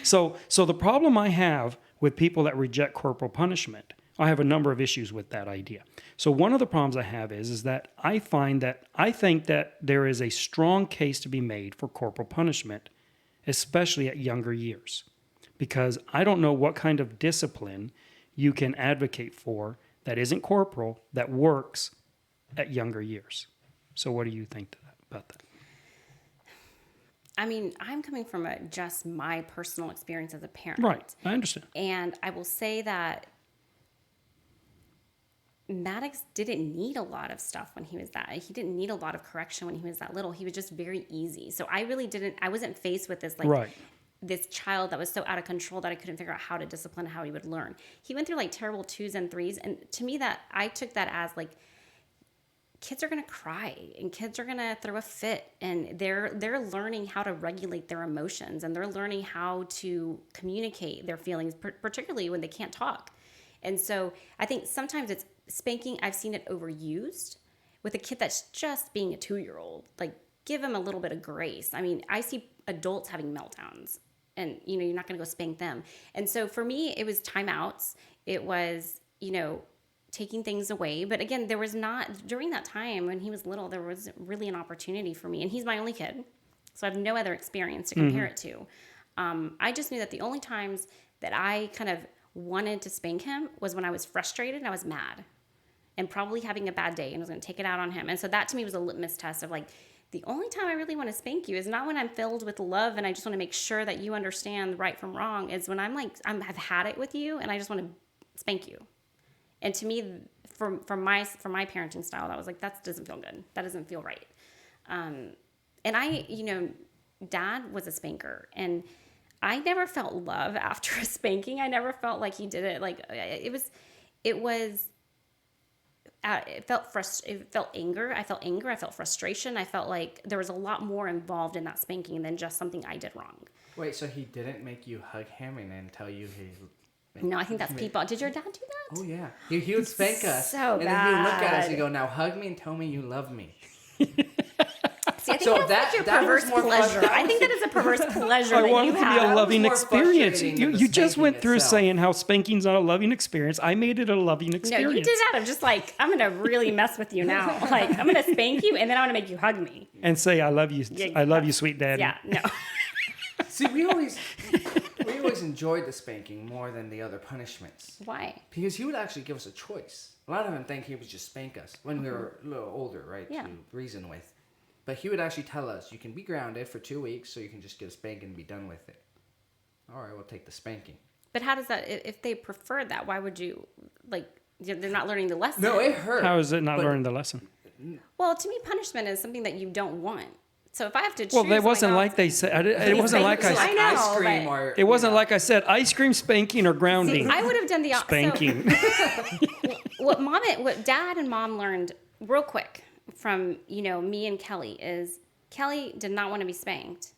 So the problem I have with people that reject corporal punishment, I have a number of issues with that idea. So one of the problems I have is that I think that there is a strong case to be made for corporal punishment, especially at younger years, because I don't know what kind of discipline you can advocate for that isn't corporal, that works at younger years. So what do you think about that? I'm coming from just my personal experience as a parent. Right, I understand. And I will say that Maddox didn't need a lot of stuff when he was he didn't need a lot of correction when he was that little. He was just very easy. So I wasn't faced with this this child that was so out of control that I couldn't figure out how to discipline, how he would learn. He went through terrible 2s and 3s. And to me I took that as kids are going to cry and kids are going to throw a fit, and they're learning how to regulate their emotions, and they're learning how to communicate their feelings, particularly when they can't talk. And so I think sometimes it's spanking. I've seen it overused with a kid that's just being a 2-year-old, give him a little bit of grace. I mean, I see adults having meltdowns, and you're not going to go spank them. And so for me, it was timeouts. It was, taking things away. But again, there was not, during that time when he was little, there was really an opportunity for me. And he's my only kid, so I have no other experience to compare it to. I just knew that the only times that I kind of wanted to spank him was when I was frustrated and I was mad and probably having a bad day, and I was going to take it out on him. And so that to me was a litmus test of like, the only time I really want to spank you is not when I'm filled with love and I just want to make sure that you understand right from wrong. Is when I'm like, I've had it with you and I just want to spank you. And to me, from my parenting style, that was like, that doesn't feel good. That doesn't feel right. And I, Dad was a spanker, and I never felt love after a spanking. I never felt like he did it. Like it felt anger. I felt anger. I felt frustration. I felt like there was a lot more involved in that spanking than just something I did wrong. Wait, so he didn't make you hug him and then tell you he... No, I think that's people. Did your dad do that? Oh, yeah. He would spank us. So and then he would look at us and go, now hug me and tell me you love me. See, I think that's like your perverse pleasure. I think that is a perverse pleasure I that want you it to be have. a loving more experience. frustrating than the You just went spanking through itself. saying how spanking's not a loving experience. I made it a loving No, experience. you did that. I'm just like, I'm going to really mess with you now. Like, I'm going to spank you, and then I'm going to make you hug me. And say, I love you. Yeah, I love you, sweet daddy. Yeah, no. See, we always enjoyed the spanking more than the other punishments. Why? Because he would actually give us a choice. A lot of them think he would just spank us when we were a little older, right? Yeah. To reason with. But he would actually tell us, you can be grounded for 2 weeks so you can just get a spanking and be done with it. All right, we'll take the spanking. But how does that, if they preferred that, why would you, like, they're not learning the lesson? No, it hurt. How is it not but- learning the lesson? Well, to me, punishment is something that you don't want. So if I have to choose... Well, it wasn't like they said. It wasn't like I I. know, ice cream but- or... It wasn't like I said ice cream, spanking, or grounding. See, I would have done the opposite. Spanking. What Dad and Mom learned real quick from, me and Kelly is Kelly did not want to be spanked,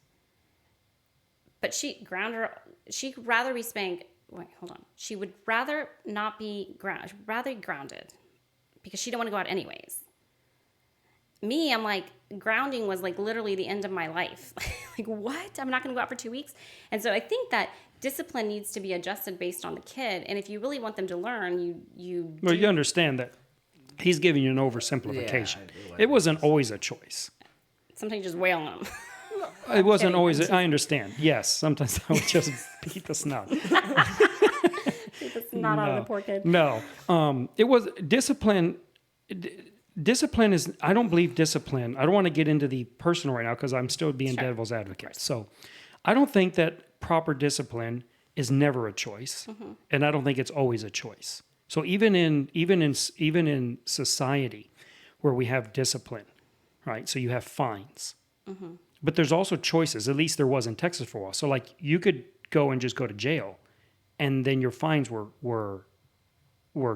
but she'd rather be spanked. Wait, hold on. She would rather not be rather grounded because she didn't want to go out anyways. Me, I'm like, grounding was like literally the end of my life. Like, what? I'm not going to go out for 2 weeks? And so I think that discipline needs to be adjusted based on the kid. And if you really want them to learn, you Well, you understand that he's giving you an oversimplification. Yeah, It wasn't always a choice. sometimes just wail on them. It wasn't kidding, always. I understand. Yes, sometimes I would just beat the snot. It's not out of the poor kid. No, it was discipline. Discipline is. I don't believe discipline. I don't want to get into the personal right now because I'm still being Sure. devil's advocate. So, I don't think that proper discipline is never a choice, and I don't think it's always a choice. So even in society, where we have discipline, right? So you have fines, but there's also choices. At least there was in Texas for a while. So like you could go and just go to jail, and then your fines were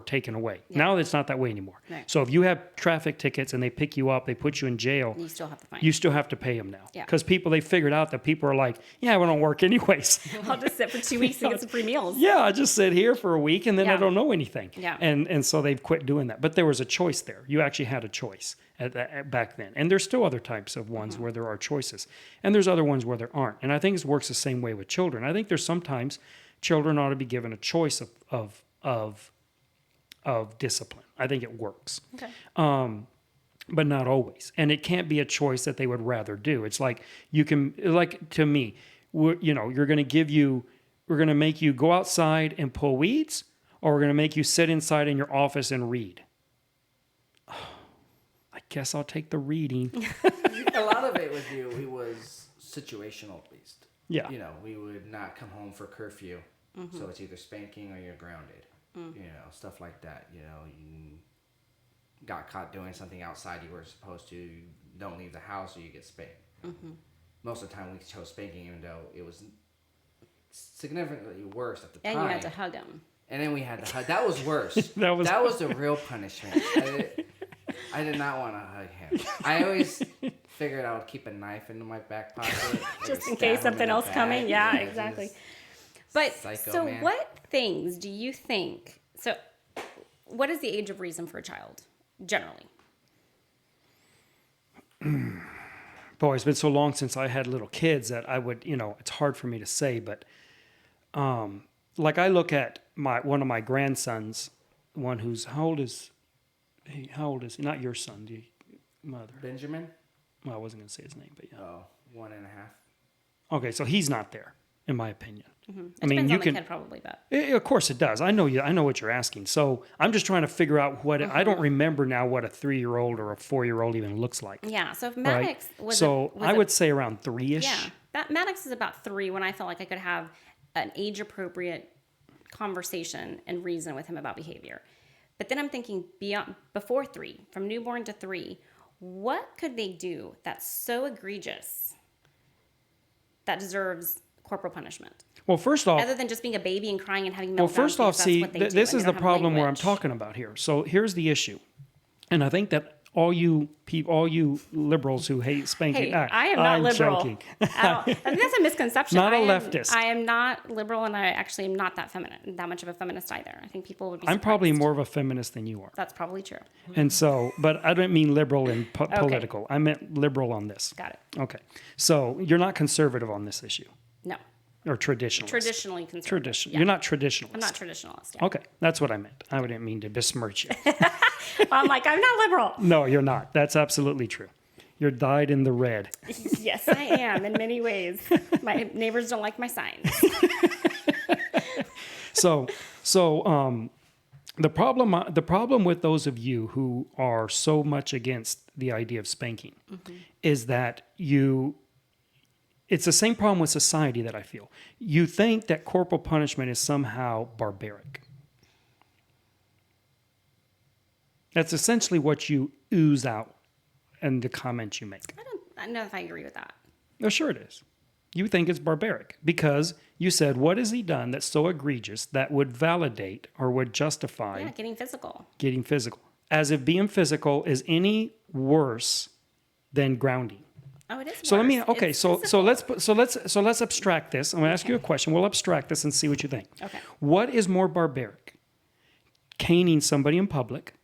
taken away. Yeah. Now it's not that way anymore. Right. So if you have traffic tickets and they pick you up, they put you in jail, You still have to find. you still have to pay them now. Yeah. Because they figured out that people are like, yeah, we don't work anyways. I'll just sit for 2 weeks to get some free meals. Yeah, I just sit here for a week and then I Yeah. don't know anything. Yeah. And so they've quit doing that. But there was a choice there. You actually had a choice back then. And there's still other types of ones where there are choices. And there's other ones where there aren't. And I think it works the same way with children. I think there's sometimes children ought to be given a choice of discipline. I think it works. Okay. But not always. And it can't be a choice that they would rather do. It's like to me, we're going to make you go outside and pull weeds, or we're going to make you sit inside in your office and read. I guess I'll take the reading. A lot of it with you, it was situational based. Yeah. We would not come home for curfew, so it's either spanking or you're grounded. Stuff like that. You got caught doing something outside you weren't supposed to. You don't leave the house or you get spanked. Most of the time we chose spanking, even though it was significantly worse at the time. And you had to hug him. And then we had to hug. That was worse. That was the real punishment. I did not want to hug him. I always figured I would keep a knife in my back pocket. Just in case something else coming. Yeah, exactly. But Psycho, so man. what things do you think, what is the age of reason for a child, generally? Boy, it's been so long since I had little kids that I would, it's hard for me to say, but like I look at one of my grandsons, one who's, how old is he? Not your son, the mother. Benjamin? Well, I wasn't going to say his name, but yeah. Oh, 1.5. Okay, so he's not there, in my opinion. Mm-hmm. I mean, depends you on can. the kid probably, but Of course it does. I know you. I know what you're asking. So I'm just trying to figure out what I don't remember now what a 3-year-old or a 4-year-old even looks like. yeah. So if Right? Maddox was I would say around 3-ish. yeah, that Maddox is about 3 when I felt like I could have an age appropriate conversation and reason with him about behavior. But then I'm thinking before 3, from newborn to 3, what could they do that's so egregious that deserves corporal punishment? Well, first off, Other than just being a baby and crying and having meltdowns. Well, first off, because see, that's what they do, this and is they the don't have problem where I'm language. talking about here. So here's the issue, and I think that all you liberals who hate spanking. Hey, I am not I'm liberal. joking. I think that's a misconception. Not a I am, leftist. I am not liberal, and I actually am not that much of a feminist either. I think people would be I'm probably surprised. more of a feminist than you are, That's probably true. and so, but I don't mean liberal in political. I meant liberal on this. Got it. Okay, so you're not conservative on this issue, No. or traditionalist. Traditionally conservative. Tradition. Yeah. You're not traditionalist. I'm not traditionalist. Yeah. Okay, that's what I meant. I didn't mean to besmirch you. I'm like, I'm not liberal. No, you're not. That's absolutely true. You're dyed in the red. Yes, I am in many ways. My neighbors don't like my signs. So the problem with those of you who are so much against the idea of spanking is that it's the same problem with society that I feel. You think that corporal punishment is somehow barbaric. That's essentially what you ooze out in the comments you make. I don't know if I agree with that. No, sure it is. You think it's barbaric because you said, what has he done that's so egregious that would validate or would justify Yeah, getting physical. getting physical? As if being physical is any worse than grounding. Oh, it is. So let me, worse. okay, It's so physical. let's abstract this. I'm going to ask you a question. We'll abstract this and see what you think. Okay. What is more barbaric? Caning somebody in public,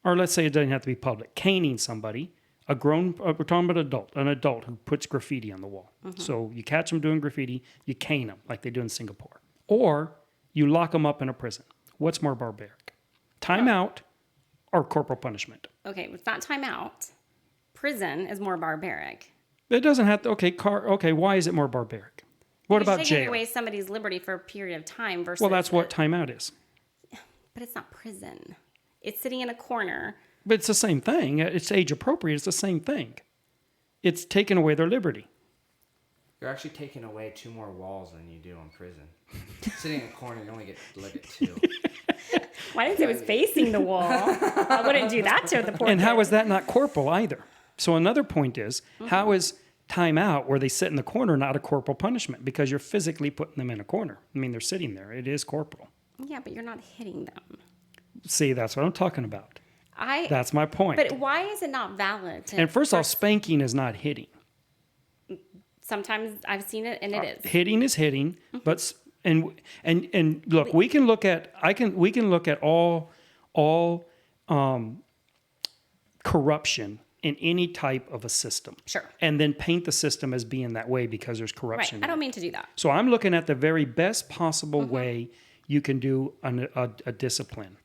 or let's say it doesn't have to be public, caning somebody, we're talking about an adult who puts graffiti on the wall. So you catch them doing graffiti, you cane them like they do in Singapore. Or you lock them up in a prison. What's more barbaric? Timeout or corporal punishment? Okay, it's not timeout. Prison is more barbaric. It doesn't have to, okay, why is it more barbaric? What You're about taking jail? away somebody's liberty for a period of time versus. Well, that's what timeout is. But it's not prison. It's sitting in a corner. But it's the same thing. It's age appropriate. It's the same thing. It's taking away their liberty. You're actually taking away 2 more walls than you do in prison. Sitting in a corner, you only get to look at 2. Why didn't it was facing the wall? I wouldn't do that to the poor And kid. how is that not corporal either? So another point is, how is timeout where they sit in the corner not a corporal punishment? Because you're physically putting them in a corner. I mean, they're sitting there. It is corporal. Yeah, but you're not hitting them. See, that's what I'm talking about. That's my point. But why is it not valid? And first off, spanking is not hitting. Sometimes I've seen it, and it is. Hitting is hitting, but and look, we can look at all corruption in any type of a system. Sure. And then paint the system as being that way because there's Right. corruption. I in don't it. mean to do that. So I'm looking at the very best possible way you can do a discipline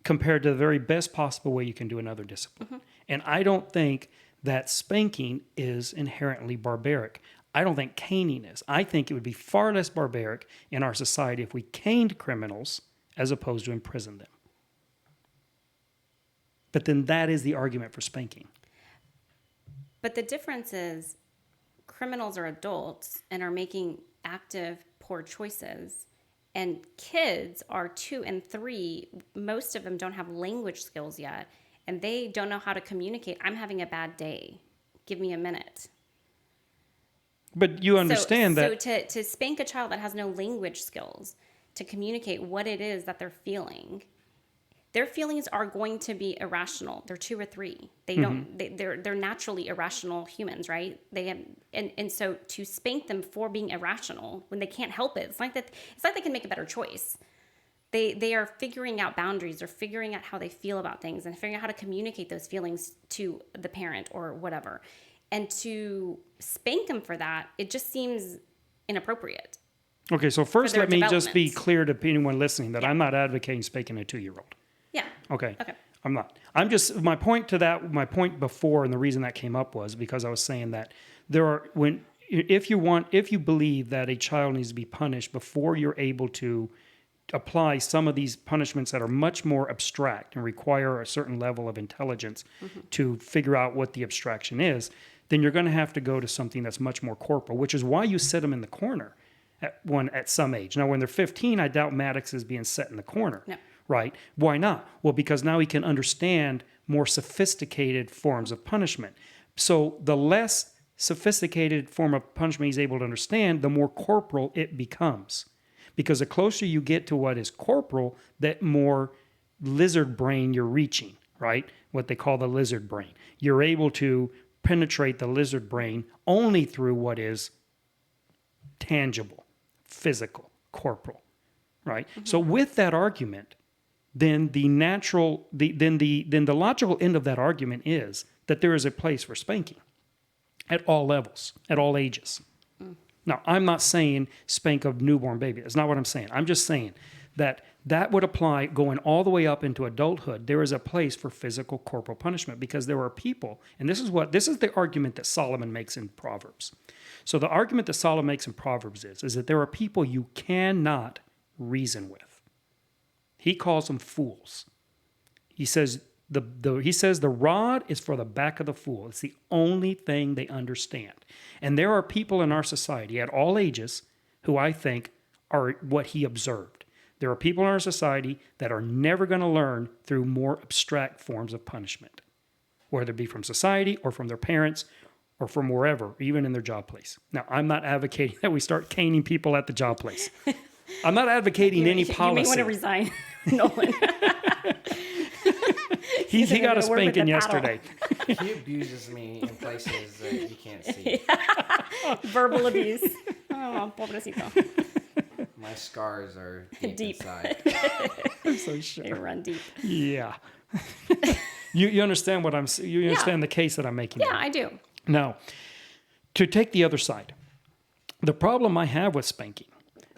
compared to the very best possible way you can do another discipline. And I don't think that spanking is inherently barbaric. I don't think caning is. I think it would be far less barbaric in our society if we caned criminals as opposed to imprison them. But then that is the argument for spanking. But the difference is criminals are adults and are making active, poor choices. And kids are 2 and 3. Most of them don't have language skills yet. And they don't know how to communicate. I'm having a bad day. Give me a minute. But you understand that... So to spank a child that has no language skills, to communicate what it is that they're feeling, their feelings are going to be irrational. They're 2 or 3. They don't. They're naturally irrational humans, right? They have, and so to spank them for being irrational when they can't help it, it's like they can make a better choice. they are figuring out boundaries, or figuring out how they feel about things, and figuring out how to communicate those feelings to the parent or whatever. And to spank them for that, it just seems inappropriate. Okay, so first let me just be development. clear to anyone listening that I'm not advocating spanking a 2-year-old. Yeah. Okay. Okay. I'm not. I'm just, my point before, and the reason that came up was because I was saying that if you believe that a child needs to be punished before you're able to apply some of these punishments that are much more abstract and require a certain level of intelligence to figure out what the abstraction is, then you're going to have to go to something that's much more corporal, which is why you sit them in the corner at some age. Now, when they're 15, I doubt Maddox is being set in the corner. No. Right? Why not? Well, because now he can understand more sophisticated forms of punishment. So the less sophisticated form of punishment he's able to understand, the more corporal it becomes. Because the closer you get to what is corporal, that more lizard brain you're reaching, right? What they call the lizard brain. You're able to penetrate the lizard brain only through what is tangible, physical, corporal, right? So with that argument, then the logical end of that argument is that there is a place for spanking at all levels, at all ages. Now, I'm not saying spank a newborn baby. That's not what I'm saying. I'm just saying that would apply going all the way up into adulthood. There is a place for physical corporal punishment because there are people, and this is the argument that Solomon makes in Proverbs. So the argument that Solomon makes in Proverbs is that there are people you cannot reason with. He calls them fools. He says the rod is for the back of the fool. It's the only thing they understand. And there are people in our society at all ages who I think are what he observed. There are people in our society that are never going to learn through more abstract forms of punishment, whether it be from society or from their parents or from wherever, even in their job place. Now, I'm not advocating that we start caning people at the job place. I'm not advocating any policy. You may want to resign, Nolan. He got a spanking yesterday. He abuses me in places that you can't see. Verbal abuse. Oh, pobrecito. My scars are deep. Inside. I'm so sure. They run deep. Yeah. You understand what you understand the case that I'm making. Yeah, there. I do. Now, to take the other side, the problem I have with spanking,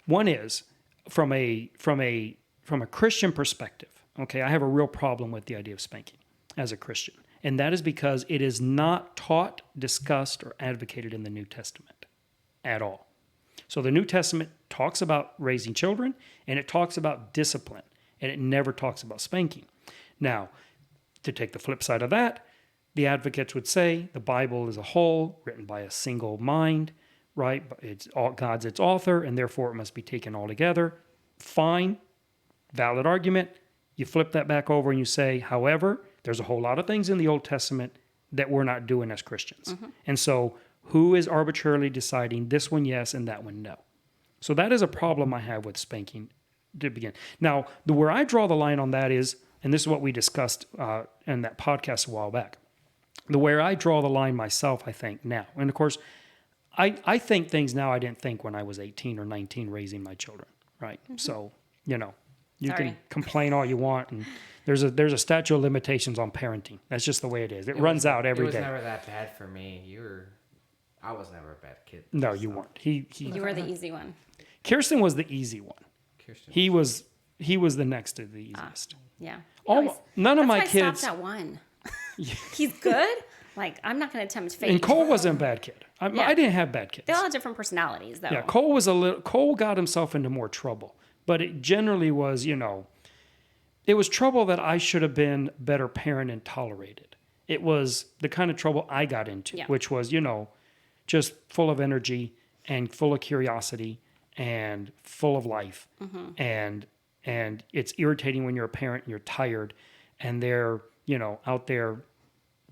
one is from a Christian perspective. Okay, I have a real problem with the idea of spanking as a Christian, and that is because it is not taught, discussed, or advocated in the New Testament at all. So the New Testament talks about raising children, and it talks about discipline, and it never talks about spanking. Now, to take the flip side of that, the advocates would say the Bible as a whole, written by a single mind, right? God's its author, and therefore it must be taken all together. Fine, valid argument. You flip that back over and you say, however, there's a whole lot of things in the Old Testament that we're not doing as Christians. And so who is arbitrarily deciding this one yes and that one no? So that is a problem I have with spanking to begin. Now, where I draw the line on that is, and this is what we discussed in that podcast a while back, where I draw the line myself, I think, now. And of course, I think things now I didn't think when I was 18 or 19 raising my children, right? So, you can complain all you want, and there's a statute of limitations on parenting. That's just the way it is. It runs out every day. It was never that bad for me. I was never a bad kid. No, you weren't. You were the easy one. Kirsten was the easy one. Kirsten. He was the next to the easiest. Yeah. None of my That's why I kids. stopped at one. He's good. Like, I'm not going to attempt fate. And Cole wasn't a bad kid. I didn't have bad kids. They all have different personalities, though. Yeah, Cole got himself into more trouble. But it generally was, it was trouble that I should have been a better parent and tolerated. It was the kind of trouble I got into, which was, just full of energy and full of curiosity and full of life. And it's irritating when you're a parent and you're tired and they're, out there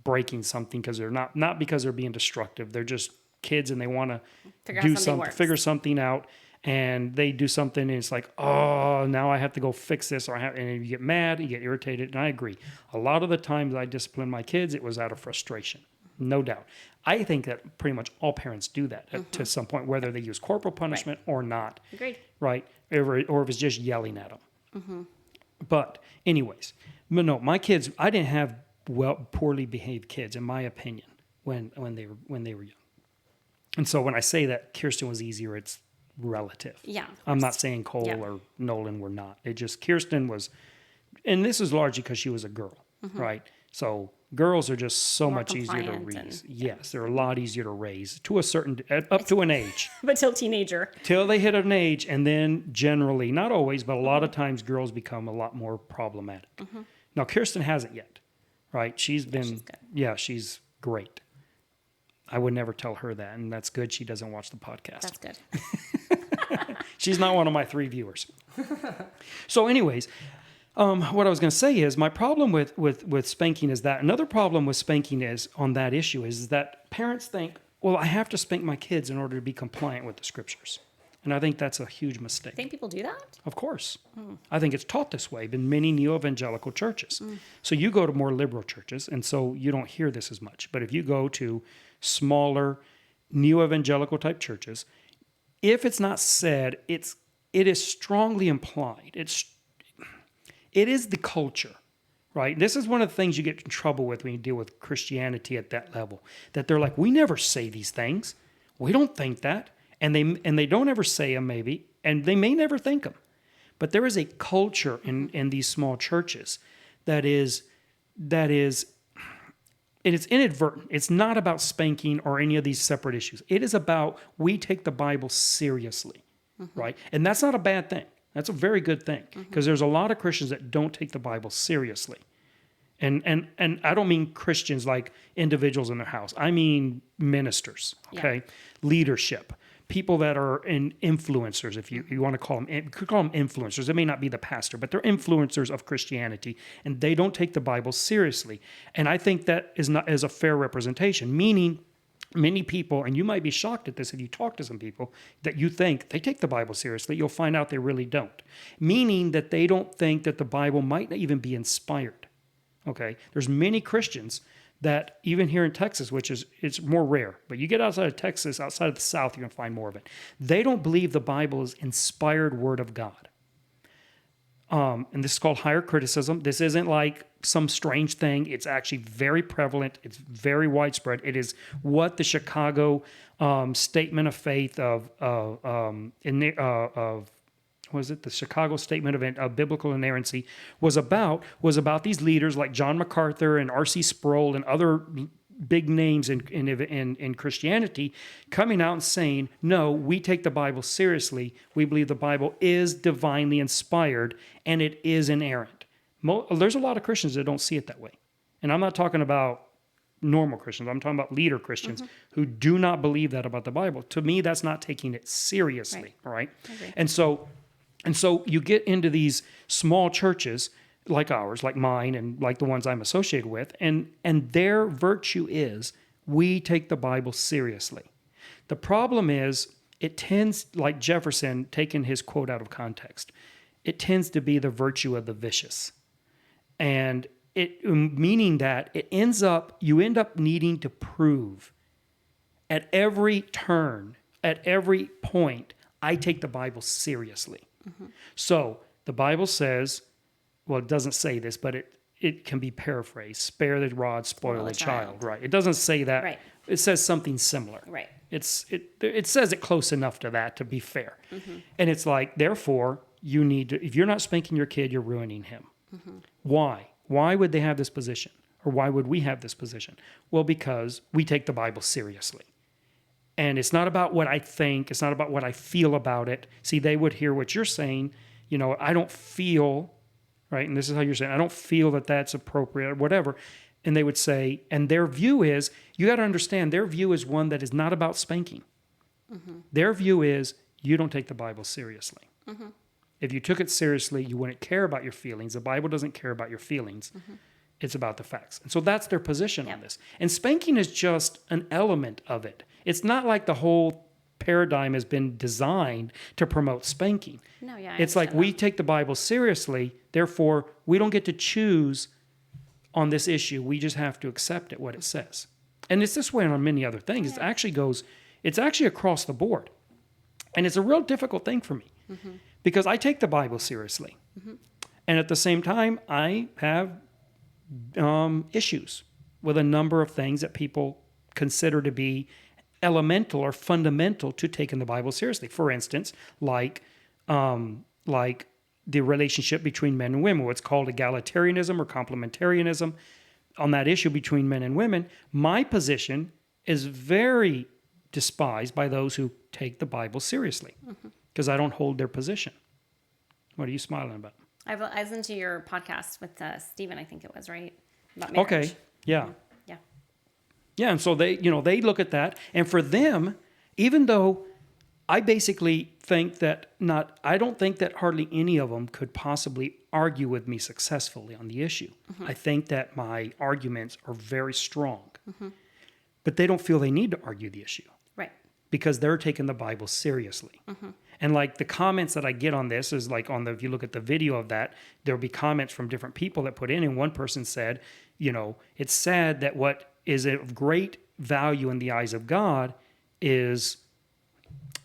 breaking something because they're not because they're being destructive. They're just kids and they want to figure something out. And they do something and it's like, oh, now I have to go fix this. And you get mad, you get irritated. And I agree. A lot of the times I discipline my kids, it was out of frustration. No doubt. I think that pretty much all parents do that to some point, whether they use corporal punishment or not. Agreed. Right? Or if it's just yelling at them. But anyways, but no, my kids, I didn't have poorly behaved kids, in my opinion, when they were young. And so when I say that Kirsten was easier, it's relative. Yeah. I'm not saying Cole or Nolan were not. It just, Kirsten was, and this is largely because she was a girl, right? So girls are just so More much easier to compliant raise. Yes, they're a lot easier to raise to a certain, up to an age. But till teenager. Till they hit an age, and then generally, not always, but a lot of times girls become a lot more problematic. Now, Kirsten hasn't yet, right? She's been, she's great. I would never tell her that, and that's good. She doesn't watch the podcast. That's good. She's not one of my 3 viewers. So anyways, what I was going to say is my problem with spanking is that another problem with spanking is on that issue is that parents think, well, I have to spank my kids in order to be compliant with the scriptures. And I think that's a huge mistake. Think people do that? Of course. I think it's taught this way in many neo-evangelical churches. So you go to more liberal churches, and so you don't hear this as much. But if you go to smaller neo-evangelical type churches, if it's not said, it is strongly implied. It is the culture, right? This is one of the things you get in trouble with when you deal with Christianity at that level. That they're like, we never say these things. We don't think that. And they don't ever say them maybe, and they may never think them. But there is a culture in these small churches that is inadvertent. It's not about spanking or any of these separate issues. It is about we take the Bible seriously, right? And that's not a bad thing. That's a very good thing because there's a lot of Christians that don't take the Bible seriously. And I don't mean Christians like individuals in their house. I mean ministers, okay? Leadership. People that are influencers, if you want to call them, you could call them influencers. It may not be the pastor, but they're influencers of Christianity, and they don't take the Bible seriously. And I think that is a fair representation, meaning many people, and you might be shocked at this if you talk to some people, that you think they take the Bible seriously. You'll find out they really don't, meaning that they don't think that the Bible might not even be inspired. Okay, there's many Christians that even here in Texas, it's more rare, but you get outside of Texas, outside of the South, you're going to find more of it. They don't believe the Bible is inspired word of God. And this is called higher criticism. This isn't like some strange thing. It's actually very prevalent. It's very widespread. It is what the Chicago Statement of Faith the Chicago Statement of Biblical Inerrancy was about these leaders like John MacArthur and R.C. Sproul and other big names in Christianity coming out and saying, no, we take the Bible seriously. We believe the Bible is divinely inspired and it is inerrant. There's a lot of Christians that don't see it that way. And I'm not talking about normal Christians. I'm talking about leader Christians who do not believe that about the Bible. To me, that's not taking it seriously, right? And so you get into these small churches like ours, like mine, and like the ones I'm associated with, and their virtue is we take the Bible seriously. The problem is it tends, like Jefferson, taking his quote out of context, it tends to be the virtue of the vicious. And meaning that you end up needing to prove at every turn, at every point, I take the Bible seriously. So the Bible says, well, it doesn't say this, but it can be paraphrased. Spare the rod, spoil the child. Right. It doesn't say that. Right. It says something similar. Right. It says it close enough to that to be fair. And it's like, therefore, you need to, if you're not spanking your kid, you're ruining him. Why? Why would they have this position? Or why would we have this position? Well, because we take the Bible seriously. And it's not about what I think. It's not about what I feel about it. See, they would hear what you're saying. I don't feel, right? And this is how you're saying, I don't feel that that's appropriate or whatever. And they would say, and their view is, you got to understand, their view is one that is not about spanking. Their view is, you don't take the Bible seriously. If you took it seriously, you wouldn't care about your feelings. The Bible doesn't care about your feelings. It's about the facts. And so that's their position on this. And spanking is just an element of it. It's not like the whole paradigm has been designed to promote spanking. No, yeah. It's like we take the Bible seriously, therefore we don't get to choose on this issue. We just have to accept it, what it says. And it's this way on many other things. It's actually across the board. And it's a real difficult thing for me because I take the Bible seriously. And at the same time, I have issues with a number of things that people consider to be elemental or fundamental to taking the Bible seriously. For instance, like the relationship between men and women, what's called egalitarianism or complementarianism. On that issue between men and women, my position is very despised by those who take the Bible seriously because I don't hold their position. What are you smiling about? I listened to your podcast with Stephen, I think it was, right? About marriage. Okay, yeah. Yeah. Yeah, and so they look at that, and for them, even though I basically think that I don't think that hardly any of them could possibly argue with me successfully on the issue. I think that my arguments are very strong, but they don't feel they need to argue the issue. Right. Because they're taking the Bible seriously. And like the comments that I get on this is like if you look at the video of that, there'll be comments from different people that put in, and one person said, it's sad that what is of great value in the eyes of God is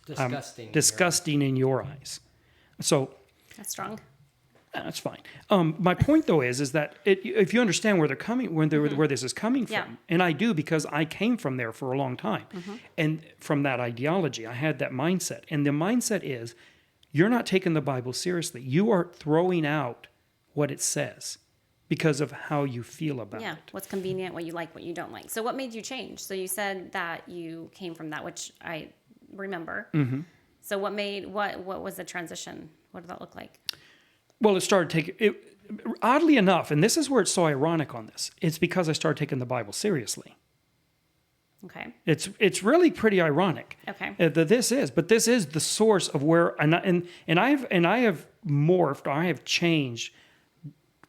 disgusting in your eyes. So That's strong. that's fine. My point though is that if you understand where they're coming, where this is coming from, Yeah. and I do because I came from there for a long time, and from that ideology, I had that mindset, and the mindset is, you're not taking the Bible seriously. You are throwing out what it says because of how you feel about Yeah. it. What's convenient, what you like, what you don't like. So what made you change? So you said that you came from that, which I remember. So what was the transition? What did that look like? Well, it started taking oddly enough, and this is where it's so ironic on this. It's because I started taking the Bible seriously. Okay. It's really pretty ironic. Okay. That this is the source of where I have morphed, or I have changed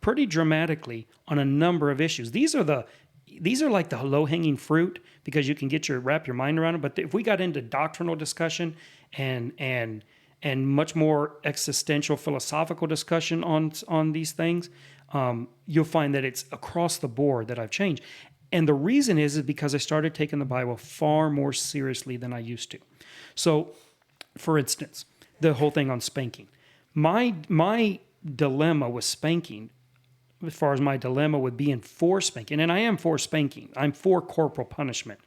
pretty dramatically on a number of issues. These are like the low-hanging fruit because you can wrap your mind around it. But if we got into doctrinal discussion and much more existential philosophical discussion on these things, you'll find that it's across the board that I've changed. And the reason is because I started taking the Bible far more seriously than I used to. So, for instance, the whole thing on spanking. My dilemma with spanking, as far as my dilemma with being for spanking, and I am for spanking. I'm for corporal punishment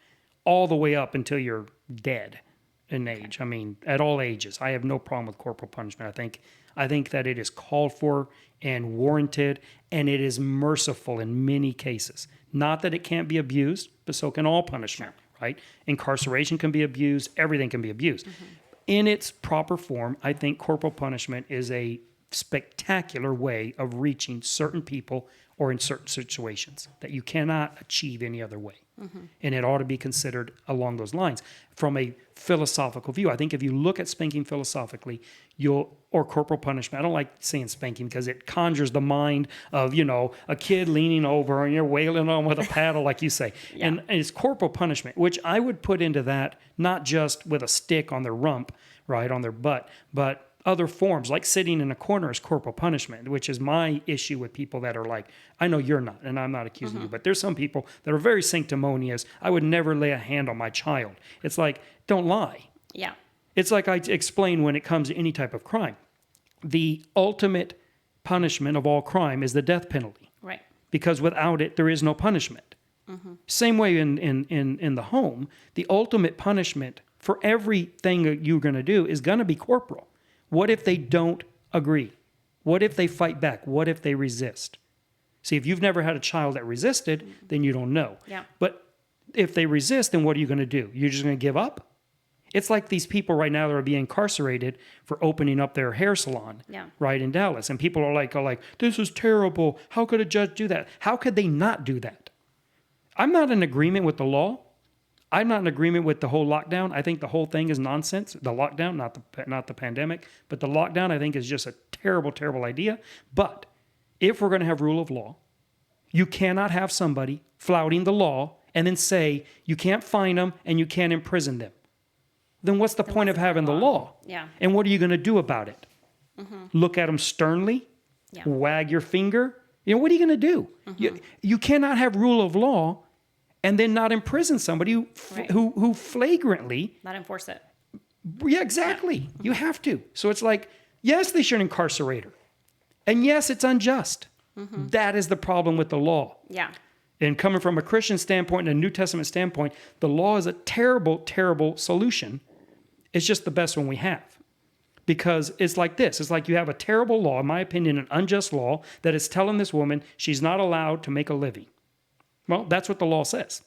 all the way up until you're dead in age. I mean, at all ages. I have no problem with corporal punishment. I think that it is called for and warranted, and it is merciful in many cases. Not that it can't be abused, but so can all punishment, right? Incarceration can be abused. Everything can be abused. In its proper form, I think corporal punishment is a spectacular way of reaching certain people or in certain situations that you cannot achieve any other way. And it ought to be considered along those lines. From a philosophical view, I think if you look at spanking philosophically, or corporal punishment, I don't like saying spanking because it conjures the mind of, a kid leaning over and you're wailing on with a paddle, like you say. Yeah. And it's corporal punishment, which I would put into that, not just with a stick on their rump, right, on their butt, but other forms, like sitting in a corner is corporal punishment, which is my issue with people that are like, I know you're not, and I'm not accusing you, but there's some people that are very sanctimonious. I would never lay a hand on my child. It's like, don't lie. Yeah. It's like I explain when it comes to any type of crime. The ultimate punishment of all crime is the death penalty. Right. Because without it, there is no punishment. Same way in the home, the ultimate punishment for everything that you're going to do is going to be corporal. What if they don't agree? What if they fight back? What if they resist? See, if you've never had a child that resisted, then you don't know. Yeah. But if they resist, then what are you going to do? You're just going to give up? It's like these people right now that are being incarcerated for opening up their hair salon, right, in Dallas. And people are like, this is terrible. How could a judge do that? How could they not do that? I'm not in agreement with the law. I'm not in agreement with the whole lockdown. I think the whole thing is nonsense. The lockdown, not the pandemic, but the lockdown I think is just a terrible, terrible idea. But if we're going to have rule of law, you cannot have somebody flouting the law and then say you can't fine them and you can't imprison them. Then what's the point of having the law? Yeah. And what are you going to do about it? Look at them sternly? Yeah. Wag your finger? What are you going to do? You cannot have rule of law and then not imprison somebody who flagrantly... Not enforce it. Yeah, exactly. You have to. So it's like, yes, they should incarcerate her. And yes, it's unjust. That is the problem with the law. Yeah. And coming from a Christian standpoint and a New Testament standpoint, the law is a terrible, terrible solution. It's just the best one we have. Because it's like this. It's like you have a terrible law, in my opinion, an unjust law that is telling this woman she's not allowed to make a living. Well, that's what the law says.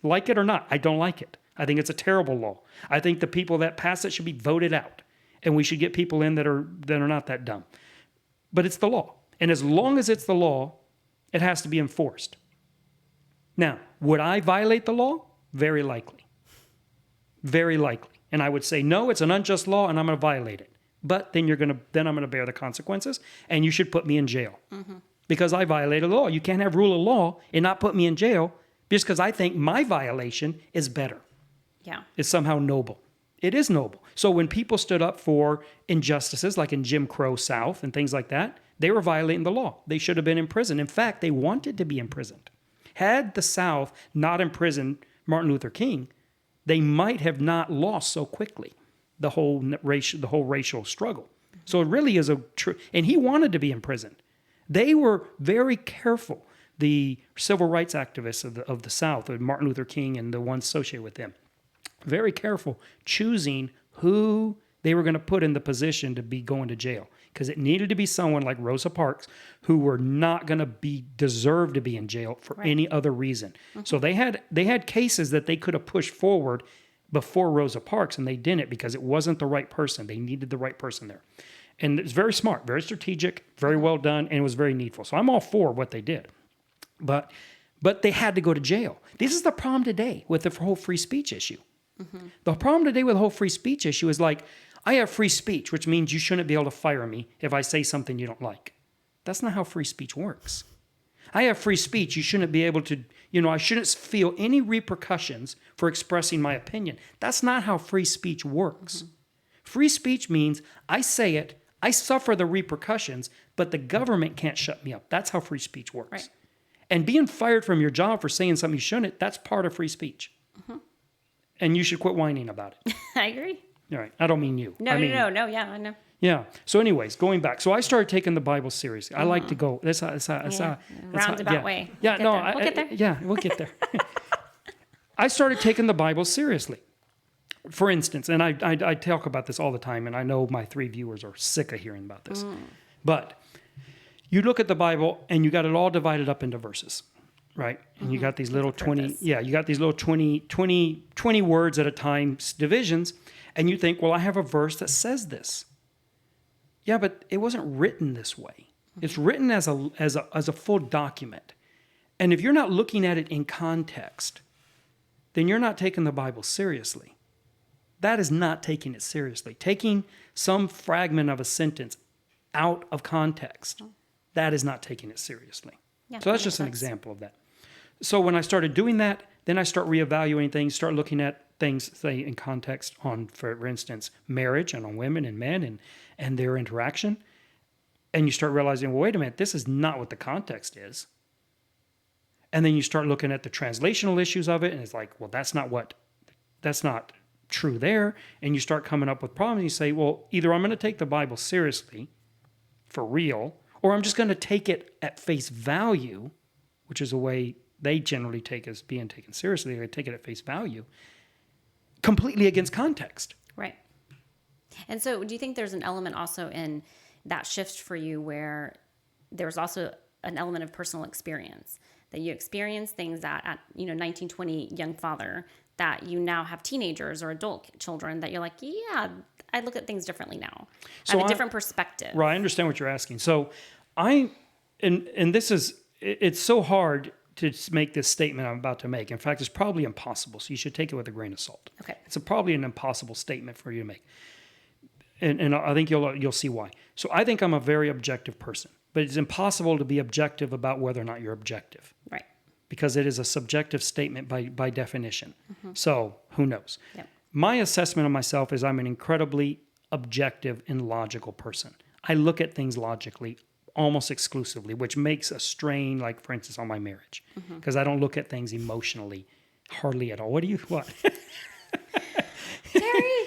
Like it or not, I don't like it. I think it's a terrible law. I think the people that pass it should be voted out. And we should get people in that are not that dumb. But it's the law. And as long as it's the law, it has to be enforced. Now, would I violate the law? Very likely. Very likely. And I would say, no, it's an unjust law and I'm going to violate it. But then I'm going to bear the consequences and you should put me in jail. Because I violated the law. You can't have rule of law and not put me in jail just because I think my violation is better. Yeah. It's somehow noble. It is noble. So when people stood up for injustices like in Jim Crow South and things like that, they were violating the law. They should have been in prison. In fact, they wanted to be imprisoned. Had the South not imprisoned Martin Luther King, they might have not lost so quickly the whole racial struggle. So it really is a true, and he wanted to be imprisoned. They were very careful, the civil rights activists of the South, Martin Luther King and the ones associated with them, very careful choosing who they were going to put in the position to be going to jail. Because it needed to be someone like Rosa Parks who were not going to deserve to be in jail for any other reason. So they had cases that they could have pushed forward before Rosa Parks, and they didn't because it wasn't the right person. They needed the right person there. And it's very smart, very strategic, very well done, and it was very needful. So I'm all for what they did. But they had to go to jail. This is the problem today with the whole free speech issue. The problem today with the whole free speech issue is like, I have free speech, which means you shouldn't be able to fire me if I say something you don't like. That's not how free speech works. I have free speech. You shouldn't be able to, I shouldn't feel any repercussions for expressing my opinion. That's not how free speech works. Free speech means I say it, I suffer the repercussions, but the government can't shut me up. That's how free speech works. Right. And being fired from your job for saying something you shouldn't, that's part of free speech. And you should quit whining about it. I agree. All right. I don't mean you. No, I mean, yeah, I know. Yeah. So anyways, going back. So I started taking the Bible seriously. I like to go. Roundabout way. Yeah, We'll get there. Yeah, we'll get there. I started taking the Bible seriously. For instance, and I talk about this all the time, and I know my 3 viewers are sick of hearing about this. But you look at the Bible, and you got it all divided up into verses. Right. And you got these little 20 words at a time divisions. And you think, well, I have a verse that says this. Yeah, but it wasn't written this way. It's written as a full document. And if you're not looking at it in context, then you're not taking the Bible seriously. That is not taking it seriously. Taking some fragment of a sentence out of context, that is not taking it seriously. Yeah, so that's just an example of that. So when I started doing that, then I start reevaluating things, start looking at things, say, in context on, for instance, marriage and on women and men and their interaction. And you start realizing, well, wait a minute, this is not what the context is. And then you start looking at the translational issues of it, and it's like, well, that's not true there. And you start coming up with problems. You say, well, either I'm going to take the Bible seriously, for real, or I'm just going to take it at face value, which is a way they generally take as being taken seriously. They take it at face value, completely against context. Right. And so do you think there's an element also in that shift for you where there's also an element of personal experience, that you experience things that at 19, 20 young father, that you now have teenagers or adult children that you're like, yeah, I look at things differently now. So I have a different perspective. Right. I understand what you're asking. So it's so hard to make this statement I'm about to make. In fact, it's probably impossible. So you should take it with a grain of salt. Okay. It's probably an impossible statement for you to make. And I think you'll see why. So I think I'm a very objective person, but it's impossible to be objective about whether or not you're objective. Right. Because it is a subjective statement by definition. So who knows? Yep. My assessment of myself is I'm an incredibly objective and logical person. I look at things logically almost exclusively, which makes a strain, like, for instance, on my marriage. Because I don't look at things emotionally hardly at all. What? Terry!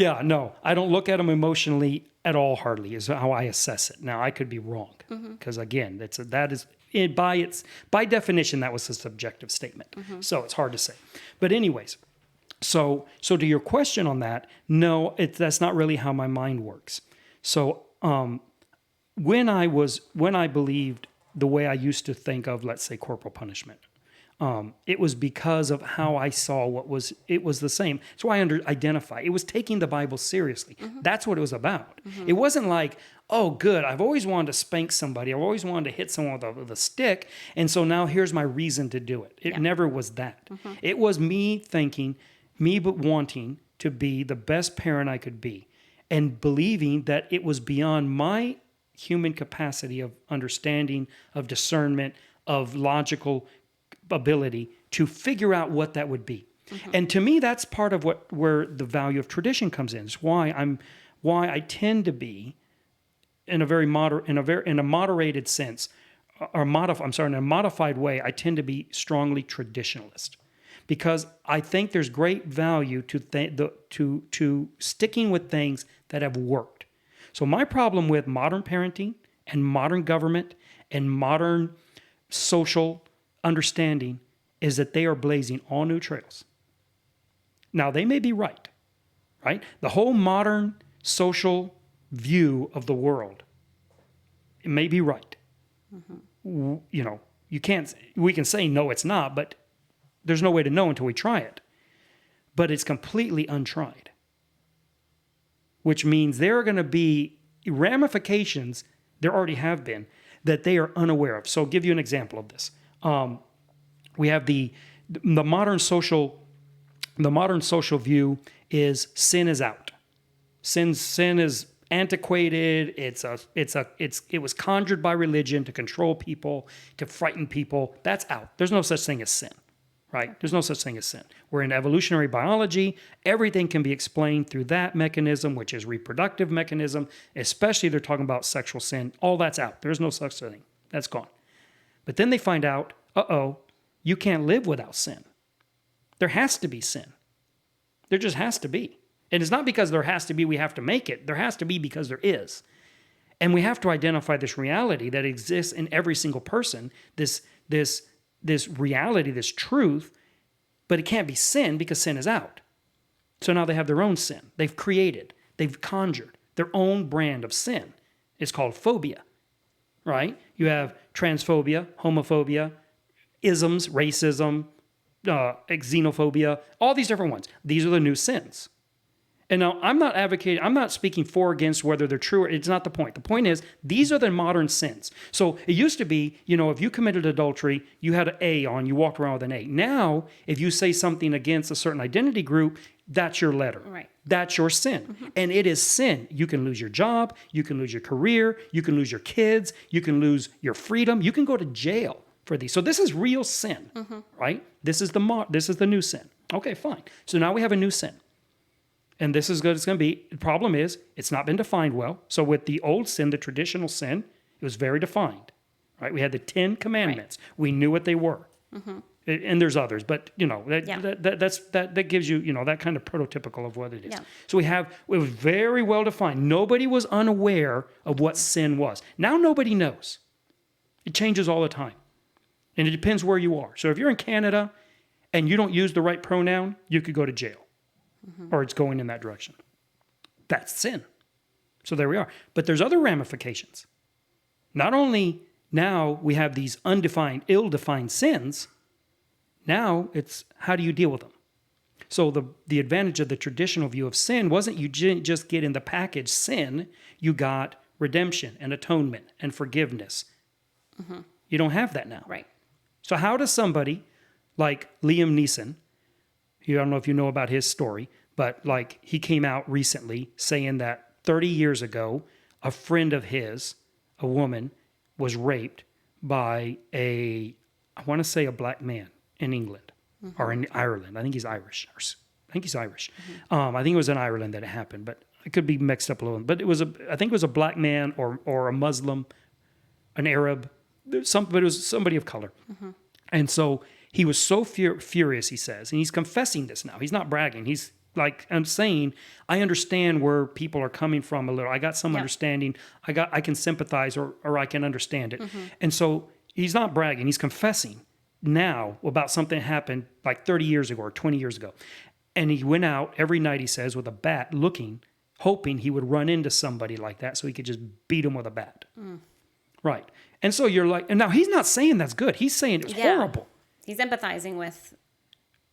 Yeah, no, I don't look at them emotionally at all. Hardly is how I assess it. Now I could be wrong because again, by definition that was a subjective statement. So it's hard to say. But anyways, so to your question on that, no, that's not really how my mind works. So when I believed the way I used to think of, let's say, corporal punishment. It was because of how I saw it was the same. That's why I identify. It was taking the Bible seriously. That's what it was about. It wasn't like, oh, good, I've always wanted to spank somebody. I've always wanted to hit someone with a stick. And so now here's my reason to do it. It never was that. It was me wanting to be the best parent I could be and believing that it was beyond my human capacity of understanding, of discernment, of logical ability to figure out what that would be. And to me, that's part of where the value of tradition comes in. It's why I tend to be in a moderated sense, in a modified way, I tend to be strongly traditionalist. Because I think there's great value to sticking with things that have worked. So my problem with modern parenting and modern government and modern social understanding is that they are blazing all new trails. Now, they may be right? The whole modern social view of the world, it may be right. We can say, no, it's not, but there's no way to know until we try it. But it's completely untried, which means there are going to be ramifications, there already have been, that they are unaware of. So I'll give you an example of this. We have the modern social view is sin is out. Sin is antiquated. It was conjured by religion to control people, to frighten people. That's out. There's no such thing as sin, right? There's no such thing as sin. We're in evolutionary biology. Everything can be explained through that mechanism, which is reproductive mechanism, especially they're talking about sexual sin. All that's out. There's no such thing. That's gone. But then they find out, you can't live without sin. There has to be sin. There just has to be. And it's not because there has to be, we have to make it. There has to be because there is. And we have to identify this reality that exists in every single person, this reality, this truth, but it can't be sin because sin is out. So now they have their own sin. They've conjured their own brand of sin. It's called phobia, right? You have transphobia, homophobia, isms, racism, xenophobia, all these different ones. These are the new sins. And now I'm not speaking for or against whether they're true or it's not the point. The point is, these are the modern sins. So it used to be, if you committed adultery, you had an A on, you walked around with an A. Now, if you say something against a certain identity group, that's your letter. Right. That's your sin. And it is sin. You can lose your job, you can lose your career, you can lose your kids, you can lose your freedom, you can go to jail for these. So this is real sin, right? This is the new sin. Okay, fine. So now we have a new sin. And this is good as it's going to be. The problem is, it's not been defined well. So with the old sin, the traditional sin, it was very defined, right? We had the 10 Commandments. Right. We knew what they were. And there's others, but that gives you, that kind of prototypical of what it is. Yeah. So it was very well defined. Nobody was unaware of what sin was. Now nobody knows. It changes all the time. And it depends where you are. So if you're in Canada and you don't use the right pronoun, you could go to jail. Or it's going in that direction. That's sin. So there we are. But there's other ramifications. Not only now we have these undefined, ill-defined sins, now it's how do you deal with them? So the advantage of the traditional view of sin wasn't you didn't just get in the package sin, you got redemption and atonement and forgiveness. You don't have that now. Right. So how does somebody like Liam Neeson, I don't know if you know about his story, but he came out recently saying that 30 years ago, a friend of his, a woman, was raped by I want to say a black man in England or in Ireland. I think he's Irish. I think it was in Ireland that it happened, but it could be mixed up a little. But I think it was a black man or a Muslim, an Arab, but it was somebody of color. And so he was so furious, he says, and he's confessing this now. He's not bragging. like I'm saying, I understand where people are coming from a little. I got some understanding. I can sympathize or I can understand it. And so he's not bragging. He's confessing now about something that happened like 30 years ago or 20 years ago. And he went out every night, he says, with a bat looking, hoping he would run into somebody like that so he could just beat him with a bat. Right. And so you're like, and now he's not saying that's good. He's saying it's horrible. He's empathizing with.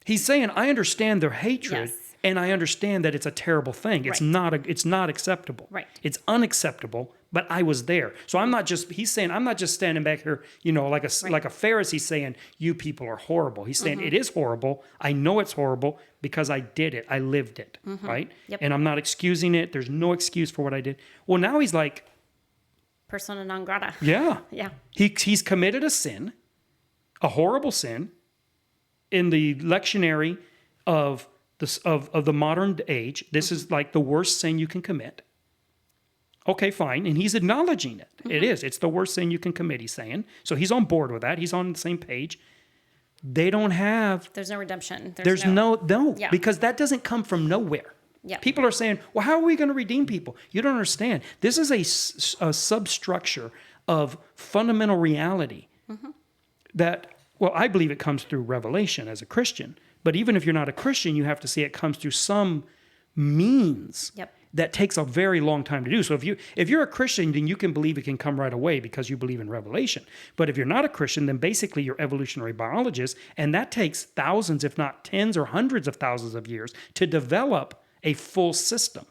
He's saying, I understand their hatred. Yes. And I understand that it's a terrible thing. It's it's not acceptable. Right. It's unacceptable, but I was there. So he's saying, I'm not just standing back here, like a Pharisee saying, you people are horrible. He's saying it is horrible. I know it's horrible because I did it. I lived it. Right. Yep. And I'm not excusing it. There's no excuse for what I did. Well, now he's like, Persona non grata. yeah. Yeah. He's committed a sin, a horrible sin in the lectionary of the modern age. This is like the worst sin you can commit. Okay, fine. And he's acknowledging it. It is. It's the worst sin you can commit, he's saying. So he's on board with that. He's on the same page. They don't have... There's no redemption. There's no because that doesn't come from nowhere. Yeah. People are saying, well, how are we going to redeem people? You don't understand. This is a substructure of fundamental reality that, well, I believe it comes through revelation as a Christian. But even if you're not a Christian, you have to see it comes through some means that takes a very long time to do. So if you're a Christian, then you can believe it can come right away because you believe in revelation. But if you're not a Christian, then basically you're evolutionary biologists, and that takes thousands, if not tens or hundreds of thousands of years to develop a full system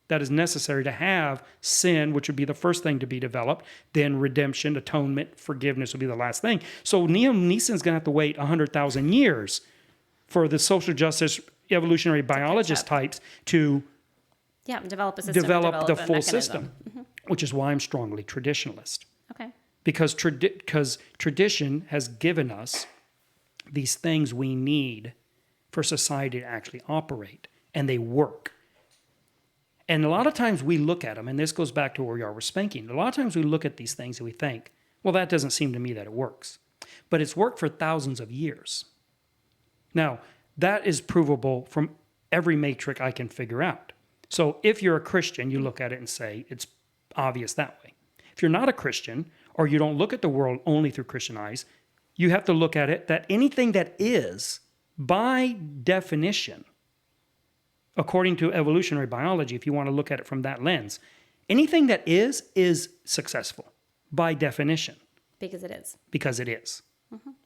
that is necessary to have sin, which would be the first thing to be developed, then redemption, atonement, forgiveness would be the last thing. So Liam Neeson's going to have to wait 100,000 years for the social justice evolutionary biologist types to develop a system, develop the full mechanism. system, which is why I'm strongly traditionalist. Okay. Because tradition has given us these things we need for society to actually operate, and they work. And a lot of times we look at them, and this goes back to where we are with spanking. A lot of times we look at these things and we think, well, that doesn't seem to me that it works. But it's worked for thousands of years. Now, that is provable from every matrix I can figure out. So if you're a Christian, you look at it and say, it's obvious that way. If you're not a Christian, or you don't look at the world only through Christian eyes, you have to look at it that anything that is, by definition, according to evolutionary biology, if you want to look at it from that lens, anything that is successful, by definition. Because it is. Because it is.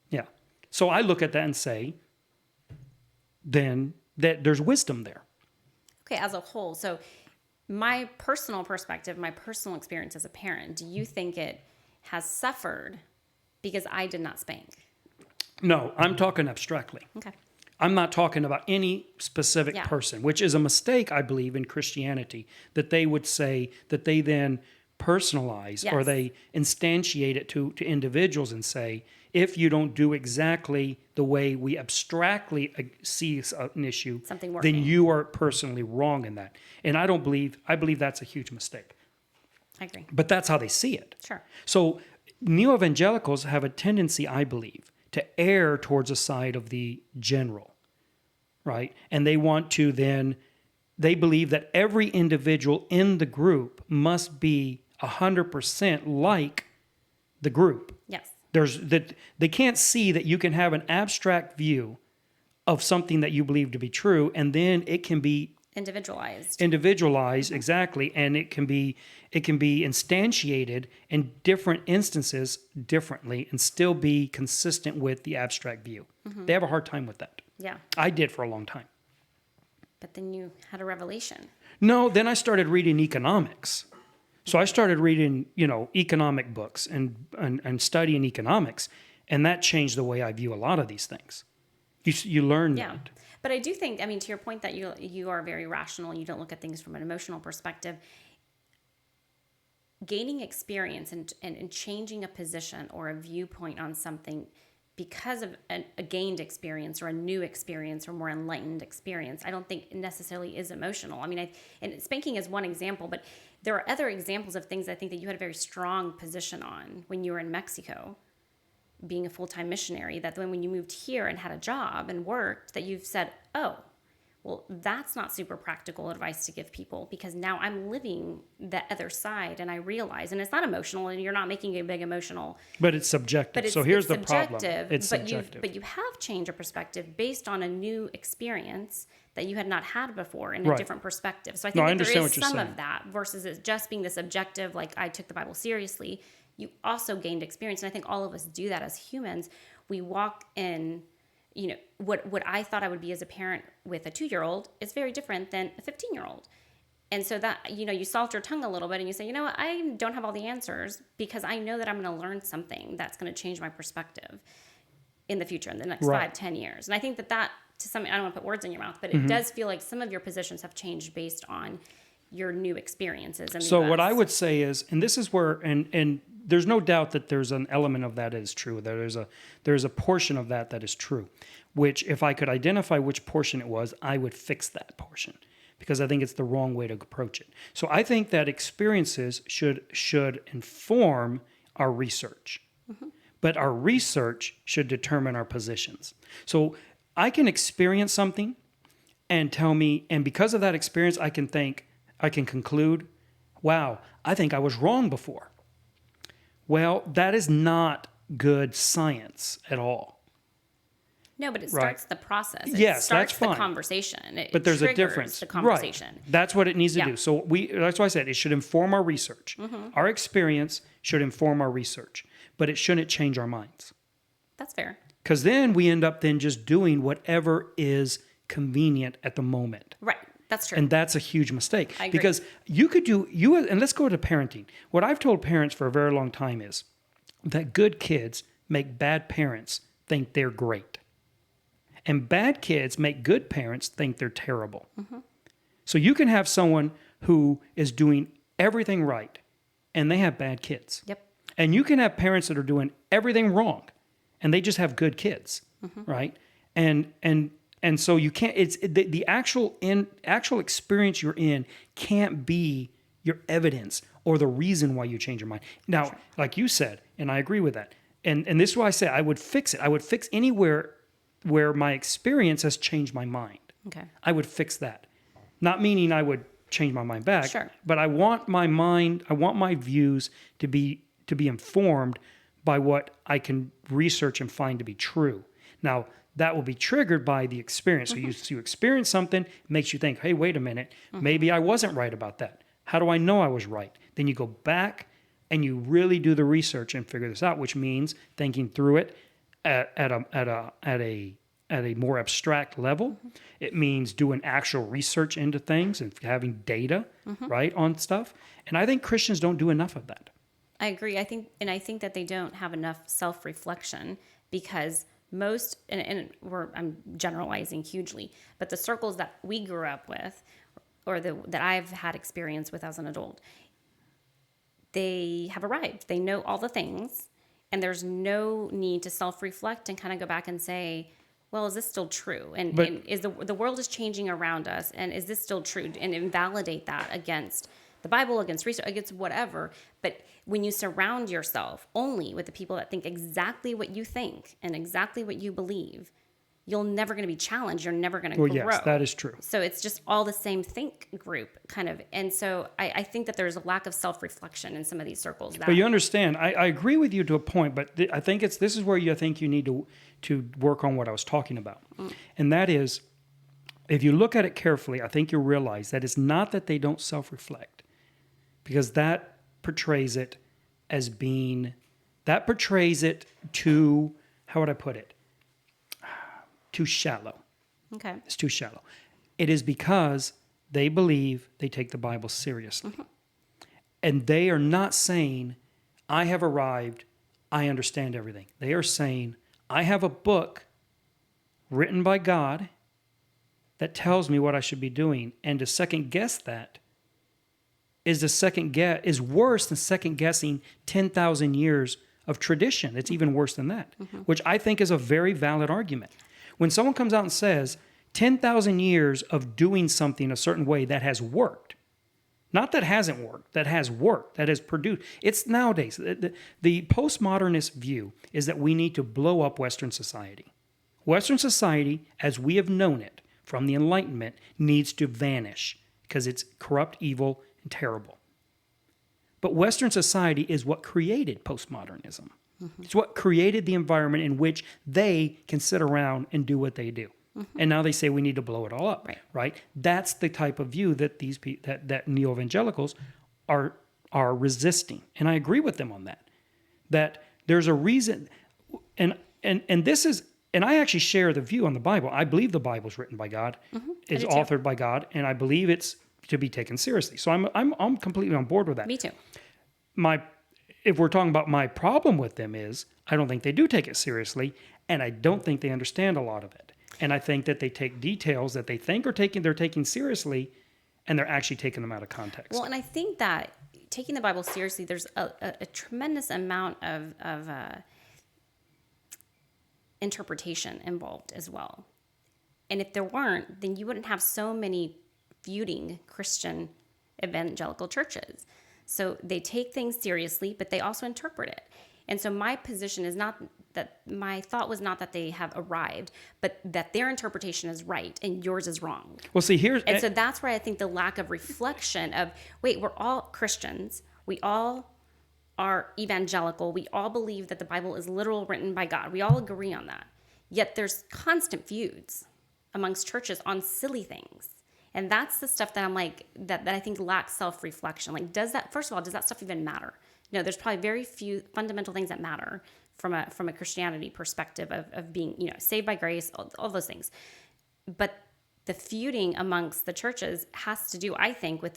Yeah. So I look at that and say, then that there's wisdom there. Okay, as a whole. So my personal perspective, my personal experience as a parent, do you think it has suffered because I did not spank? No, I'm talking abstractly. Okay. I'm not talking about any specific person, which is a mistake, I believe, in Christianity, that they would say that they then personalize or they instantiate it to individuals and say, if you don't do exactly the way we abstractly see an issue, then you are personally wrong in that. And I believe that's a huge mistake. I agree. But that's how they see it. Sure. So neo-evangelicals have a tendency, I believe, to err towards the side of the general, right? And they want to then, they believe that every individual in the group must be 100% like the group. Yes. They can't see that you can have an abstract view of something that you believe to be true, and then it can be individualized, exactly, and it can be instantiated in different instances differently and still be consistent with the abstract view. They have a hard time with that. Yeah. I did for a long time. But then you had a revelation. No, then I started reading economics. So I started reading, economic books and studying economics, and that changed the way I view a lot of these things. You learn that. But I do think, to your point that you are very rational and you don't look at things from an emotional perspective, gaining experience and changing a position or a viewpoint on something because of a gained experience or a new experience or more enlightened experience, I don't think necessarily is emotional. And spanking is one example, but there are other examples of things I think that you had a very strong position on when you were in Mexico, being a full-time missionary, that when you moved here and had a job and worked, that you've said, oh, Well, that's not super practical advice to give people, because now I'm living the other side and I realize, and it's not emotional and you're not making a big emotional. But it's subjective. But So here's it's the problem. subjective, It's but subjective. But you have changed your perspective based on a new experience that you had not had before in a Right. different perspective. So I No, think I that there understand is what you're some saying. of that versus it just being the subjective, like I took the Bible seriously. You also gained experience. And I think all of us do that as humans. We walk in, you know, what I thought I would be as a parent with a 2-year-old is very different than a 15-year-old. And so that, you know, you salt your tongue a little bit and you say, you know what, I don't have all the answers, because I know that I'm going to learn something that's going to change my perspective in the future, in the next Right. 5-10 years. And I think that to some, I don't want to put words in your mouth, but it Mm-hmm. does feel like some of your positions have changed based on your new experiences in the So US. what I would say is, and this is where, and there's no doubt that there's an element of that is true. There's a portion of that is true, which if I could identify which portion it was, I would fix that portion, because I think it's the wrong way to approach it. So I think that experiences should inform our research, but our research should determine our positions. So I can experience something and tell me, and because of that experience, I can conclude, wow, I think I was wrong before. Well, that is not good science at all. No, but it Right. starts the process. It Yes, starts that's the fine. conversation. It But there's a triggers difference. the conversation. Right. That's what it needs to Yeah. do. So that's why I said it should inform our research. Our experience should inform our research, but it shouldn't change our minds. That's fair. Because then we end up then just doing whatever is convenient at the moment. Right. That's true. And that's a huge mistake. I agree. Because and let's go to parenting. What I've told parents for a very long time is that good kids make bad parents think they're great. And bad kids make good parents think they're terrible. So you can have someone who is doing everything right and they have bad kids. Yep. And you can have parents that are doing everything wrong and they just have good kids, right? And so you can't, it's the actual experience you're in can't be your evidence or the reason why you change your mind. Now, like you said, and I agree with that. And this is why I say I would fix it. I would fix anywhere where my experience has changed my mind. Okay. I would fix that. Not meaning I would change my mind back, Sure. but I want my views to be informed by what I can research and find to be true. Now, that will be triggered by the experience. So you experience something, it makes you think, hey, wait a minute, maybe I wasn't right about that. How do I know I was right? Then you go back and you really do the research and figure this out, which means thinking through it at a more abstract level. It means doing actual research into things and having data, right, on stuff. And I think Christians don't do enough of that. I agree. I think that they don't have enough self-reflection, because most, I'm generalizing hugely, but the circles that we grew up with, or that I've had experience with as an adult, they have arrived. They know all the things, and there's no need to self-reflect and kind of go back and say, well, is this still true? And is the world is changing around us, and is this still true? And invalidate that against the Bible, against research, against whatever. But when you surround yourself only with the people that think exactly what you think and exactly what you believe, you're never going to be challenged. You're never going to grow. Yes, that is true. So it's just all the same think group kind of. And so I think that there's a lack of self-reflection in some of these circles. But you understand, I agree with you to a point, but I think this is where I think you need to work on what I was talking about. And that is, if you look at it carefully, I think you'll realize that it's not that they don't self-reflect, because that portrays it as being, that portrays it too, how would I put it? Too shallow. Okay. It's too shallow. It is because they believe they take the Bible seriously. And they are not saying, I have arrived, I understand everything. They are saying, I have a book written by God that tells me what I should be doing. And to second guess that is worse than second guessing 10,000 years of tradition. It's even worse than that, which I think is a very valid argument. When someone comes out and says 10,000 years of doing something a certain way that has worked, not that hasn't worked, that has worked, that has produced. It's nowadays, the postmodernist view is that we need to blow up Western society. Western society, as we have known it from the Enlightenment needs to vanish because it's corrupt, evil, and terrible. But Western society is what created postmodernism. It's what created the environment in which they can sit around and do what they do. And now they say we need to blow it all up, right? That's the type of view that these that neo-evangelicals are resisting. And I agree with them on that. That there's a reason, and this is, and I actually share the view on the Bible. I believe the Bible's written by God, is authored by God, and I believe it's to be taken seriously. So I'm completely on board with that. Me too. If we're talking about my problem with them is I don't think they do take it seriously, and I don't think they understand a lot of it. And I think that they take details that they think they're taking seriously, and they're actually taking them out of context. Well, and I think that taking the Bible seriously, there's a tremendous amount of interpretation involved as well. And if there weren't, then you wouldn't have so many feuding Christian evangelical churches. So they take things seriously, but they also interpret it. And so my position is not that, my thought was not that they have arrived, but that their interpretation is right and yours is wrong. Well, see, And so that's where I think the lack of reflection of, wait, we're all Christians. We all are evangelical. We all believe that the Bible is literal, written by God. We all agree on that. Yet there's constant feuds amongst churches on silly things. And that's the stuff that I'm like, that I think lacks self-reflection. Like, first of all, does that stuff even matter? No, there's probably very few fundamental things that matter from a Christianity perspective of being, saved by grace, all those things. But the feuding amongst the churches has to do, I think, with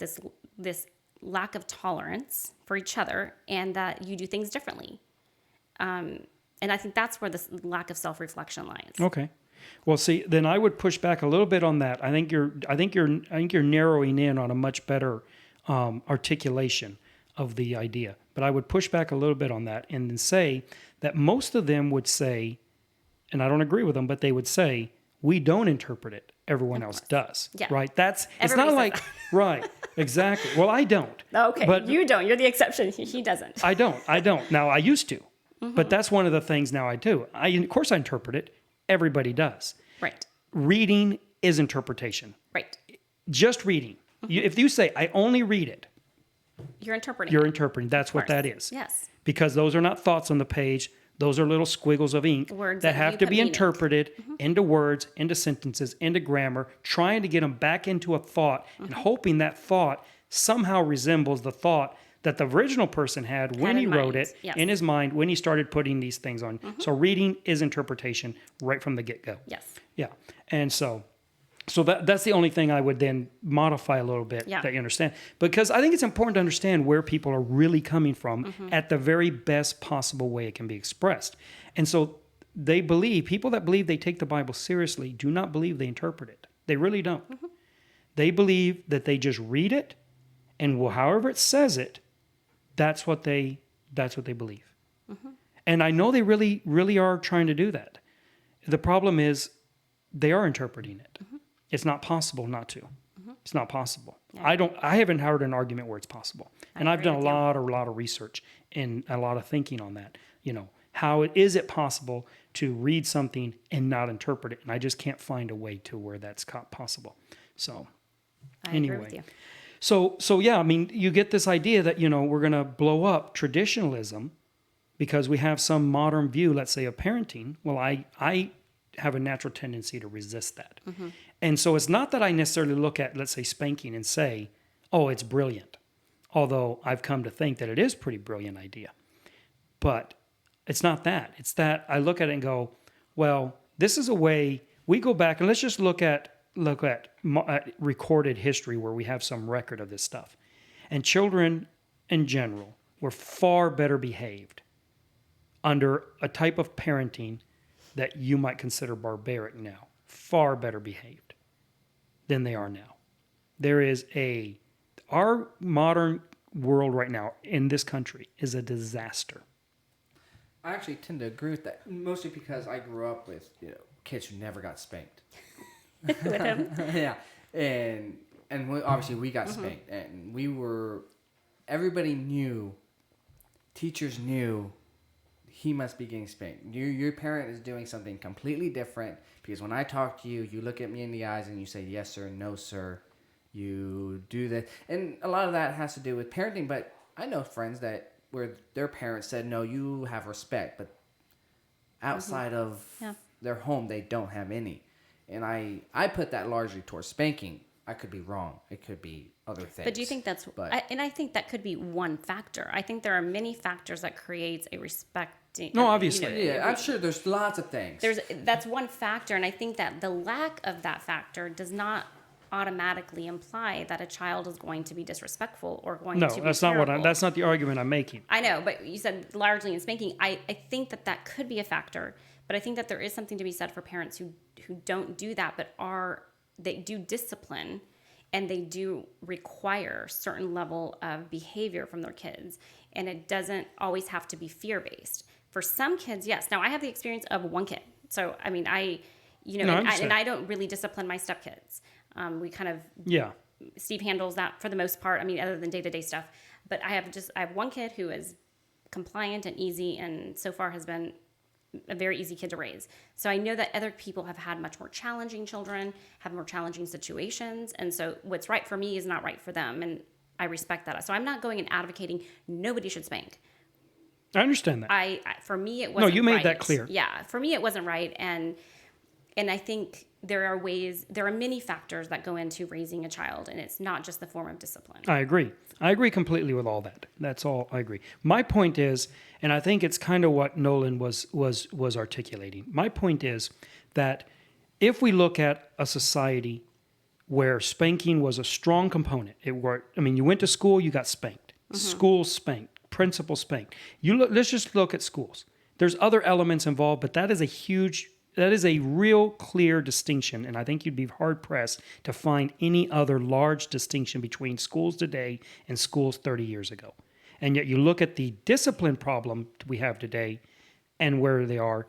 this lack of tolerance for each other and that you do things differently. And I think that's where this lack of self-reflection lies. Okay. Well, see, then I would push back a little bit on that. I think you're narrowing in on a much better articulation of the idea. But I would push back a little bit on that and then say that most of them would say, and I don't agree with them, but they would say, we don't interpret it. Everyone else does. Yeah. Right? It's not like, right, exactly. Well, I don't. Okay, but you don't. You're the exception. He doesn't. I don't. Now, I used to. But that's one of the things now I do. Of course I interpret it. Everybody does. Right. Reading is interpretation. Right. Just reading. If you say, I only read it. You're interpreting. You're interpreting. That's what that is. Yes. Because those are not thoughts on the page. Those are little squiggles of ink words that have to be interpreted into words, into sentences, into grammar, trying to get them back into a thought and hoping that thought somehow resembles the thought that the original person had when he wrote it in his mind, when he started putting these things on. So reading is interpretation right from the get-go. Yes. Yeah. And so that's the only thing I would then modify a little bit that you understand. Because I think it's important to understand where people are really coming from at the very best possible way it can be expressed. And so people that believe they take the Bible seriously do not believe they interpret it. They really don't. They believe that they just read it and however it says it, that's what they believe. And I know they really, really are trying to do that. The problem is they are interpreting it. It's not possible not to. It's not possible. Yeah. I haven't heard an argument where it's possible. And I've done a lot of research and a lot of thinking on that. How is it possible to read something and not interpret it? And I just can't find a way to where that's possible. So I agree with you. So yeah, I mean, you get this idea that, we're going to blow up traditionalism because we have some modern view, let's say, of parenting. Well, I have a natural tendency to resist that. And so it's not that I necessarily look at, let's say, spanking and say, oh, it's brilliant. Although I've come to think that it is a pretty brilliant idea. But it's not that. It's that I look at it and go, well, this is a way we go back and let's just look at recorded history where we have some record of this stuff. And children in general were far better behaved under a type of parenting that you might consider barbaric now. Far better behaved than they are now. Our modern world right now in this country is a disaster. I actually tend to agree with that, mostly because I grew up with kids who never got spanked. With him? Yeah, and obviously we got spanked, and everybody knew, teachers knew, he must be getting spanked. Your parent is doing something completely different, because when I talk to you, you look at me in the eyes and you say, yes, sir, no, sir. You do that. And a lot of that has to do with parenting, but I know friends that where their parents said, no, you have respect, but outside of their home, they don't have any. And I put that largely towards spanking. I could be wrong. It could be other things. But do you think that's... I think that could be one factor. I think there are many factors that creates a respecting... No, obviously. Yeah, I'm sure there's lots of things. That's one factor, and I think that the lack of that factor does not automatically imply that a child is going to be disrespectful or going to be terrible. That's not the argument I'm making. I know, but you said largely in spanking. I think that could be a factor, but I think that there is something to be said for parents who don't do that, but they do discipline, and they do require certain level of behavior from their kids, and it doesn't always have to be fear-based. For some kids, yes. Now, I have the experience of one kid, so I mean, and I don't really discipline my stepkids. We kind of Steve handles that for the most part. I mean, other than day-to-day stuff. But I have one kid who is compliant and easy, and so far has been a very easy kid to raise. So I know that other people have had much more challenging children, have more challenging situations, and so what's right for me is not right for them, and I respect that. So I'm not going and advocating nobody should spank. I understand that. For me, it wasn't. No, you made that clear. Yeah, for me, it wasn't right, and I think there are many factors that go into raising a child, and it's not just the form of discipline. I agree completely with all that. That's all I agree. My point is, and I think it's kind of what Nolan was articulating. My point is that if we look at a society where spanking was a strong component, you went to school, you got spanked. Mm-hmm. School spanked, principal spanked. Let's just look at schools. There's other elements involved, but that is a real clear distinction, and I think you'd be hard-pressed to find any other large distinction between schools today and schools 30 years ago. And yet you look at the discipline problem we have today and where they are,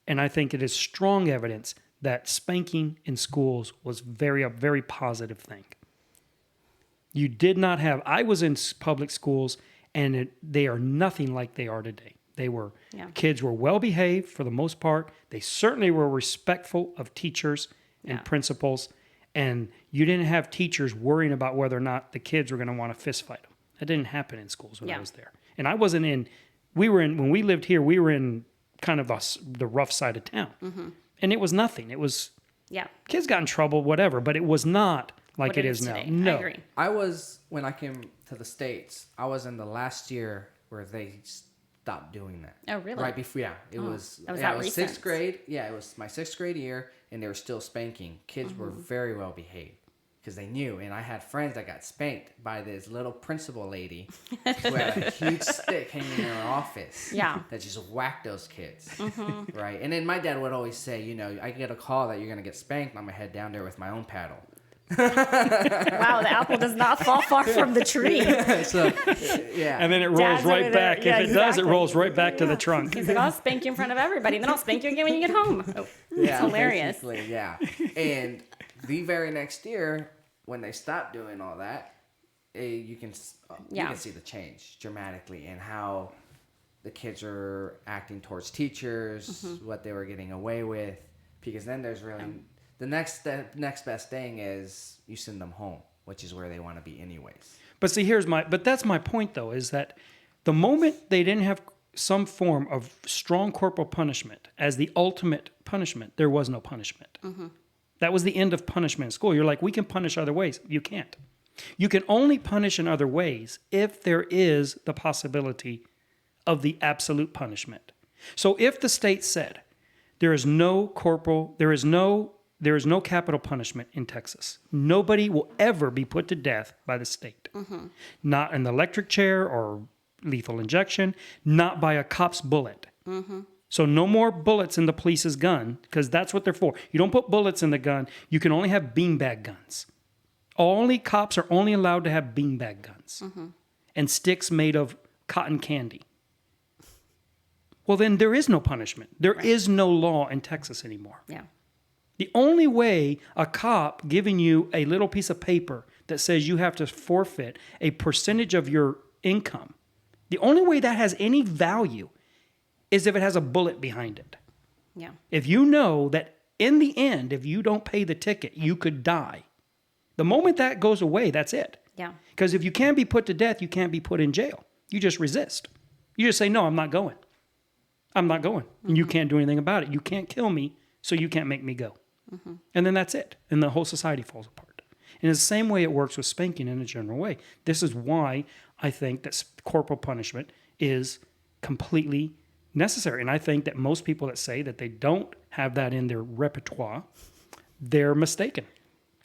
and I think it is strong evidence that spanking in schools was a very positive thing. You did not have... I was in public schools, and they are nothing like they are today. Kids were well behaved for the most part. They certainly were respectful of teachers and principals, and you didn't have teachers worrying about whether or not the kids were going to want to fist fight them. That didn't happen in schools when I was there. And when we lived here, we were in kind of the rough side of town. Mm-hmm. And it was nothing. It was, kids got in trouble, whatever, but it was not like what it is now. Today. No. I agree. When I came to the States, I was in the last year where they stopped doing that. Oh, really? Right before, it was. That was it was recent. 6th grade. Yeah, it was my 6th grade year, and they were still spanking. Kids were very well behaved because they knew. And I had friends that got spanked by this little principal lady who had a huge stick hanging in her office. Yeah. That just whacked those kids. Right. And then my dad would always say, I get a call that you're gonna get spanked. I'm gonna head down there with my own paddle. Wow, the apple does not fall far from the tree. So, and then it rolls right back. Yeah, if it does, it rolls right back to the trunk. He's like, I'll spank you in front of everybody, then I'll spank you again when you get home. Oh, it's hilarious. Yeah. And the very next year, when they stopped doing all that, you can see the change dramatically in how the kids are acting towards teachers, what they were getting away with, because then there's really... The next best thing is you send them home, which is where they want to be anyways. But see, that's my point though, is that the moment they didn't have some form of strong corporal punishment as the ultimate punishment, there was no punishment. Mm-hmm. That was the end of punishment in school. You're like, we can punish other ways. You can't. You can only punish in other ways if there is the possibility of the absolute punishment. So if the state said there is no capital punishment in Texas. Nobody will ever be put to death by the state. Mm-hmm. Not an electric chair or lethal injection, not by a cop's bullet. Mm-hmm. So no more bullets in the police's gun, because that's what they're for. You don't put bullets in the gun. You can only have beanbag guns. Cops are only allowed to have beanbag guns and sticks made of cotton candy. Well, then there is no punishment. There is no law in Texas anymore. Yeah. The only way a cop giving you a little piece of paper that says you have to forfeit a percentage of your income, the only way that has any value is if it has a bullet behind it. Yeah. If you know that in the end, if you don't pay the ticket, you could die. The moment that goes away, that's it. Yeah. Because if you can't be put to death, you can't be put in jail. You just resist. You just say, no, I'm not going. I'm not going. And you can't do anything about it. You can't kill me, so you can't make me go. And then that's it. And the whole society falls apart. And it's the same way it works with spanking in a general way. This is why I think that corporal punishment is completely necessary. And I think that most people that say that they don't have that in their repertoire, they're mistaken.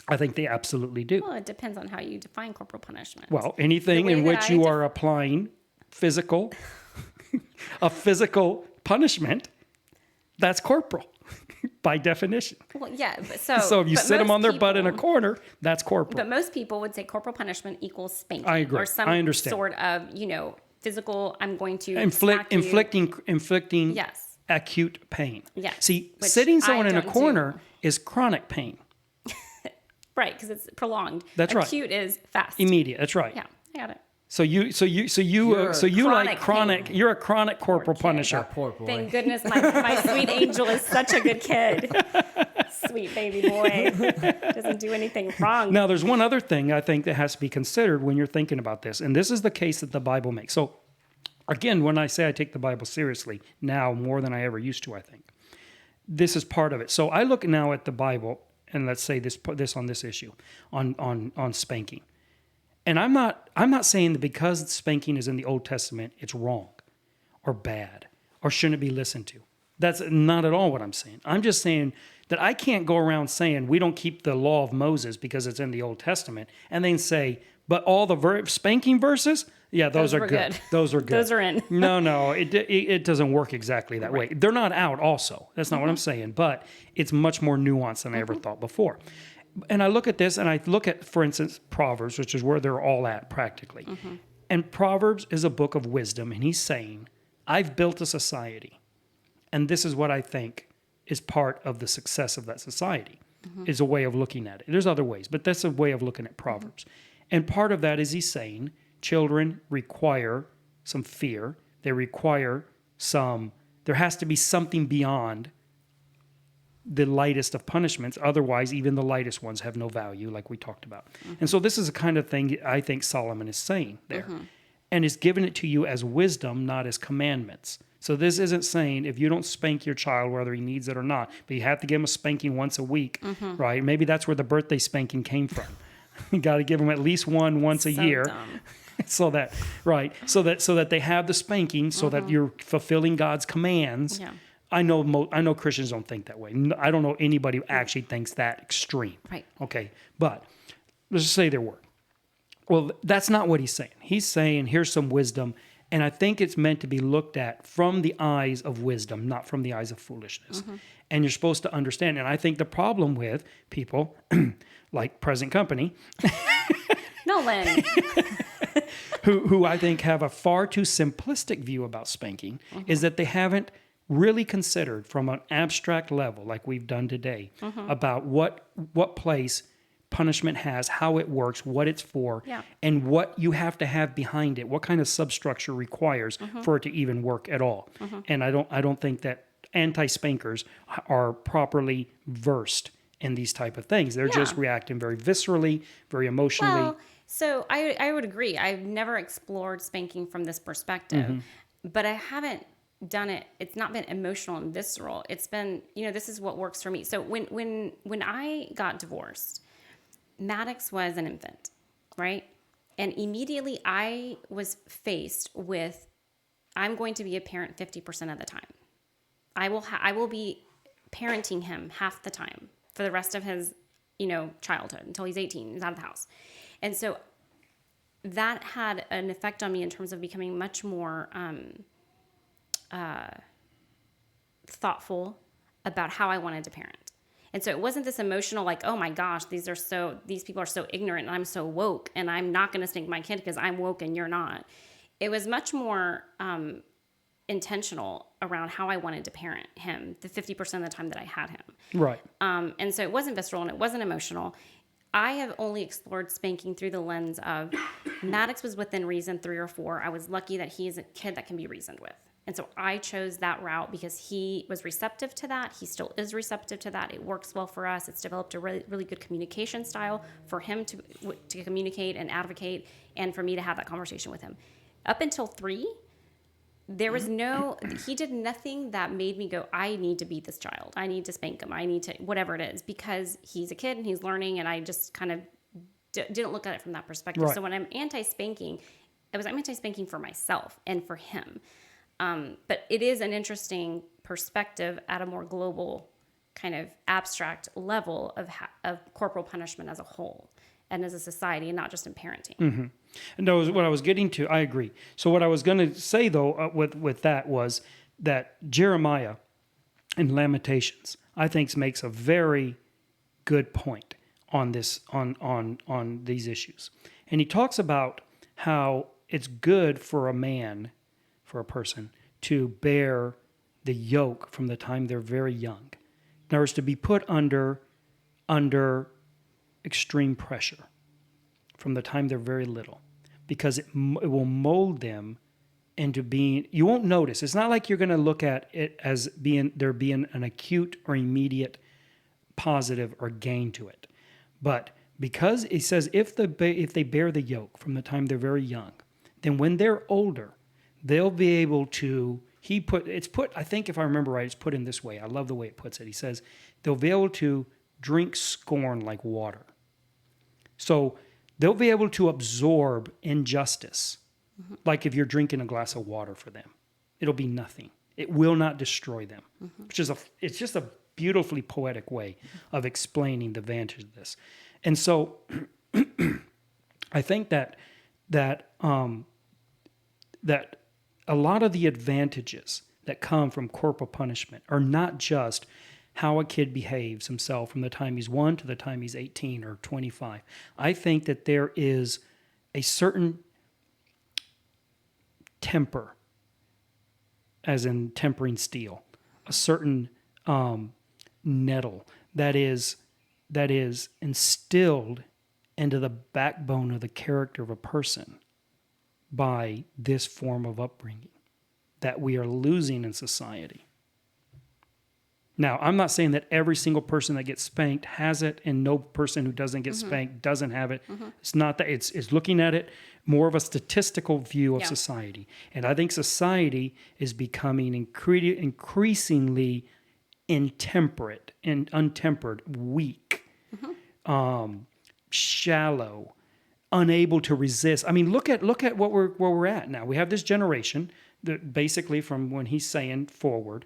I think they absolutely do. Well, it depends on how you define corporal punishment. Well, anything in which you are applying a physical punishment, that's corporal by definition. Well, yeah. But so if you sit them on their butt in a corner, that's corporal. But most people would say corporal punishment equals spanking. I agree. Or some I understand. sort of, physical, I'm going to inflicting yes. acute pain. Yeah. See, Which sitting someone I in a don't corner do. is chronic pain. Right, because it's prolonged. That's right. Acute is fast. Immediate. That's right. Yeah, I got it. So you like chronic. Pain. You're a chronic corporal punisher. That poor boy. Thank goodness my sweet angel is such a good kid. Sweet baby boy. Doesn't do anything wrong. Now, there's one other thing I think that has to be considered when you're thinking about this, and this is the case that the Bible makes. So, again, when I say I take the Bible seriously now more than I ever used to, I think this is part of it. So I look now at the Bible, and let's say this on this issue on spanking. And I'm not saying that because spanking is in the Old Testament, it's wrong or bad or shouldn't be listened to. That's not at all what I'm saying. I'm just saying that I can't go around saying we don't keep the law of Moses because it's in the Old Testament and then say, but all the spanking verses, yeah, those are good. Those are good. Those are in. No, it doesn't work exactly that way. They're not out also. That's not what I'm saying, but it's much more nuanced than I ever thought before. And I look at this and I look at, for instance, Proverbs, which is where they're all at practically. And Proverbs is a book of wisdom. And he's saying, I've built a society. And this is what I think is part of the success of that society, is a way of looking at it. There's other ways, but that's a way of looking at Proverbs. And part of that is he's saying children require some fear. They require there has to be something beyond the lightest of punishments. Otherwise, even the lightest ones have no value, like we talked about. And so this is the kind of thing I think Solomon is saying there. And is giving it to you as wisdom, not as commandments. So this isn't saying if you don't spank your child, whether he needs it or not, but you have to give him a spanking once a week, right? Maybe that's where the birthday spanking came from. You got to give them at least once a year. Dumb. So that they have the spanking, so that you're fulfilling God's commands. Yeah. I know Christians don't think that way. I don't know anybody who actually thinks that extreme. Right. Okay, but let's just say there were. Well, that's not what he's saying. He's saying here's some wisdom, and I think it's meant to be looked at from the eyes of wisdom, not from the eyes of foolishness. And you're supposed to understand. And I think the problem with people like present company, Nolan. who I think have a far too simplistic view about spanking, is that they haven't really considered from an abstract level, like we've done today, about what place punishment has, how it works, what it's for, and what you have to have behind it, what kind of substructure requires for it to even work at all. And I don't think that anti-spankers are properly versed in these type of things. They're just reacting very viscerally, very emotionally. Well, so I would agree. I've never explored spanking from this perspective, but I haven't done it. It's not been emotional and visceral. It's been, this is what works for me. So when I got divorced, Maddox was an infant, right? And immediately I was faced with, I'm going to be a parent 50% of the time. I will be parenting him half the time for the rest of his, childhood until he's 18, he's out of the house. And so that had an effect on me in terms of becoming much more thoughtful about how I wanted to parent. And so it wasn't this emotional, like, oh my gosh, these people are so ignorant and I'm so woke and I'm not going to spank my kid because I'm woke and you're not. It was much more intentional around how I wanted to parent him the 50% of the time that I had him. Right. And so it wasn't visceral and it wasn't emotional. I have only explored spanking through the lens of Maddox was within reason 3 or 4. I was lucky that he is a kid that can be reasoned with. And so I chose that route because he was receptive to that. He still is receptive to that. It works well for us. It's developed a really, really good communication style for him to communicate and advocate, and for me to have that conversation with him. Up until 3, there was he did nothing that made me go, I need to beat this child. I need to spank him. I need to, whatever it is, because he's a kid and he's learning, and I just kind of didn't look at it from that perspective. Right. So when I'm anti-spanking, I'm anti-spanking for myself and for him. But it is an interesting perspective at a more global kind of abstract level of corporal punishment as a whole and as a society, and not just in parenting. Mm-hmm. And that was what I was getting to. I agree. So what I was going to say, though, with that was that Jeremiah in Lamentations, I think, makes a very good point on this, on these issues. And he talks about how it's good for a man, for a person, to bear the yoke from the time they're very young. In other words, to be put under extreme pressure from the time they're very little, because it will mold them into being, you won't notice. It's not like you're going to look at it as being an acute or immediate positive or gain to it. But because it says if they bear the yoke from the time they're very young, then when they're older, they'll be able to, I think if I remember right, it's put in this way. I love the way it puts it. He says, they'll be able to drink scorn like water. So they'll be able to absorb injustice, like if you're drinking a glass of water for them. It'll be nothing. It will not destroy them, it's just a beautifully poetic way of explaining the advantage of this. And so I think that a lot of the advantages that come from corporal punishment are not just how a kid behaves himself from the time he's 1 to the time he's 18 or 25. I think that there is a certain temper, as in tempering steel, a certain nettle that is instilled into the backbone of the character of a person by this form of upbringing that we are losing in society. Now, I'm not saying that every single person that gets spanked has it, and no person who doesn't get spanked doesn't have it. It's not that. It's looking at it more of a statistical view of society. And I think society is becoming increasingly intemperate and untempered, weak, shallow, unable to resist. I mean, look at where we're at now. We have this generation that basically from when he's saying forward,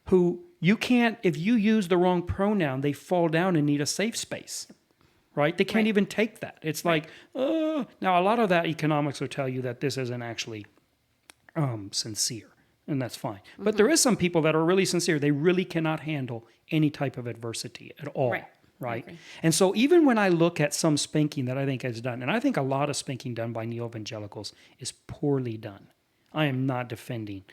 who you can't, if you use the wrong pronoun, they fall down and need a safe space, right? They can't even take that. It's like, now a lot of that economics will tell you that this isn't actually sincere, and that's fine. But there is some people that are really sincere. They really cannot handle any type of adversity at all. Right. And so even when I look at some spanking that I think is done, and I think a lot of spanking done by neo-evangelicals is poorly done. I am not defending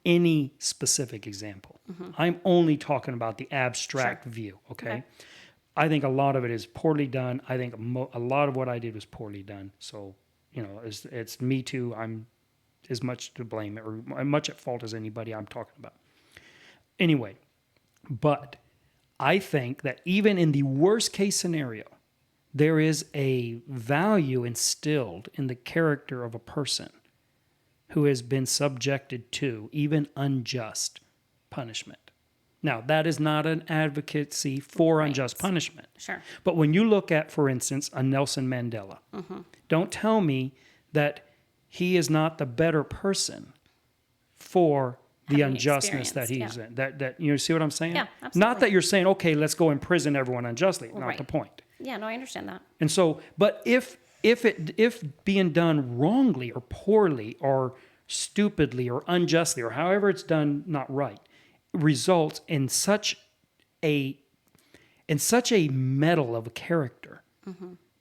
any specific example. I'm only talking about the abstract view, okay? I think a lot of it is poorly done. I think a lot of what I did was poorly done. So, it's me too. I'm as much to blame or I'm much at fault as anybody I'm talking about. Anyway, but I think that even in the worst case scenario, there is a value instilled in the character of a person who has been subjected to even unjust punishment. Now, that is not an advocacy for unjust punishment. Sure. But when you look at, for instance, a Nelson Mandela, don't tell me that he is not the better person for the unjustness that he's in. That you see what I'm saying? Yeah, absolutely. Not that you're saying, okay, let's go imprison everyone unjustly. Not the point. Yeah, no, I understand that. And so, but if being done wrongly or poorly or stupidly or unjustly or however it's done not right, results in such a metal of a character,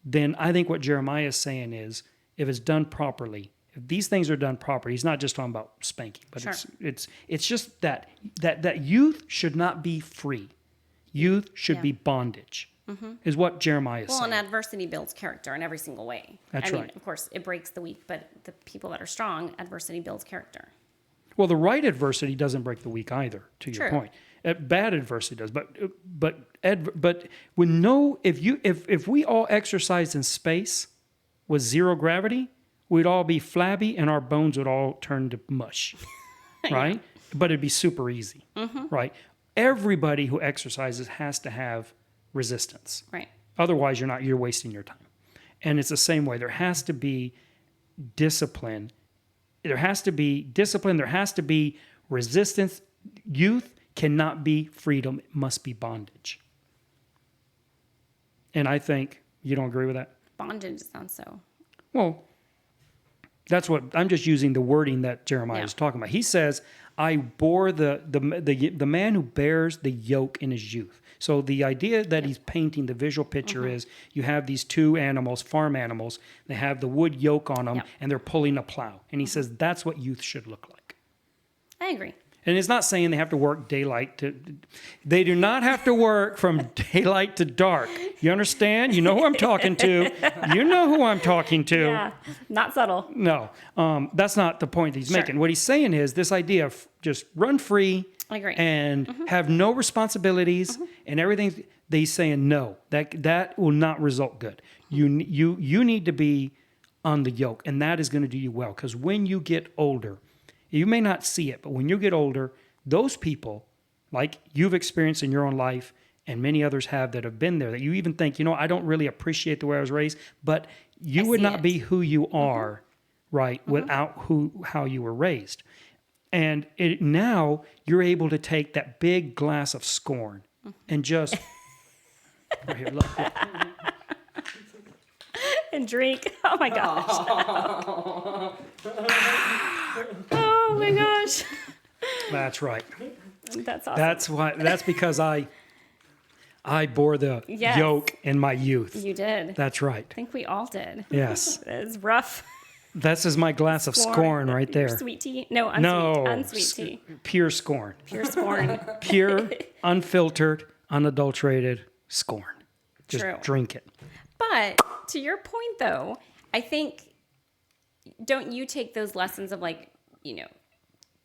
then I think what Jeremiah is saying is, if it's done properly, if these things are done properly, he's not just talking about spanking, but it's just that youth should not be free. Youth should be bondage, is what Jeremiah is saying. Well, and adversity builds character in every single way. I mean, of course, it breaks the weak, but the people that are strong, adversity builds character. Well, the right adversity doesn't break the weak either, to your True. point. Bad adversity does, but when no, if we all exercised in space with zero gravity, we'd all be flabby and our bones would all turn to mush, right? But it'd be super easy, right? Everybody who exercises has to have resistance. Right. Otherwise, you're wasting your time. And it's the same way. There has to be discipline. There has to be discipline. There has to be resistance. Youth cannot be freedom. It must be bondage. And I think you don't agree with that? Bondage sounds so. Well, that's what I'm just using the wording that Jeremiah is talking about. He says, I bore the man who bears the yoke in his youth. So the idea that he's painting, the visual picture is you have these two animals, farm animals, they have the wood yoke on them and they're pulling a plow. And he says that's what youth should look like. I agree. And it's not saying they have to work they do not have to work from daylight to dark. You understand? You know who I'm talking to. You know who I'm talking to. Yeah, not subtle. No, that's not the point that he's making. What he's saying is this idea of just run free I agree. and have no responsibilities and everything. He's saying no, that will not result good. You need to be on the yoke, and that is going to do you well. Because when you get older, you may not see it, but when you get older, those people, like you've experienced in your own life, and many others have that have been there, that you even think, I don't really appreciate the way I was raised, but you would not be who you are, right, without how you were raised. And now you're able to take that big glass of scorn and just right here, look. And drink. Oh my gosh. Oh my gosh. That's right. That's awesome. That's because I bore the yoke in my youth. You did. That's right. I think we all did. Yes. It's rough. This is my glass of scorn right there. Sweet tea? No, unsweet tea. Pure scorn. Pure scorn. Pure, unfiltered, unadulterated scorn. Just drink it. But to your point, though, I think, don't you take those lessons of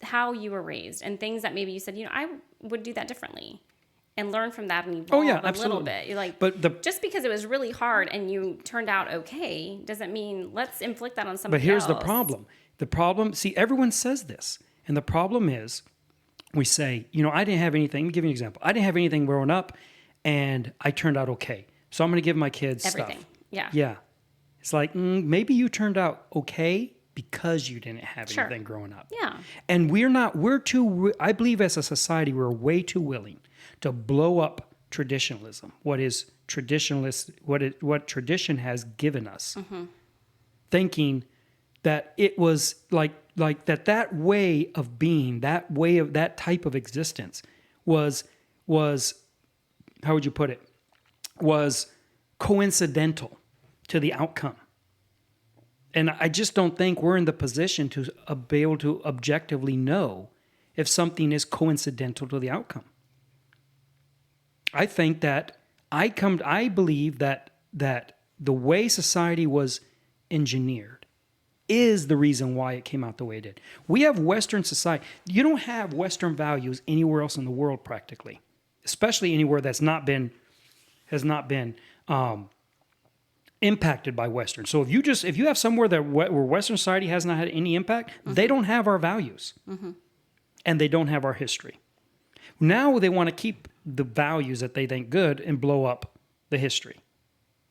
how you were raised and things that maybe you said, I would do that differently, and learn from that and evolve a little bit. You're like, just because it was really hard and you turned out okay doesn't mean let's inflict that on somebody else. But here's the problem. The problem, see, everyone says this, and the problem is we say, I didn't have anything. Let me give you an example. I didn't have anything growing up, and I turned out okay. So I'm going to give my kids everything. Stuff. Yeah. Yeah. It's like, maybe you turned out okay because you didn't have anything growing up. Yeah. And I believe as a society, we're way too willing to blow up traditionalism. What tradition has given us. Thinking that it was like that way of being, that type of existence was, how would you put it? Was coincidental to the outcome. And I just don't think we're in the position to be able to objectively know if something is coincidental to the outcome. I think that I believe that the way society was engineered is the reason why it came out the way it did. We have Western society. You don't have Western values anywhere else in the world practically, especially anywhere has not been impacted by Western. So if you have somewhere where Western society has not had any impact, they don't have our values, and they don't have our history. Now they want to keep the values that they think good and blow up the history.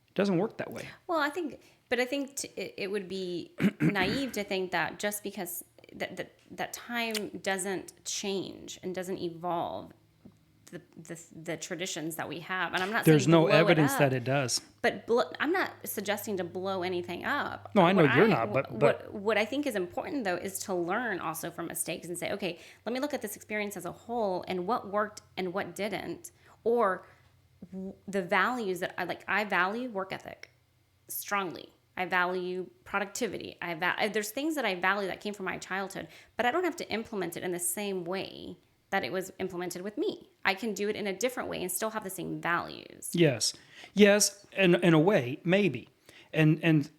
It doesn't work that way. Well, I think it would be naive to think that just because that time doesn't change and doesn't evolve, the traditions that we have, and I'm not. There's saying no blow evidence it up, that it does. But I'm not suggesting to blow anything up. No, I know you're not. But what I think is important though is to learn also from mistakes and say, okay, let me look at this experience as a whole and what worked and what didn't, or the values that I value work ethic strongly. I value productivity. There's things that I value that came from my childhood, but I don't have to implement it in the same way that it was implemented with me. I can do it in a different way and still have the same values. Yes, in a way, maybe, and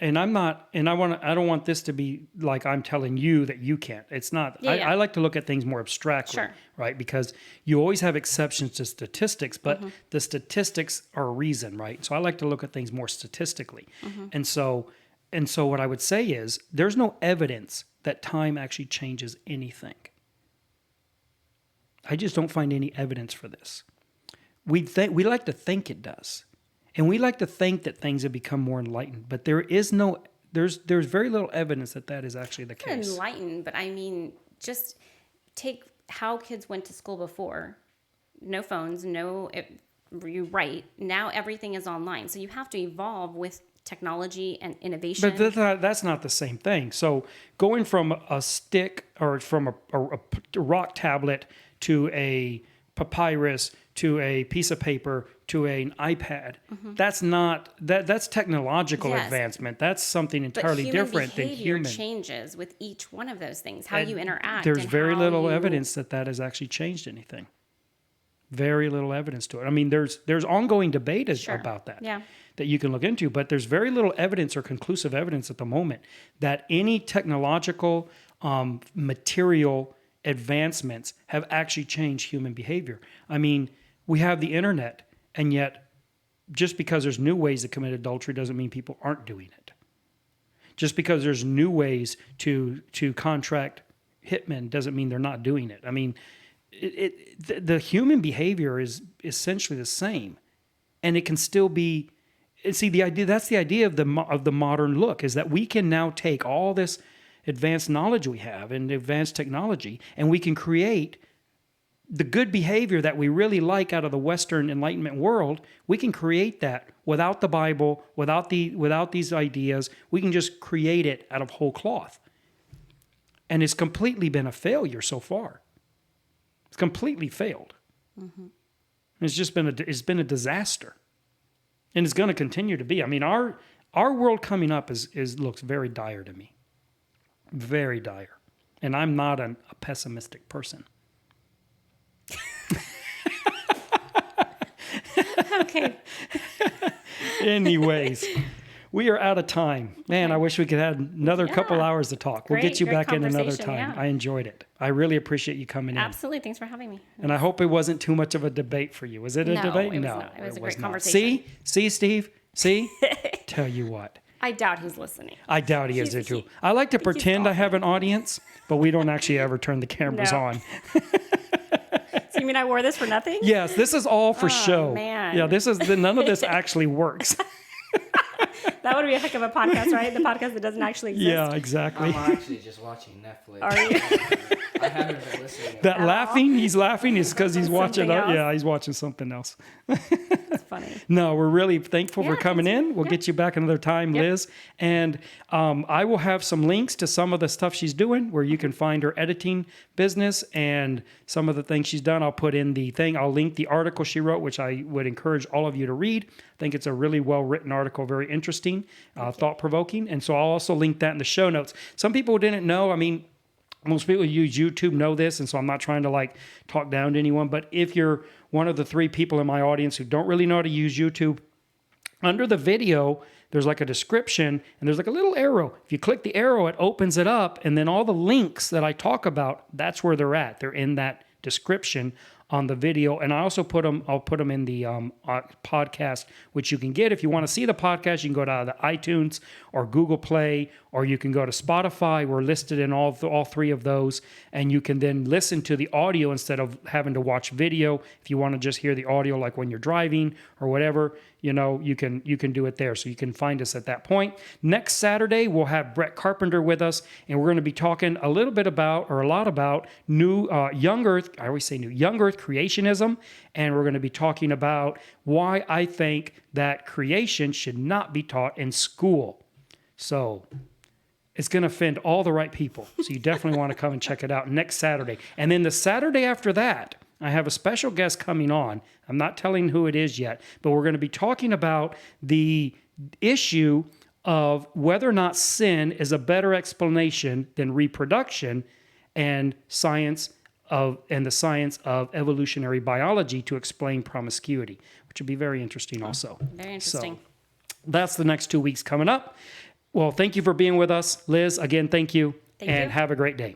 and I'm not, and I don't want this to be like I'm telling you that you can't. It's not. Yeah, I like to look at things more abstractly, Sure. right? Because you always have exceptions to statistics, but the statistics are a reason, right? So I like to look at things more statistically. And so what I would say is there's no evidence that time actually changes anything. I just don't find any evidence for this. We like to think it does. And we like to think that things have become more enlightened, but there's very little evidence that is actually the case. Enlightened, but I mean, just take how kids went to school before. No phones, you write. Now everything is online. So you have to evolve with technology and innovation. But that's not the same thing. So going from a stick or from a rock tablet to a papyrus to a piece of paper to an iPad, that's technological advancement. That's something entirely different than human. But human behavior changes with each one of those things, how you interact. There's and very how little evidence that has actually changed anything. Very little evidence to it. I mean, there's ongoing debate about that. Yeah. That you can look into, but there's very little evidence or conclusive evidence at the moment that any technological material advancements have actually changed human behavior. I mean, we have the internet, and yet just because there's new ways to commit adultery doesn't mean people aren't doing it. Just because there's new ways to contract hitmen doesn't mean they're not doing it. I mean, the human behavior is essentially the same, and it can still be. See, that's the idea of the modern look, is that we can now take all this advanced knowledge we have and advanced technology, and we can create the good behavior that we really like out of the Western Enlightenment world. We can create that without the Bible, without these ideas. We can just create it out of whole cloth, and it's completely been a failure so far. It's completely failed. It's just been a disaster. And it's going to continue to be. I mean, our world coming up looks very dire to me. Very dire. And I'm not a pessimistic person. Okay. Anyways, we are out of time. Man, I wish we could have another couple hours to talk. We'll get you back in another time. I enjoyed it. I really appreciate you coming in. Absolutely. Thanks for having me. And I hope it wasn't too much of a debate for you. Was it a debate? It was not. It was a great conversation. See, Steve? See? Tell you what. I doubt he's listening. I doubt he is there too. I like to pretend I have an audience, but we don't actually ever turn the cameras on. So you mean I wore this for nothing? Yes, this is all for show. Man. Yeah, none of this actually works. That would be a heck of a podcast, right? The podcast that doesn't actually exist. Yeah, exactly. I'm actually just watching Netflix. Are you? I haven't been listening. That laughing, he's laughing is because he's watching. Something else? Yeah, he's watching something else. That's funny. No, we're really thankful for coming in. We'll get you back another time, Liz. And I will have some links to some of the stuff she's doing where you can find her editing business and some of the things she's done. I'll put in the thing. I'll link the article she wrote, which I would encourage all of you to read. I think it's a really well-written article, very interesting, thought-provoking. And so I'll also link that in the show notes. Some people didn't know. I mean, most people who use YouTube know this, and so I'm not trying to talk down to anyone. But if you're one of the 3 people in my audience who don't really know how to use YouTube, under the video, there's a description, and there's a little arrow. If you click the arrow, it opens it up, and then all the links that I talk about, that's where they're at. They're in that description on the video, and I'll put them in the podcast, which you can get. If you want to see the podcast, you can go to the iTunes or Google Play, or you can go to Spotify. We're listed in all 3 of those, and you can then listen to the audio instead of having to watch video. If you want to just hear the audio, like when you're driving or whatever, you can do it there. So you can find us at that point. Next Saturday, we'll have Brett Carpenter with us, and we're going to be talking a lot about new young Earth. I always say young Earth creationism, and we're going to be talking about why I think that creation should not be taught in school. So it's going to offend all the right people. So you definitely want to come and check it out next Saturday. And then the Saturday after that, I have a special guest coming on. I'm not telling who it is yet, but we're going to be talking about the issue of whether or not sin is a better explanation than reproduction and the science of evolutionary biology to explain promiscuity, which would be very interesting also. Very interesting. So that's the next 2 weeks coming up. Well, thank you for being with us. Liz, again, thank you. Thank and you. have a great day.